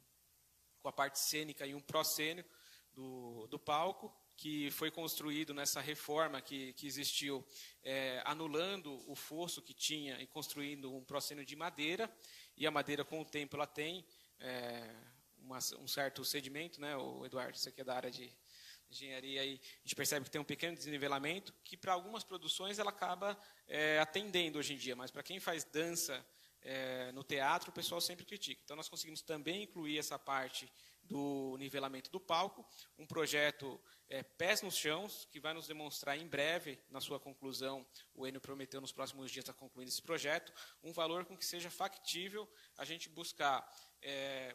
a parte cênica e um proscênio do palco, que foi construído nessa reforma que existiu, anulando o fosso que tinha e construindo um proscênio de madeira, e a madeira, com o tempo, ela tem um certo sedimento, né, o Eduardo, você que é da área de engenharia, aí, a gente percebe que tem um pequeno desnivelamento, que para algumas produções ela acaba atendendo hoje em dia, mas para quem faz dança no teatro, o pessoal sempre critica. Então, nós conseguimos também incluir essa parte do nivelamento do palco, um projeto Pés nos Chãos, que vai nos demonstrar em breve, na sua conclusão, o Enio prometeu nos próximos dias estar concluindo esse projeto, um valor com que seja factível a gente buscar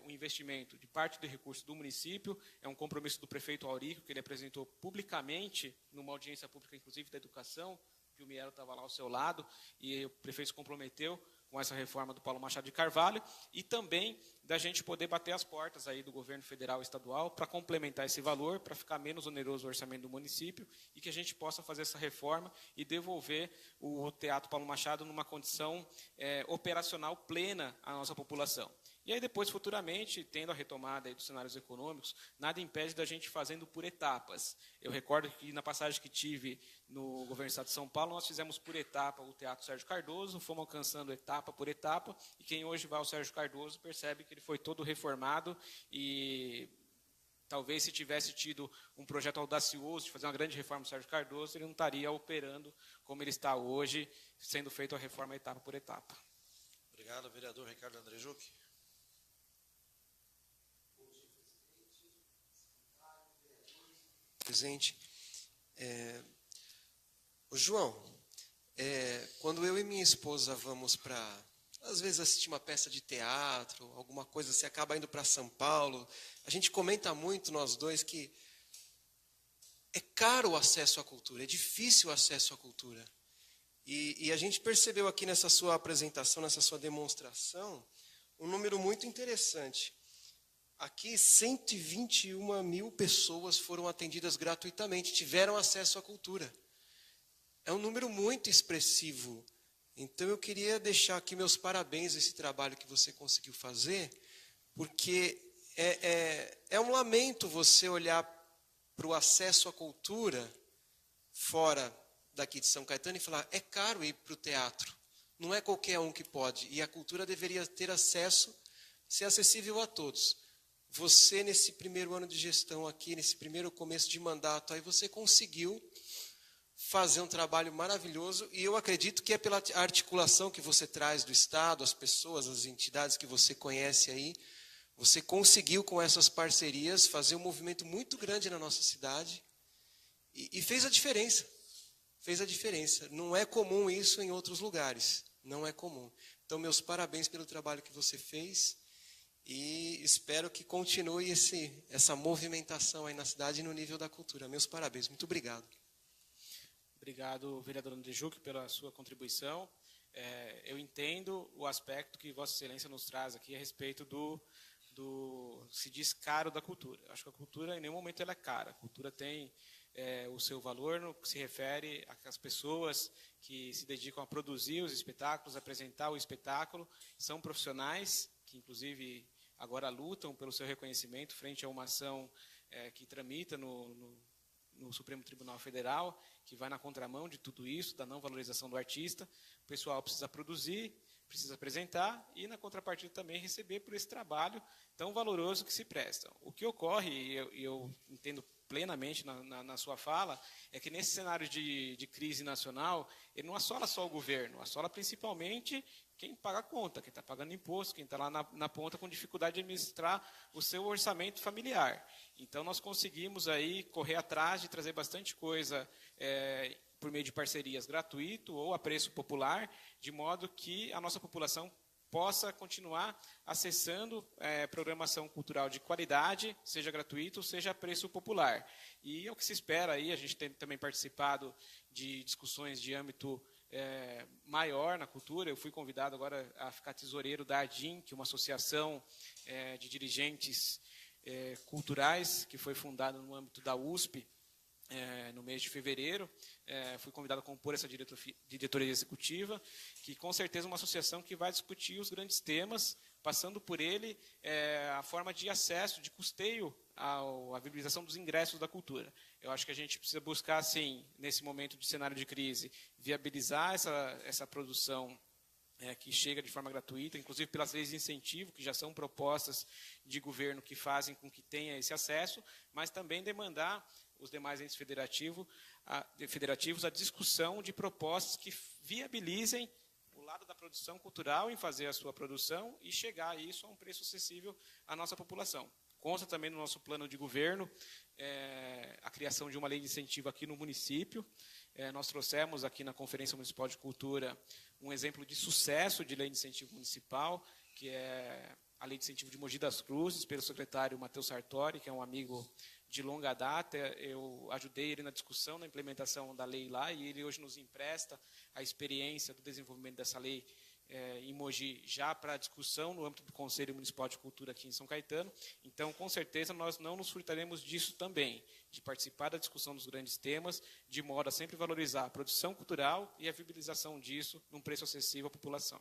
um investimento de parte do recurso do município, é um compromisso do prefeito Aurico, que ele apresentou publicamente, numa audiência pública, inclusive, da educação, que o Miero estava lá ao seu lado, e o prefeito se comprometeu com essa reforma do Paulo Machado de Carvalho, e também da gente poder bater as portas aí do governo federal e estadual para complementar esse valor, para ficar menos oneroso o orçamento do município, e que a gente possa fazer essa reforma e devolver o Teatro Paulo Machado numa condição operacional plena à nossa população. E aí depois, futuramente, tendo a retomada aí dos cenários econômicos, nada impede da gente fazendo por etapas. Eu recordo que na passagem que tive no governo do Estado de São Paulo, nós fizemos por etapa o Teatro Sérgio Cardoso, fomos alcançando etapa por etapa, e quem hoje vai ao Sérgio Cardoso percebe que ele foi todo reformado, e talvez se tivesse tido um projeto audacioso de fazer uma grande reforma do Sérgio Cardoso, ele não estaria operando como ele está hoje, sendo feita a reforma etapa por etapa. Obrigado, vereador Ricardo Andrejuc. Presidente, João, quando eu e minha esposa vamos para, às vezes, assistir uma peça de teatro, alguma coisa, você acaba indo para São Paulo, a gente comenta muito, nós dois, que é caro o acesso à cultura, é difícil o acesso à cultura. E a gente percebeu aqui nessa sua apresentação, nessa sua demonstração, um número muito interessante. Aqui, 121 mil pessoas foram atendidas gratuitamente, tiveram acesso à cultura. É um número muito expressivo. Então, eu queria deixar aqui meus parabéns a esse trabalho que você conseguiu fazer, porque é um lamento você olhar para o acesso à cultura fora daqui de São Caetano e falar, é caro ir para o teatro, não é qualquer um que pode, e a cultura deveria ter acesso, ser acessível a todos. Você, nesse primeiro ano de gestão aqui, nesse primeiro começo de mandato, aí você conseguiu fazer um trabalho maravilhoso, e eu acredito que é pela articulação que você traz do Estado, as pessoas, as entidades que você conhece aí, você conseguiu, com essas parcerias, fazer um movimento muito grande na nossa cidade, e fez a diferença. Fez a diferença. Não é comum isso em outros lugares, não é comum. Então, meus parabéns pelo trabalho que você fez, e espero que continue essa movimentação aí na cidade e no nível da cultura. Meus parabéns. Muito obrigado. Obrigado, vereador Andrejuc, pela sua contribuição. Eu entendo o aspecto que Vossa Excelência nos traz aqui a respeito se diz caro da cultura. Acho que a cultura, em nenhum momento, ela é cara. A cultura tem o seu valor no que se refere às pessoas que se dedicam a produzir os espetáculos, a apresentar o espetáculo, são profissionais que, inclusive, agora lutam pelo seu reconhecimento frente a uma ação que tramita no Supremo Tribunal Federal, que vai na contramão de tudo isso, da não valorização do artista. O pessoal precisa produzir, precisa apresentar e, na contrapartida, também receber por esse trabalho tão valoroso que se presta. O que ocorre, e eu entendo plenamente na sua fala, é que nesse cenário de crise nacional, ele não assola só o governo, assola principalmente quem paga a conta, quem está pagando imposto, quem está lá na ponta com dificuldade de administrar o seu orçamento familiar. Então, nós conseguimos aí correr atrás de trazer bastante coisa por meio de parcerias gratuito ou a preço popular, de modo que a nossa população possa continuar acessando programação cultural de qualidade, seja gratuito, seja a preço popular. E é o que se espera aí, a gente tem também participado de discussões de âmbito maior na cultura. Eu fui convidado agora a ficar tesoureiro da ADIM, que é uma associação de dirigentes culturais, que foi fundada no âmbito da USP, no mês de fevereiro. Fui convidado a compor essa diretoria executiva, que com certeza é uma associação que vai discutir os grandes temas, passando por ele a forma de acesso, de custeio à viabilização dos ingressos da cultura. Eu acho que a gente precisa buscar, assim, nesse momento de cenário de crise, viabilizar essa produção que chega de forma gratuita, inclusive pelas leis de incentivo, que já são propostas de governo que fazem com que tenha esse acesso, mas também demandar os demais entes federativos a discussão de propostas que viabilizem o lado da produção cultural em fazer a sua produção e chegar a isso a um preço acessível à nossa população. Consta também no nosso plano de governo a criação de uma lei de incentivo aqui no município. Nós trouxemos aqui na Conferência Municipal de Cultura um exemplo de sucesso de lei de incentivo municipal, que é a lei de incentivo de Mogi das Cruzes, pelo secretário Matheus Sartori, que é um amigo de longa data. Eu ajudei ele na discussão, na implementação da lei lá, e ele hoje nos empresta a experiência do desenvolvimento dessa lei em Mogi, já para discussão no âmbito do Conselho Municipal de Cultura aqui em São Caetano. Então, com certeza, nós não nos furtaremos disso também, de participar da discussão dos grandes temas, de modo a sempre valorizar a produção cultural e a viabilização disso num preço acessível à população.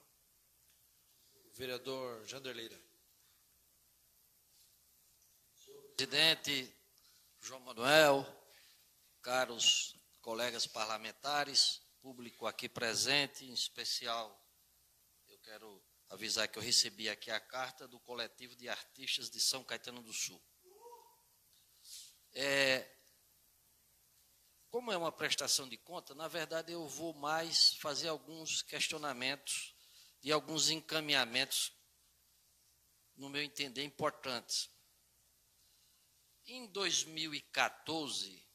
Vereador Jander Lira. Senhor presidente João Manuel, caros colegas parlamentares, público aqui presente, em especial, eu quero avisar que eu recebi aqui a carta do Coletivo de Artistas de São Caetano do Sul. Como é uma prestação de conta, na verdade eu vou mais fazer alguns questionamentos e alguns encaminhamentos, no meu entender, importantes. Em 2014,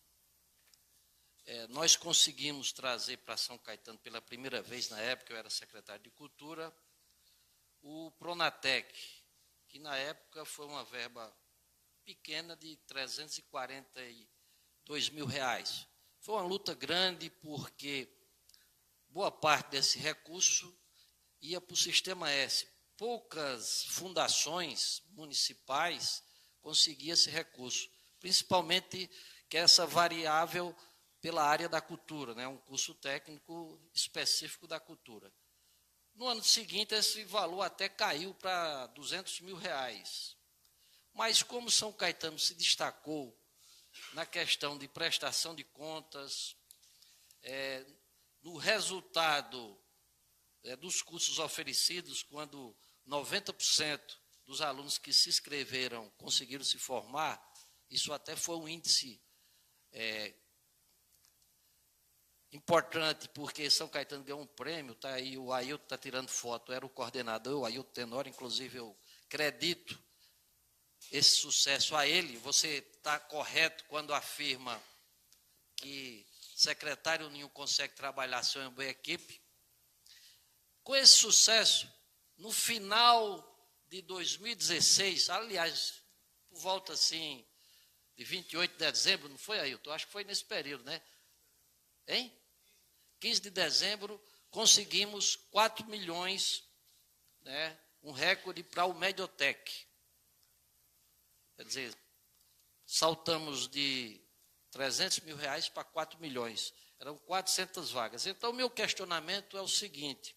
nós conseguimos trazer para São Caetano, pela primeira vez, na época eu era secretário de Cultura, o Pronatec, que na época foi uma verba pequena de R$342 mil. Foi uma luta grande porque boa parte desse recurso ia para o Sistema S. Poucas fundações municipais conseguiam esse recurso, principalmente que essa variável pela área da cultura, né, um curso técnico específico da cultura. No ano seguinte, esse valor até caiu para R$200 mil. Mas como São Caetano se destacou na questão de prestação de contas, no resultado dos cursos oferecidos, quando 90% dos alunos que se inscreveram conseguiram se formar, isso até foi um índice importante, porque São Caetano ganhou um prêmio, tá aí, o Ailton está tirando foto, era o coordenador, o Ailton Tenório, inclusive eu acredito esse sucesso a ele. Você está correto quando afirma que secretário nenhum consegue trabalhar sem uma boa equipe. Com esse sucesso, no final de 2016, aliás, por volta assim de 28 de dezembro, não foi, Ailton? Acho que foi nesse período, né? 15 de dezembro, conseguimos 4 milhões, né, um recorde para o Mediotec. Quer dizer, saltamos de R$300 mil para 4 milhões. Eram 400 vagas. Então, o meu questionamento é o seguinte: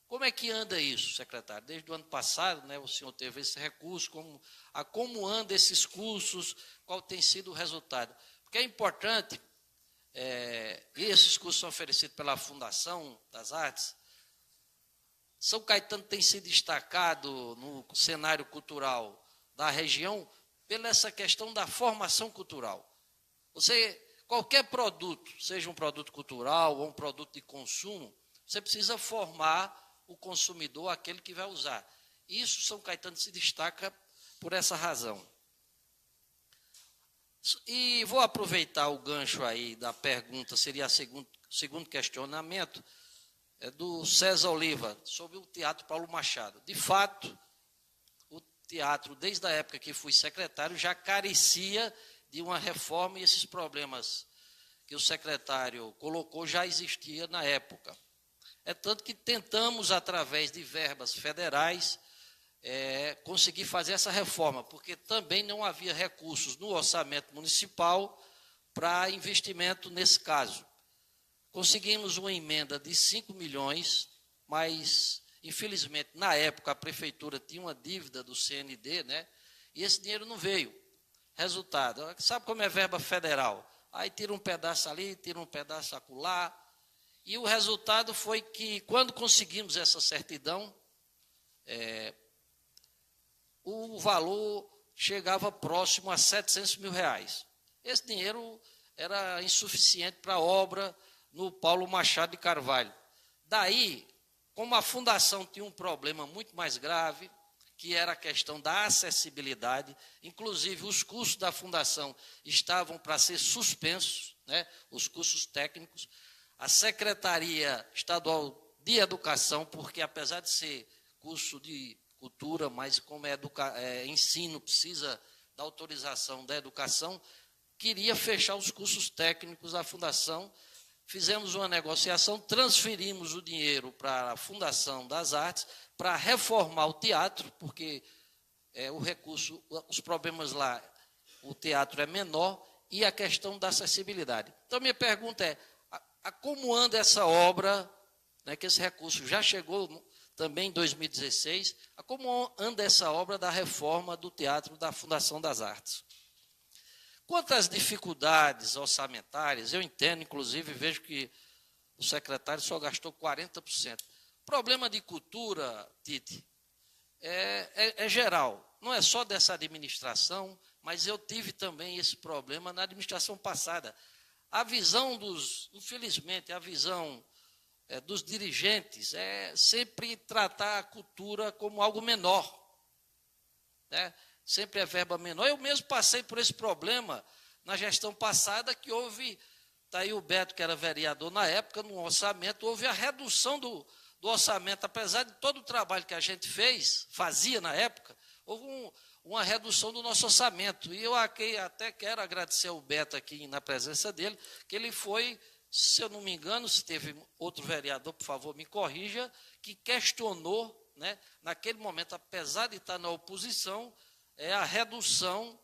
como é que anda isso, secretário? Desde o ano passado, né, o senhor teve esse recurso, como andam esses cursos, qual tem sido o resultado? Porque é importante, esses cursos são oferecidos pela Fundação das Artes. São Caetano tem se destacado no cenário cultural da região pela essa questão da formação cultural. Qualquer produto, seja um produto cultural ou um produto de consumo, você precisa formar o consumidor, aquele que vai usar. Isso São Caetano se destaca por essa razão. E vou aproveitar o gancho aí da pergunta, seria o segundo questionamento, do César Oliva, sobre o Teatro Paulo Machado. De fato, o teatro, desde a época que fui secretário, já carecia de uma reforma e esses problemas que o secretário colocou já existia na época. É tanto que tentamos, através de verbas federais, conseguir fazer essa reforma, porque também não havia recursos no orçamento municipal para investimento nesse caso. Conseguimos uma emenda de 5 milhões, mas, infelizmente, na época, a prefeitura tinha uma dívida do CND, né? E esse dinheiro não veio. Resultado, sabe como é verba federal? Aí tira um pedaço ali, tira um pedaço acolá. E o resultado foi que, quando conseguimos essa certidão, o valor chegava próximo a 700 mil reais. Esse dinheiro era insuficiente para a obra no Paulo Machado de Carvalho. Daí, como a fundação tinha um problema muito mais grave, que era a questão da acessibilidade, inclusive os cursos da fundação estavam para ser suspensos, né, os cursos técnicos, a Secretaria Estadual de Educação, porque apesar de ser curso de cultura, mas como ensino, precisa da autorização da educação, queria fechar os cursos técnicos da fundação. Fizemos uma negociação, transferimos o dinheiro para a Fundação das Artes, para reformar o teatro, porque o recurso, os problemas lá, o teatro é menor, e a questão da acessibilidade. Então, minha pergunta é, como anda essa obra, né, que esse recurso já chegou também em 2016, como anda essa obra da reforma do teatro da Fundação das Artes? Quanto às dificuldades orçamentárias, eu entendo, inclusive, vejo que o secretário só gastou 40%. Problema de cultura, Tite, é geral. Não é só dessa administração, mas eu tive também esse problema na administração passada. A visão infelizmente, a visão dos dirigentes é sempre tratar a cultura como algo menor, né? Sempre é verba menor. Eu mesmo passei por esse problema na gestão passada, que houve, está aí o Beto, que era vereador na época, no orçamento, houve a redução do orçamento, apesar de todo o trabalho que a gente fazia na época, houve uma redução do nosso orçamento. E eu até quero agradecer ao Beto aqui na presença dele, que ele foi, se eu não me engano, se teve outro vereador, por favor, me corrija, que questionou, né, naquele momento, apesar de estar na oposição, a redução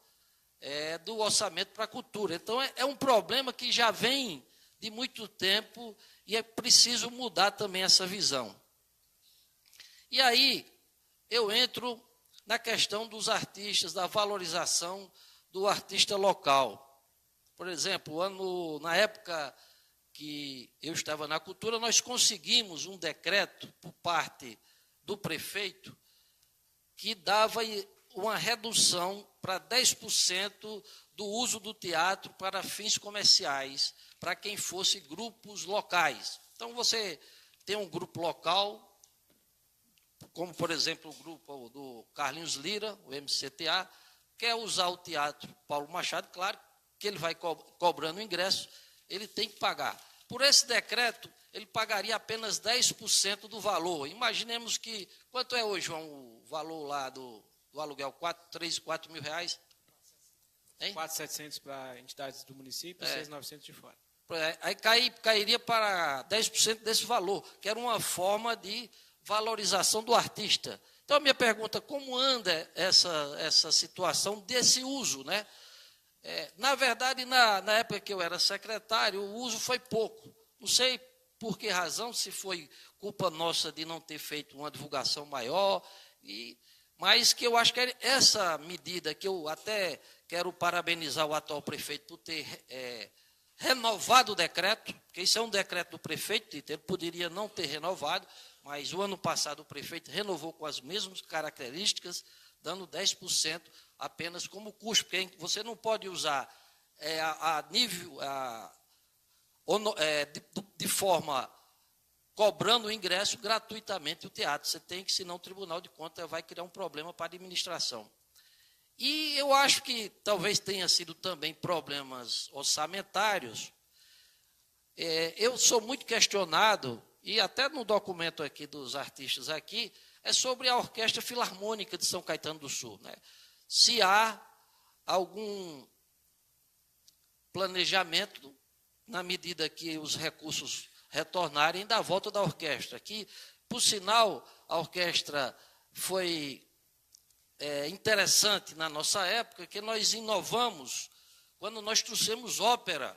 do orçamento para a cultura. Então, é um problema que já vem de muito tempo e é preciso mudar também essa visão. E aí, eu entro na questão dos artistas, da valorização do artista local. Por exemplo, na época que eu estava na cultura, nós conseguimos um decreto por parte do prefeito que dava uma redução para 10% do uso do teatro para fins comerciais, para quem fosse grupos locais. Então, você tem um grupo local, como, por exemplo, o grupo do Carlinhos Lira, o MCTA, quer usar o Teatro Paulo Machado, claro que ele vai cobrando o ingresso, ele tem que pagar. Por esse decreto, ele pagaria apenas 10% do valor. Imaginemos que, quanto é hoje, João, o valor lá do aluguel? 3, 4 mil reais? 4.700 para entidades do município, 6.900 de fora. Aí cairia para 10% desse valor, que era uma forma de valorização do artista. Então, a minha pergunta, como anda essa situação desse uso, né? Na verdade, na época que eu era secretário, o uso foi pouco. Não sei por que razão, se foi culpa nossa de não ter feito uma divulgação maior, mas que eu acho que essa medida, que eu até quero parabenizar o atual prefeito por ter renovado o decreto, porque isso é um decreto do prefeito, ele poderia não ter renovado, mas o ano passado o prefeito renovou com as mesmas características, dando 10% apenas como custo, porque você não pode usar de forma cobrando o ingresso gratuitamente o teatro. Você tem que, senão o Tribunal de Contas vai criar um problema para a administração. E eu acho que talvez tenha sido também problemas orçamentários. Eu sou muito questionado, e até no documento aqui dos artistas aqui, é sobre a Orquestra Filarmônica de São Caetano do Sul, né? Se há algum planejamento, na medida que os recursos retornarem, da volta da orquestra, que, por sinal, a orquestra foi interessante na nossa época, que nós inovamos quando nós trouxemos ópera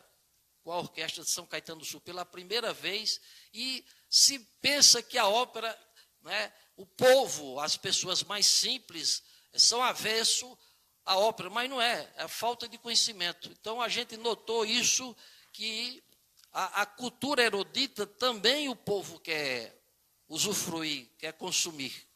com a Orquestra de São Caetano do Sul pela primeira vez, e se pensa que a ópera, né, o povo, as pessoas mais simples, são avesso à ópera, mas não é falta de conhecimento. Então, a gente notou isso, que a cultura erudita também o povo quer usufruir, quer consumir.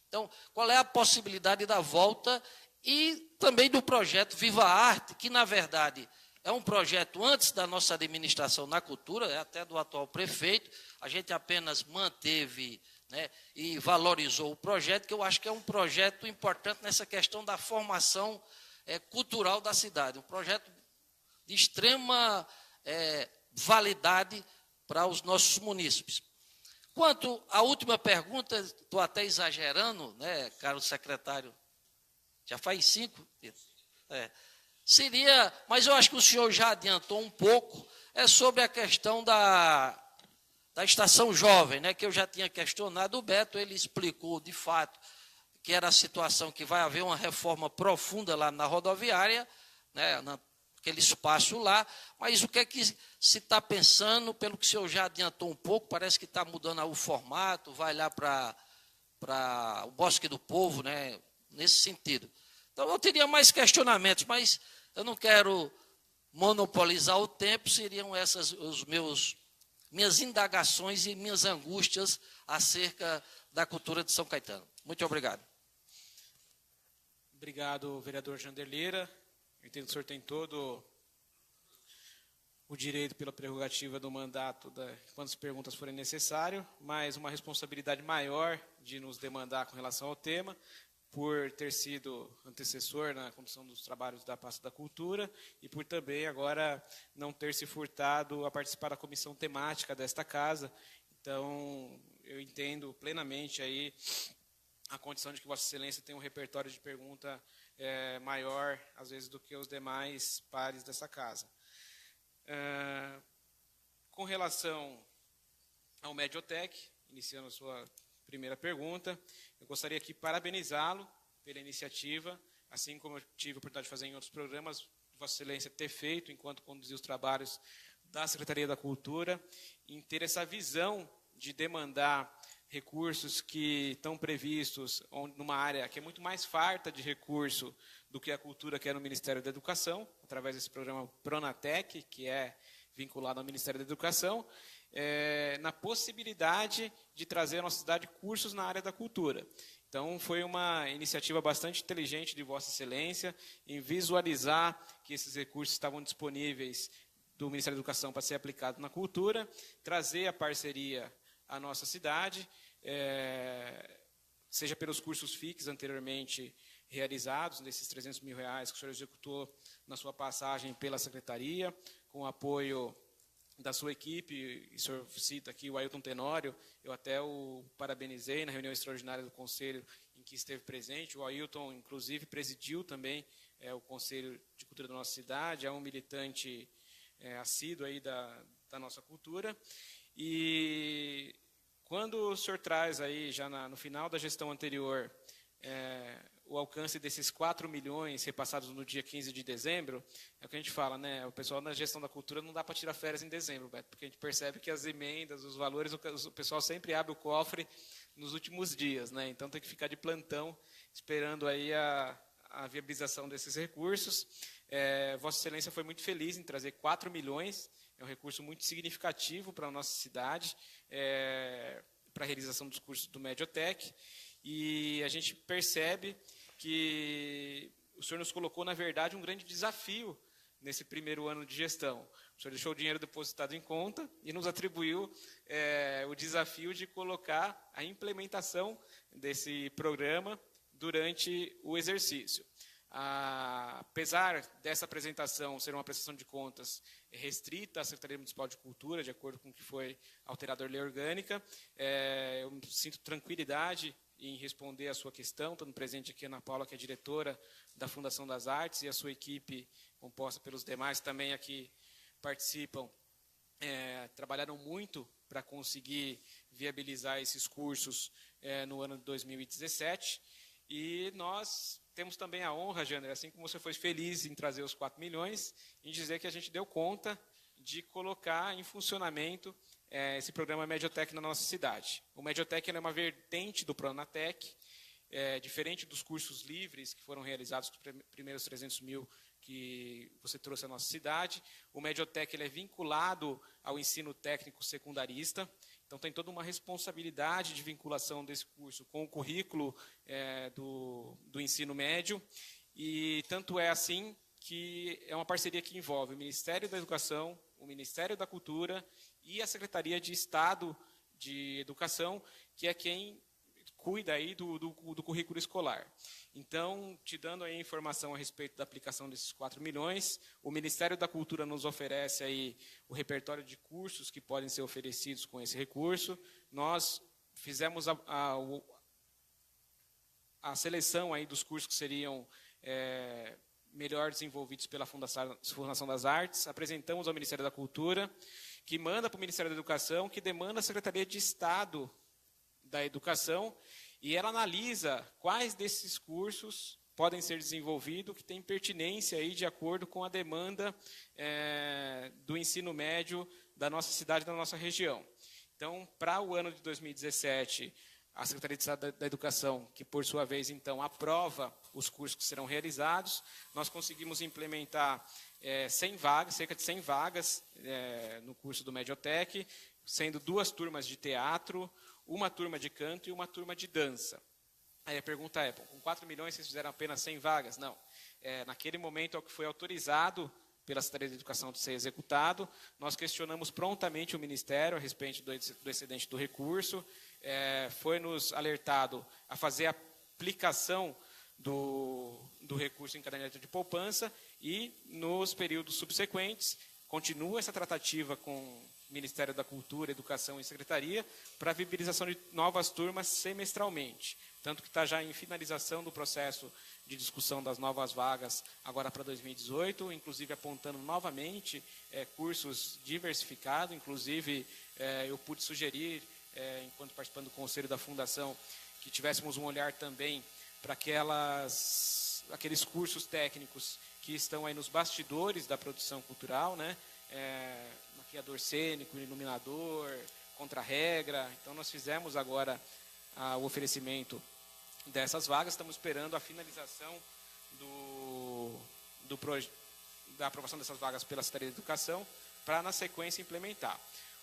Então, qual é a possibilidade da volta e também do projeto Viva a Arte, que, na verdade, é um projeto antes da nossa administração na cultura, até do atual prefeito. A gente apenas manteve, né, e valorizou o projeto, que eu acho que é um projeto importante nessa questão da formação cultural da cidade. Um projeto de extrema validade para os nossos munícipes. Quanto à última pergunta, estou até exagerando, né, caro secretário, já faz 5. Seria, mas eu acho que o senhor já adiantou um pouco, sobre a questão da estação jovem, né, que eu já tinha questionado. O Beto, ele explicou de fato que era a situação que vai haver uma reforma profunda lá na rodoviária, né, naquele espaço lá, mas o que é que se está pensando, pelo que o senhor já adiantou um pouco, parece que está mudando o formato, vai lá para o Bosque do Povo, né, nesse sentido. Então, eu teria mais questionamentos, mas eu não quero monopolizar o tempo, seriam essas minhas indagações e minhas angústias acerca da cultura de São Caetano. Muito obrigado. Obrigado, vereador Janderleira. Eu entendo que o senhor tem todo o direito pela prerrogativa do mandato, quantas perguntas forem necessárias, mas uma responsabilidade maior de nos demandar com relação ao tema, por ter sido antecessor na condução dos trabalhos da pasta da cultura e por também agora não ter se furtado a participar da comissão temática desta casa. Então, eu entendo plenamente aí a condição de que Vossa Excelência tem um repertório de pergunta maior, às vezes, do que os demais pares dessa casa. Com relação ao Mediotec, iniciando a sua primeira pergunta, eu gostaria aqui de parabenizá-lo pela iniciativa, assim como eu tive a oportunidade de fazer em outros programas, Vossa Excelência ter feito, enquanto conduzia os trabalhos da Secretaria da Cultura, em ter essa visão de demandar recursos que estão previstos numa área que é muito mais farta de recurso do que a cultura que é no Ministério da Educação, através desse programa Pronatec, que é vinculado ao Ministério da Educação, na possibilidade de trazer à nossa cidade cursos na área da cultura. Então, foi uma iniciativa bastante inteligente de Vossa Excelência em visualizar que esses recursos estavam disponíveis do Ministério da Educação para ser aplicado na cultura, trazer a parceria à nossa cidade, seja pelos cursos FICs anteriormente realizados, nesses R$300 mil que o senhor executou na sua passagem pela Secretaria, com o apoio da sua equipe, e o senhor cita aqui o Ailton Tenório, eu até o parabenizei na reunião extraordinária do Conselho em que esteve presente. O Ailton, inclusive, presidiu também o Conselho de Cultura da nossa cidade, é um militante assíduo aí da nossa cultura. E quando o senhor traz aí, já no final da gestão anterior, o alcance desses 4 milhões repassados no dia 15 de dezembro, é o que a gente fala, né? O pessoal na gestão da cultura não dá para tirar férias em dezembro, Beto, porque a gente percebe que as emendas, os valores, o pessoal sempre abre o cofre nos últimos dias, né? Então tem que ficar de plantão esperando aí a viabilização desses recursos. Vossa Excelência foi muito feliz em trazer 4 milhões, é um recurso muito significativo para a nossa cidade, para a realização dos cursos do Mediotec, e a gente percebe que o senhor nos colocou, na verdade, um grande desafio nesse primeiro ano de gestão. O senhor deixou o dinheiro depositado em conta e nos atribuiu o desafio de colocar a implementação desse programa durante o exercício. Apesar dessa apresentação ser uma prestação de contas restrita à Secretaria Municipal de Cultura, de acordo com o que foi alterado a lei orgânica, eu sinto tranquilidade em responder a sua questão, estando presente aqui a Ana Paula, que é diretora da Fundação das Artes, e a sua equipe, composta pelos demais também aqui participam, trabalharam muito para conseguir viabilizar esses cursos no ano de 2017, e nós temos também a honra, Jander, assim como você foi feliz em trazer os 4 milhões, em dizer que a gente deu conta de colocar em funcionamento esse programa Mediotech na nossa cidade. O Mediotech é uma vertente do Pronatec, diferente dos cursos livres que foram realizados com os primeiros 300 mil que você trouxe à nossa cidade. O Mediotech ele é vinculado ao ensino técnico secundarista, então tem toda uma responsabilidade de vinculação desse curso com o currículo do ensino médio, e tanto é assim que é uma parceria que envolve o Ministério da Educação, o Ministério da Cultura e a Secretaria de Estado de Educação, que é quem cuida aí do currículo escolar. Então, te dando aí informação a respeito da aplicação desses 4 milhões, o Ministério da Cultura nos oferece aí o repertório de cursos que podem ser oferecidos com esse recurso. Nós fizemos a seleção aí dos cursos que seriam melhor desenvolvidos pela Fundação das Artes, apresentamos ao Ministério da Cultura, que manda para o Ministério da Educação, que demanda a Secretaria de Estado da Educação, e ela analisa quais desses cursos podem ser desenvolvidos, que tem pertinência aí de acordo com a demanda do ensino médio da nossa cidade, da nossa região. Então, para o ano de 2017, a Secretaria de Estado da Educação, que por sua vez, então, aprova os cursos que serão realizados, nós conseguimos implementar 100 vagas, cerca de 100 vagas no curso do Mediotech, sendo 2 turmas de teatro, uma turma de canto e uma turma de dança. Aí a pergunta é, com 4 milhões vocês fizeram apenas 100 vagas? Não. Naquele momento, é o que foi autorizado pela Secretaria de Educação de ser executado. Nós questionamos prontamente o Ministério a respeito do excedente do recurso. Foi nos alertado a fazer a aplicação do recurso em caderneta de poupança, e nos períodos subsequentes continua essa tratativa com o Ministério da Cultura, Educação e Secretaria para a viabilização de novas turmas semestralmente. Tanto que está já em finalização do processo de discussão das novas vagas agora para 2018, inclusive apontando novamente cursos diversificados. Inclusive, eu pude sugerir, enquanto participando do Conselho da Fundação, que tivéssemos um olhar também para aqueles cursos técnicos que estão aí nos bastidores da produção cultural, né? Maquiador cênico, iluminador, contra-regra. Então, nós fizemos agora o oferecimento dessas vagas. Estamos esperando a finalização da aprovação dessas vagas pela Secretaria de Educação para, na sequência, implementar.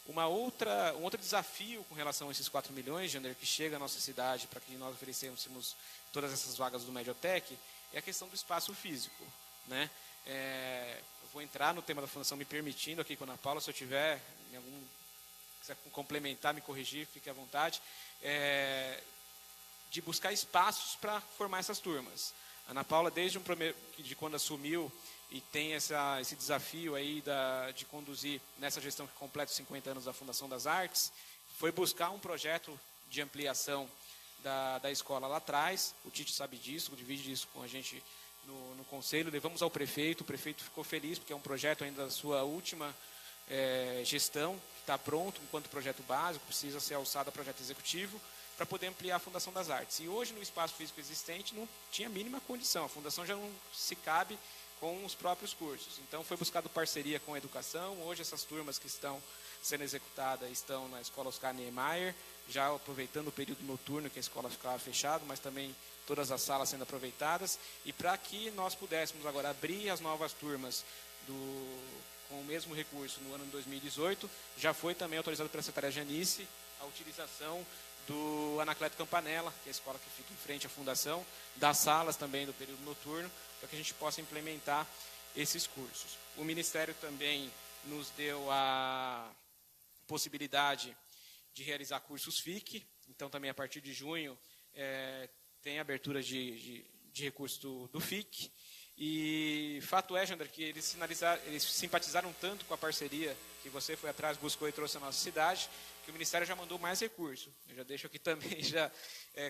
Um outro desafio com relação a esses 4 milhões, Jander, que chega à nossa cidade para que nós oferecêssemos todas essas vagas do Mediotech, é a questão do espaço físico, né? Eu vou entrar no tema da Fundação, me permitindo aqui com a Ana Paula, se eu tiver quiser complementar, me corrigir, fique à vontade, de buscar espaços para formar essas turmas. A Ana Paula, desde de quando assumiu e tem esse desafio aí de conduzir nessa gestão que completa os 50 anos da Fundação das Artes, foi buscar um projeto de ampliação da escola lá atrás. O Tite sabe disso, divide disso com a gente no Conselho. Levamos ao prefeito, o prefeito ficou feliz, porque é um projeto ainda da sua última gestão, está pronto enquanto projeto básico, precisa ser alçado a projeto executivo, para poder ampliar a Fundação das Artes. E hoje, no espaço físico existente, não tinha a mínima condição, a Fundação já não se cabe com os próprios cursos. Então, foi buscado parceria com a educação. Hoje, essas turmas que estão sendo executadas estão na Escola Oscar Niemeyer, já aproveitando o período noturno, que a escola ficava fechada, mas também todas as salas sendo aproveitadas. E para que nós pudéssemos agora abrir as novas turmas com o mesmo recurso no ano de 2018, já foi também autorizado pela secretária Janice a utilização do Anacleto Campanella, que é a escola que fica em frente à Fundação, das salas também do período noturno, para que a gente possa implementar esses cursos. O Ministério também nos deu a possibilidade de realizar cursos FIC, então também a partir de junho tem abertura de recursos do FIC. E fato é, Jander, que eles simpatizaram tanto com a parceria que você foi atrás, buscou e trouxe à nossa cidade, que o Ministério já mandou mais recurso. Eu já deixo aqui também já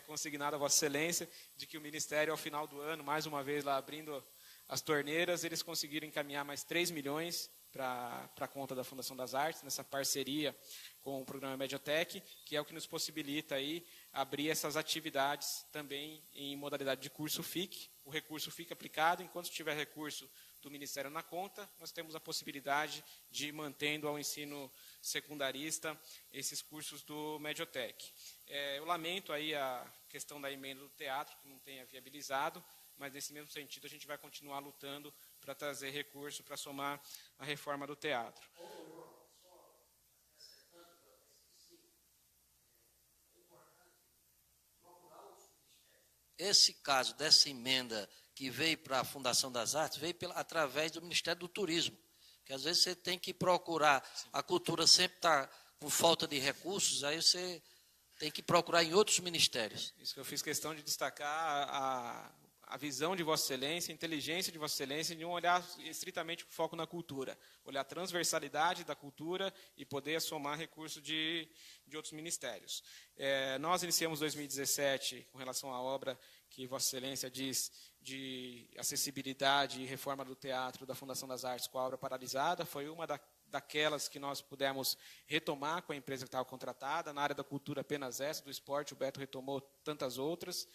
consignado a Vossa Excelência, de que o Ministério, ao final do ano, mais uma vez lá abrindo as torneiras, eles conseguiram encaminhar mais 3 milhões para a conta da Fundação das Artes, nessa parceria com o programa Mediotech, que é o que nos possibilita aí abrir essas atividades também em modalidade de curso FIC. O recurso fica aplicado, enquanto tiver recurso do Ministério na conta, nós temos a possibilidade de ir mantendo ao ensino secundarista esses cursos do Mediotech. Eu lamento aí a questão da emenda do teatro, que não tenha viabilizado, mas nesse mesmo sentido a gente vai continuar lutando para trazer recurso para somar a reforma do teatro. Esse caso dessa emenda que veio para a Fundação das Artes, veio através do Ministério do Turismo, que às vezes você tem que procurar, a cultura sempre está com falta de recursos, aí você tem que procurar em outros ministérios. Isso que eu fiz questão de destacar a visão de Vossa Excelência, a inteligência de Vossa Excelência, de um olhar estritamente com foco na cultura, olhar a transversalidade da cultura e poder somar recursos de outros ministérios. Nós iniciamos 2017 com relação à obra que Vossa Excelência diz de acessibilidade e reforma do teatro da Fundação das Artes com a obra paralisada. Foi uma daquelas que nós pudemos retomar com a empresa que estava contratada. Na área da cultura apenas essa, do esporte o Beto retomou tantas outras.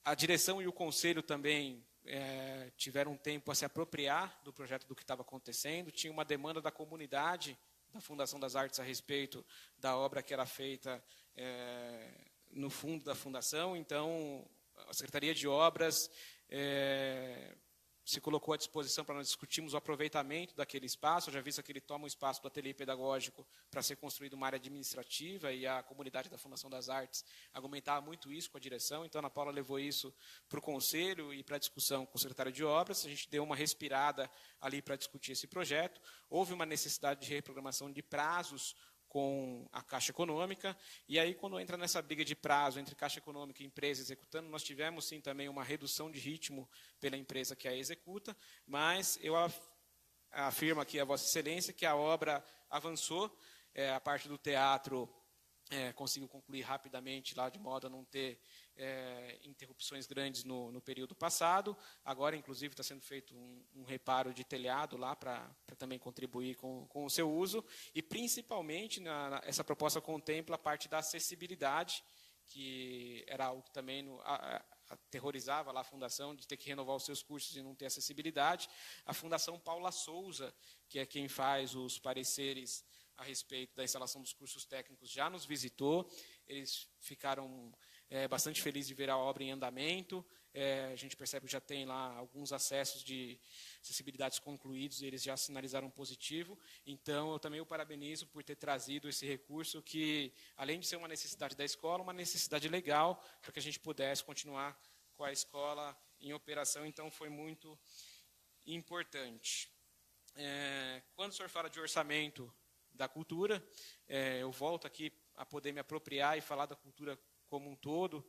A direção e o conselho também tiveram um tempo a se apropriar do projeto do que estava acontecendo. Tinha uma demanda da comunidade da Fundação das Artes a respeito da obra que era feita no fundo da Fundação. Então, a Secretaria de Obras se colocou à disposição para nós discutirmos o aproveitamento daquele espaço, já visto que ele toma o espaço do ateliê pedagógico para ser construído uma área administrativa, e a comunidade da Fundação das Artes argumentava muito isso com a direção. Então, a Ana Paula levou isso para o conselho e para a discussão com o secretário de Obras. A gente deu uma respirada ali para discutir esse projeto. Houve uma necessidade de reprogramação de prazos com a Caixa Econômica, e aí quando entra nessa briga de prazo entre Caixa Econômica e empresa executando, nós tivemos sim também uma redução de ritmo pela empresa que a executa, mas eu afirmo aqui a Vossa Excelência que a obra avançou, a parte do teatro conseguiu concluir rapidamente lá, de modo a não ter interrupções grandes no período passado. Agora, inclusive, está sendo feito um reparo de telhado lá para também contribuir com o seu uso. E, principalmente, essa proposta contempla a parte da acessibilidade, que era algo que também aterrorizava lá a Fundação, de ter que renovar os seus cursos e não ter acessibilidade. A Fundação Paula Souza, que é quem faz os pareceres a respeito da instalação dos cursos técnicos, já nos visitou. Eles ficaram bastante felizes de ver a obra em andamento. A gente percebe que já tem lá alguns acessos de acessibilidades concluídos, e eles já sinalizaram positivo. Então, eu também o parabenizo por ter trazido esse recurso que, além de ser uma necessidade da escola, uma necessidade legal para que a gente pudesse continuar com a escola em operação. Então, foi muito importante. Quando o senhor fala de orçamento da cultura, eu volto aqui a poder me apropriar e falar da cultura como um todo,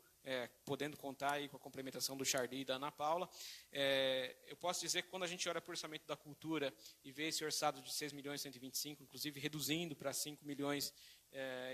podendo contar aí com a complementação do Charlie e da Ana Paula. Eu posso dizer que quando a gente olha para o orçamento da cultura e vê esse orçado de 6 milhões e 125, inclusive reduzindo para 5 milhões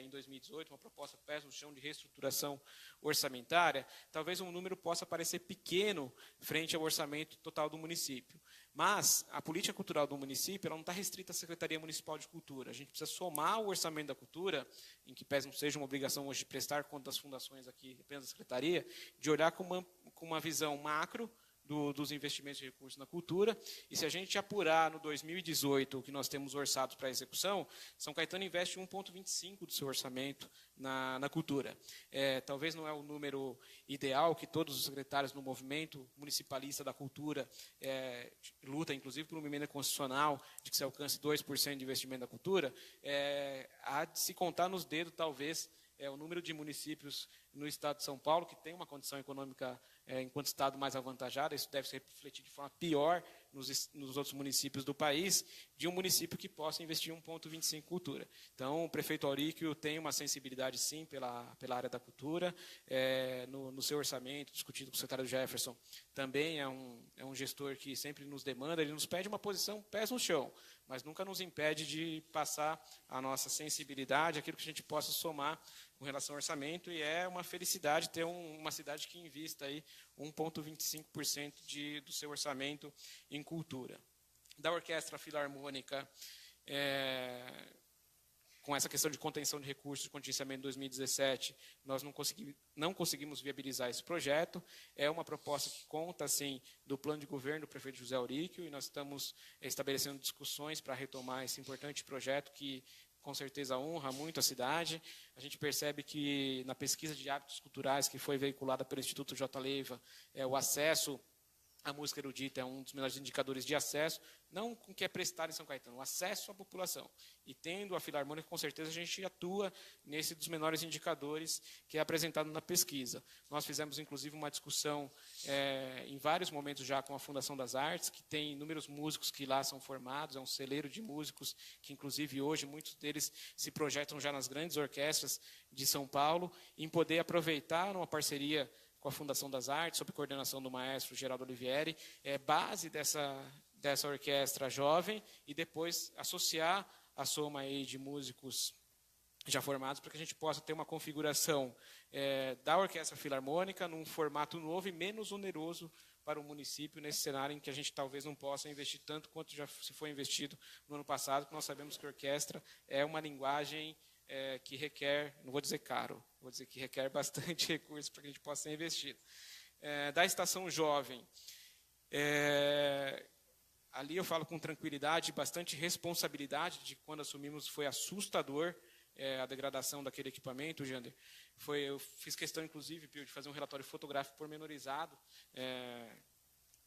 em 2018, uma proposta pés no chão de reestruturação orçamentária, talvez um número possa parecer pequeno frente ao orçamento total do município. Mas a política cultural do município ela não está restrita à Secretaria Municipal de Cultura. A gente precisa somar o orçamento da cultura, em que pese não seja uma obrigação hoje de prestar conta das fundações aqui, apenas da Secretaria, de olhar com uma visão macro dos investimentos de recursos na cultura. E se a gente apurar no 2018 o que nós temos orçado para a execução, São Caetano investe 1,25% do seu orçamento na cultura. Talvez não é o número ideal que todos os secretários no movimento municipalista da cultura luta, inclusive por uma emenda constitucional de que se alcance 2% de investimento na cultura. Há de se contar nos dedos, talvez, o número de municípios no estado de São Paulo, que tem uma condição econômica, enquanto estado, mais avantajada. Isso deve se refletir de forma pior nos outros municípios do país, de um município que possa investir 1,25 em cultura. Então, o prefeito Auríquio tem uma sensibilidade, sim, pela área da cultura. No seu orçamento, discutido com o secretário Jefferson, também é um gestor que sempre nos demanda, ele nos pede uma posição pés no chão, mas nunca nos impede de passar a nossa sensibilidade, aquilo que a gente possa somar com relação ao orçamento, e é uma felicidade ter uma cidade que invista aí 1,25% do seu orçamento em cultura. Da Orquestra Filarmônica, com essa questão de contenção de recursos de contingenciamento em 2017, nós não conseguimos viabilizar esse projeto. É uma proposta que conta, sim, do plano de governo do prefeito José Auríquio, e nós estamos estabelecendo discussões para retomar esse importante projeto que, com certeza, honra muito a cidade. A gente percebe que, na pesquisa de hábitos culturais que foi veiculada pelo Instituto J. Leiva, o acesso à música erudita é um dos melhores indicadores de acesso, não com o que é prestado em São Caetano, o acesso à população. E tendo a Filarmônica, com certeza, a gente atua nesse dos menores indicadores que é apresentado na pesquisa. Nós fizemos, inclusive, uma discussão em vários momentos já com a Fundação das Artes, que tem inúmeros músicos que lá são formados, é um celeiro de músicos que, inclusive, hoje, muitos deles se projetam já nas grandes orquestras de São Paulo, em poder aproveitar numa parceria com a Fundação das Artes, sob coordenação do maestro Geraldo Olivieri, base dessa orquestra jovem, e depois associar a soma aí de músicos já formados, para que a gente possa ter uma configuração da Orquestra Filarmônica num formato novo e menos oneroso para o município, nesse cenário em que a gente talvez não possa investir tanto quanto já se foi investido no ano passado, porque nós sabemos que a orquestra é uma linguagem que requer, não vou dizer caro, vou dizer que requer bastante recurso para que a gente possa ser investido. Da Estação Jovem, ali eu falo com tranquilidade, bastante responsabilidade, de quando assumimos foi assustador a degradação daquele equipamento, Jander. Eu fiz questão, inclusive, de fazer um relatório fotográfico pormenorizado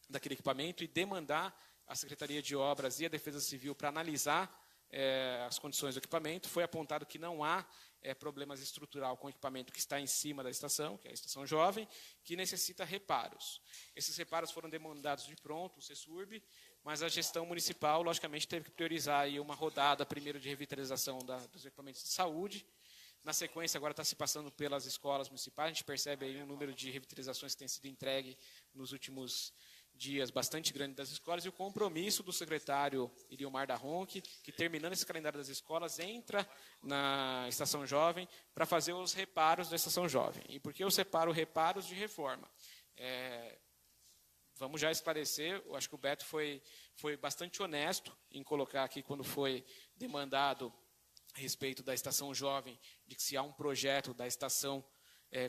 daquele equipamento e demandar a Secretaria de Obras e a Defesa Civil para analisar as condições do equipamento. Foi apontado que não há problemas estrutural com o equipamento que está em cima da estação, que é a Estação Jovem, que necessita reparos. Esses reparos foram demandados de pronto, o CESURB, mas a gestão municipal, logicamente, teve que priorizar aí uma rodada, primeiro, de revitalização dos equipamentos de saúde. Na sequência, agora está se passando pelas escolas municipais. A gente percebe aí um número de revitalizações que tem sido entregue nos últimos dias bastante grande das escolas, e o compromisso do secretário Iriomar da Ronque, que, terminando esse calendário das escolas, entra na Estação Jovem para fazer os reparos da Estação Jovem. E por que eu separo reparos de reforma? Vamos já esclarecer, eu acho que o Beto foi bastante honesto em colocar aqui, quando foi demandado a respeito da Estação Jovem, de que se há um projeto da estação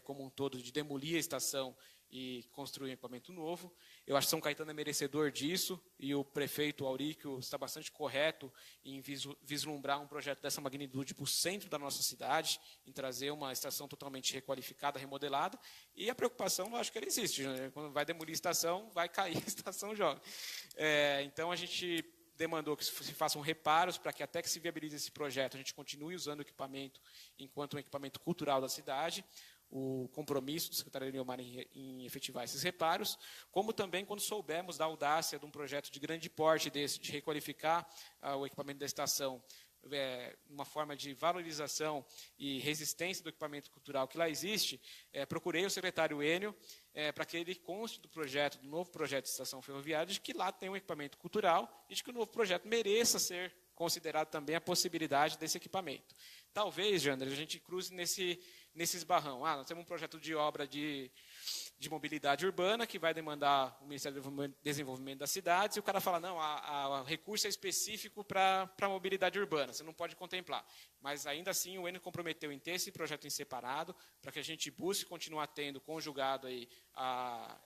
como um todo, de demolir a estação e construir um equipamento novo. Eu acho que São Caetano é merecedor disso, e o prefeito Auríquio está bastante correto em vislumbrar um projeto dessa magnitude para o centro da nossa cidade, em trazer uma estação totalmente requalificada, remodelada, e a preocupação, eu acho que ela existe, né? Quando vai demolir a estação, vai cair a Estação Jovem. Então, a gente demandou que se façam reparos para que, até que se viabilize esse projeto, a gente continue usando o equipamento enquanto um equipamento cultural da cidade. O compromisso do secretário Iriomar em efetivar esses reparos, como também quando soubermos da audácia de um projeto de grande porte desse, de requalificar o equipamento da estação, uma forma de valorização e resistência do equipamento cultural que lá existe, procurei o secretário Enio para que ele conste do novo projeto de estação ferroviária, de que lá tem um equipamento cultural e de que o novo projeto mereça ser considerado também a possibilidade desse equipamento. Talvez, Jander, a gente cruze nesse esbarrão. Nós temos um projeto de obra de mobilidade urbana que vai demandar o Ministério do Desenvolvimento das Cidades, e o cara fala, não, o recurso é específico para a mobilidade urbana, você não pode contemplar. Mas, ainda assim, o Enio comprometeu em ter esse projeto em separado, para que a gente busque continuar tendo, conjugado aí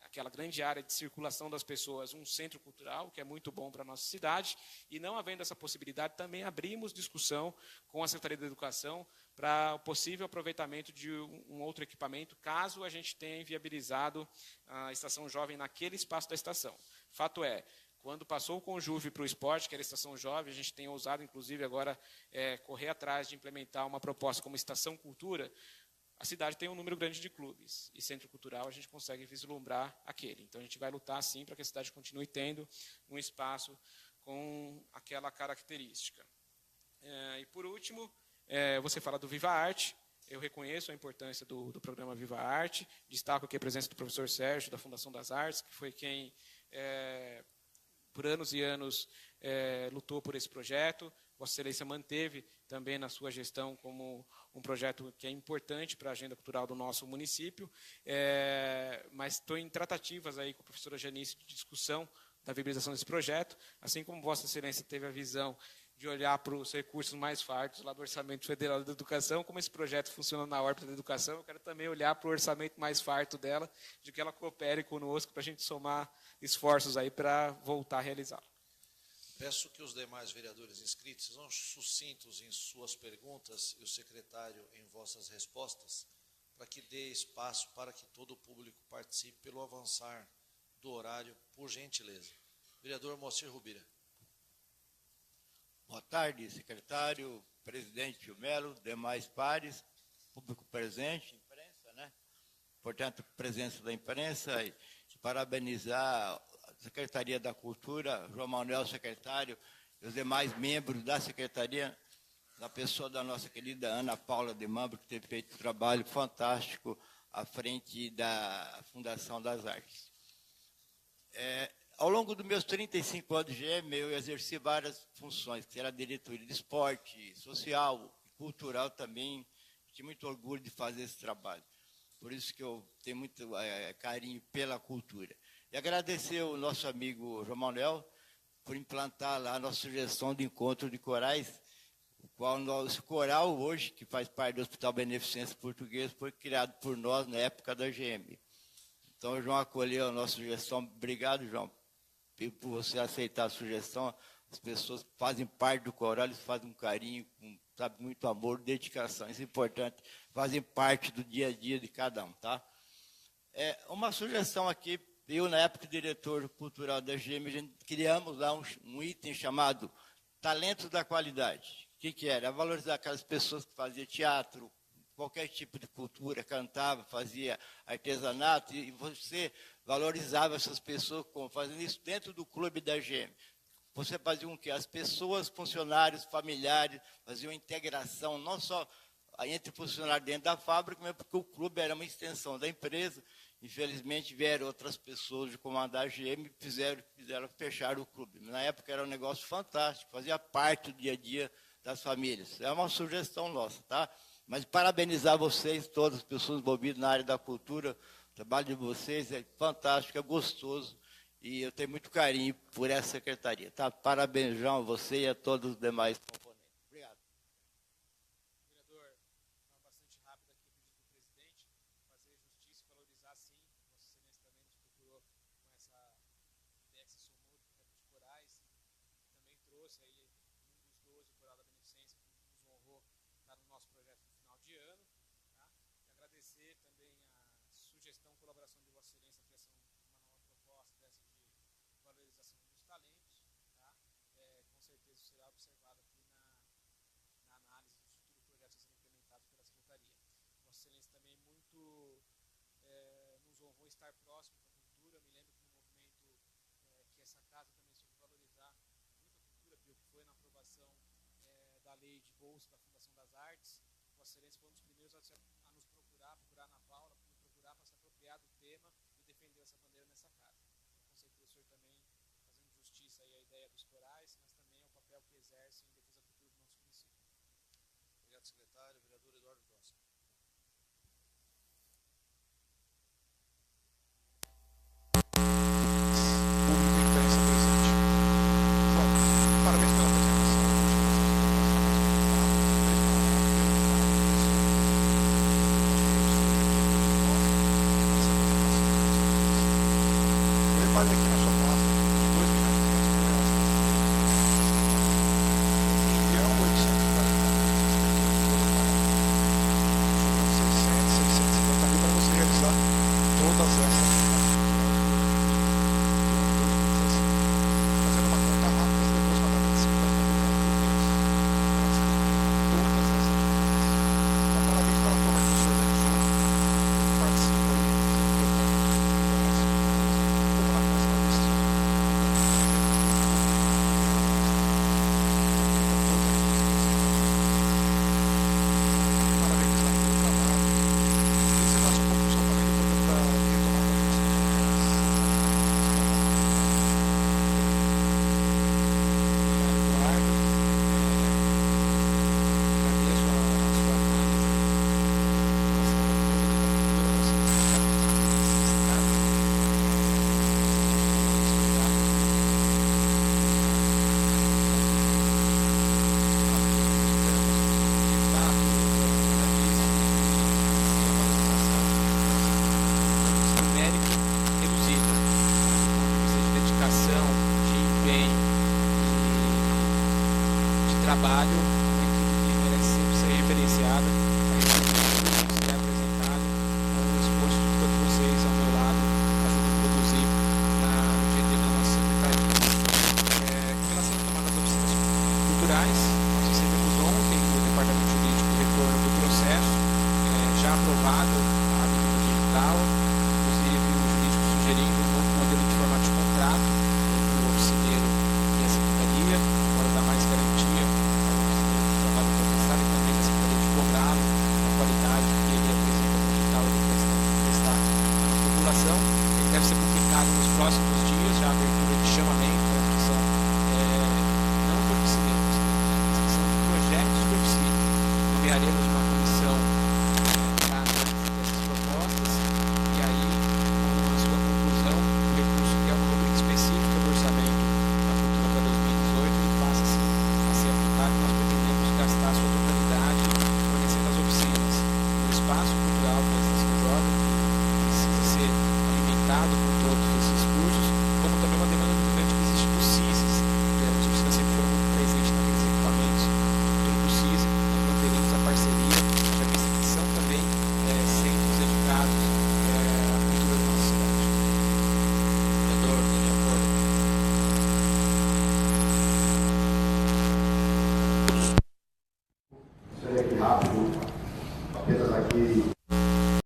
aquela grande área de circulação das pessoas, um centro cultural, que é muito bom para a nossa cidade, e, não havendo essa possibilidade, também abrimos discussão com a Secretaria da Educação para o possível aproveitamento de um outro equipamento, caso a gente tenha viabilizado a Estação Jovem naquele espaço da estação. Fato é, quando passou o Conjuve para o esporte, que era a Estação Jovem, a gente tem ousado, inclusive, agora correr atrás de implementar uma proposta como Estação Cultura, a cidade tem um número grande de clubes, e centro cultural a gente consegue vislumbrar aquele. Então, a gente vai lutar, sim, para que a cidade continue tendo um espaço com aquela característica. E, por último, você fala do Viva Arte. Eu reconheço a importância do programa Viva Arte, destaco aqui a presença do professor Sérgio, da Fundação das Artes, que foi quem, por anos e anos, lutou por esse projeto. Vossa Excelência manteve também na sua gestão como um projeto que é importante para a agenda cultural do nosso município, mas estou em tratativas aí com a professora Janice de discussão da viabilização desse projeto, assim como Vossa Excelência teve a visão de olhar para os recursos mais fartos lá do Orçamento Federal da Educação, como esse projeto funciona na órbita da educação, eu quero também olhar para o orçamento mais farto dela, de que ela coopere conosco para a gente somar esforços aí para voltar a realizá-lo. Peço que os demais vereadores inscritos sejam sucintos em suas perguntas e o secretário em vossas respostas, para que dê espaço para que todo o público participe pelo avançar do horário, por gentileza. Vereador Moacir Rubira. Boa tarde, secretário, presidente Melo, demais pares, público presente, imprensa, né? Portanto, presença da imprensa e parabenizar a Secretaria da Cultura, João Manuel, secretário, e os demais membros da Secretaria, na pessoa da nossa querida Ana Paula de Mambro, que teve feito um trabalho fantástico à frente da Fundação das Artes. Ao longo dos meus 35 anos de GM, eu exerci várias funções, que era a diretoria de esporte, social e cultural também. Tive muito orgulho de fazer esse trabalho. Por isso que eu tenho muito carinho pela cultura. E agradecer ao nosso amigo João Manuel por implantar lá a nossa sugestão de encontro de corais, o qual nosso coral hoje, que faz parte do Hospital Beneficência Português, foi criado por nós na época da GM. Então, o João acolheu a nossa sugestão. Obrigado, João, por você aceitar a sugestão. As pessoas que fazem parte do coral, eles fazem um carinho, sabe, muito amor, dedicação. Isso é importante, fazem parte do dia a dia de cada um, tá? Uma sugestão aqui, eu, na época, diretor cultural da GM, a gente criamos lá um item chamado Talentos da Qualidade. O que era? Valorizar aquelas pessoas que faziam teatro, qualquer tipo de cultura, cantava, fazia artesanato, e você valorizava essas pessoas fazendo isso dentro do clube da GM. Você fazia com que as pessoas, funcionários, familiares, faziam integração, não só entre funcionários dentro da fábrica, mas porque o clube era uma extensão da empresa. Infelizmente, vieram outras pessoas de comandar a GM e fizeram fechar o clube. Na época era um negócio fantástico, fazia parte do dia a dia das famílias. É uma sugestão nossa, tá? Mas parabenizar vocês, todas as pessoas envolvidas na área da cultura. O trabalho de vocês é fantástico, é gostoso. E eu tenho muito carinho por essa secretaria. Tá? Parabéns, João, a você e a todos os demais componentes. Obrigado. Vereador, bastante rápido aqui o pedido do presidente, fazer justiça e valorizar, sim. Vossa Excelência também nos procurou com essa ideia que se somou do projeto de corais. Também trouxe aí um dos 12, o Coral da Beneficência, que nos honrou estar no nosso projeto no final de ano. Tá? E agradecer também a sugestão, colaboração de Vossa Excelência, a criação de uma nova proposta dessa de valorização dos talentos. Tá? Com certeza isso será observado aqui na análise dos futuros projetos a serem implementados pela Secretaria. Vossa Excelência também muito nos honrou estar próximo da cultura. Me lembro que no movimento que essa casa também soube valorizar muito a cultura, que foi na aprovação da lei de bolsa da Fundação das Artes. Vossa Excelência foi um dos primeiros a nos procurar a Ana Paula, me procurar para se apropriar do tema e defender essa bandeira nessa casa. Então, com certeza o senhor também fazendo justiça aí à ideia dos corais, mas também ao papel que exerce em defesa da cultura do nosso município. Obrigado, secretário. Vereador Eduardo Costa. Público e imprensa presente. João, parabéns pela apresentação. Prepare aqui na sua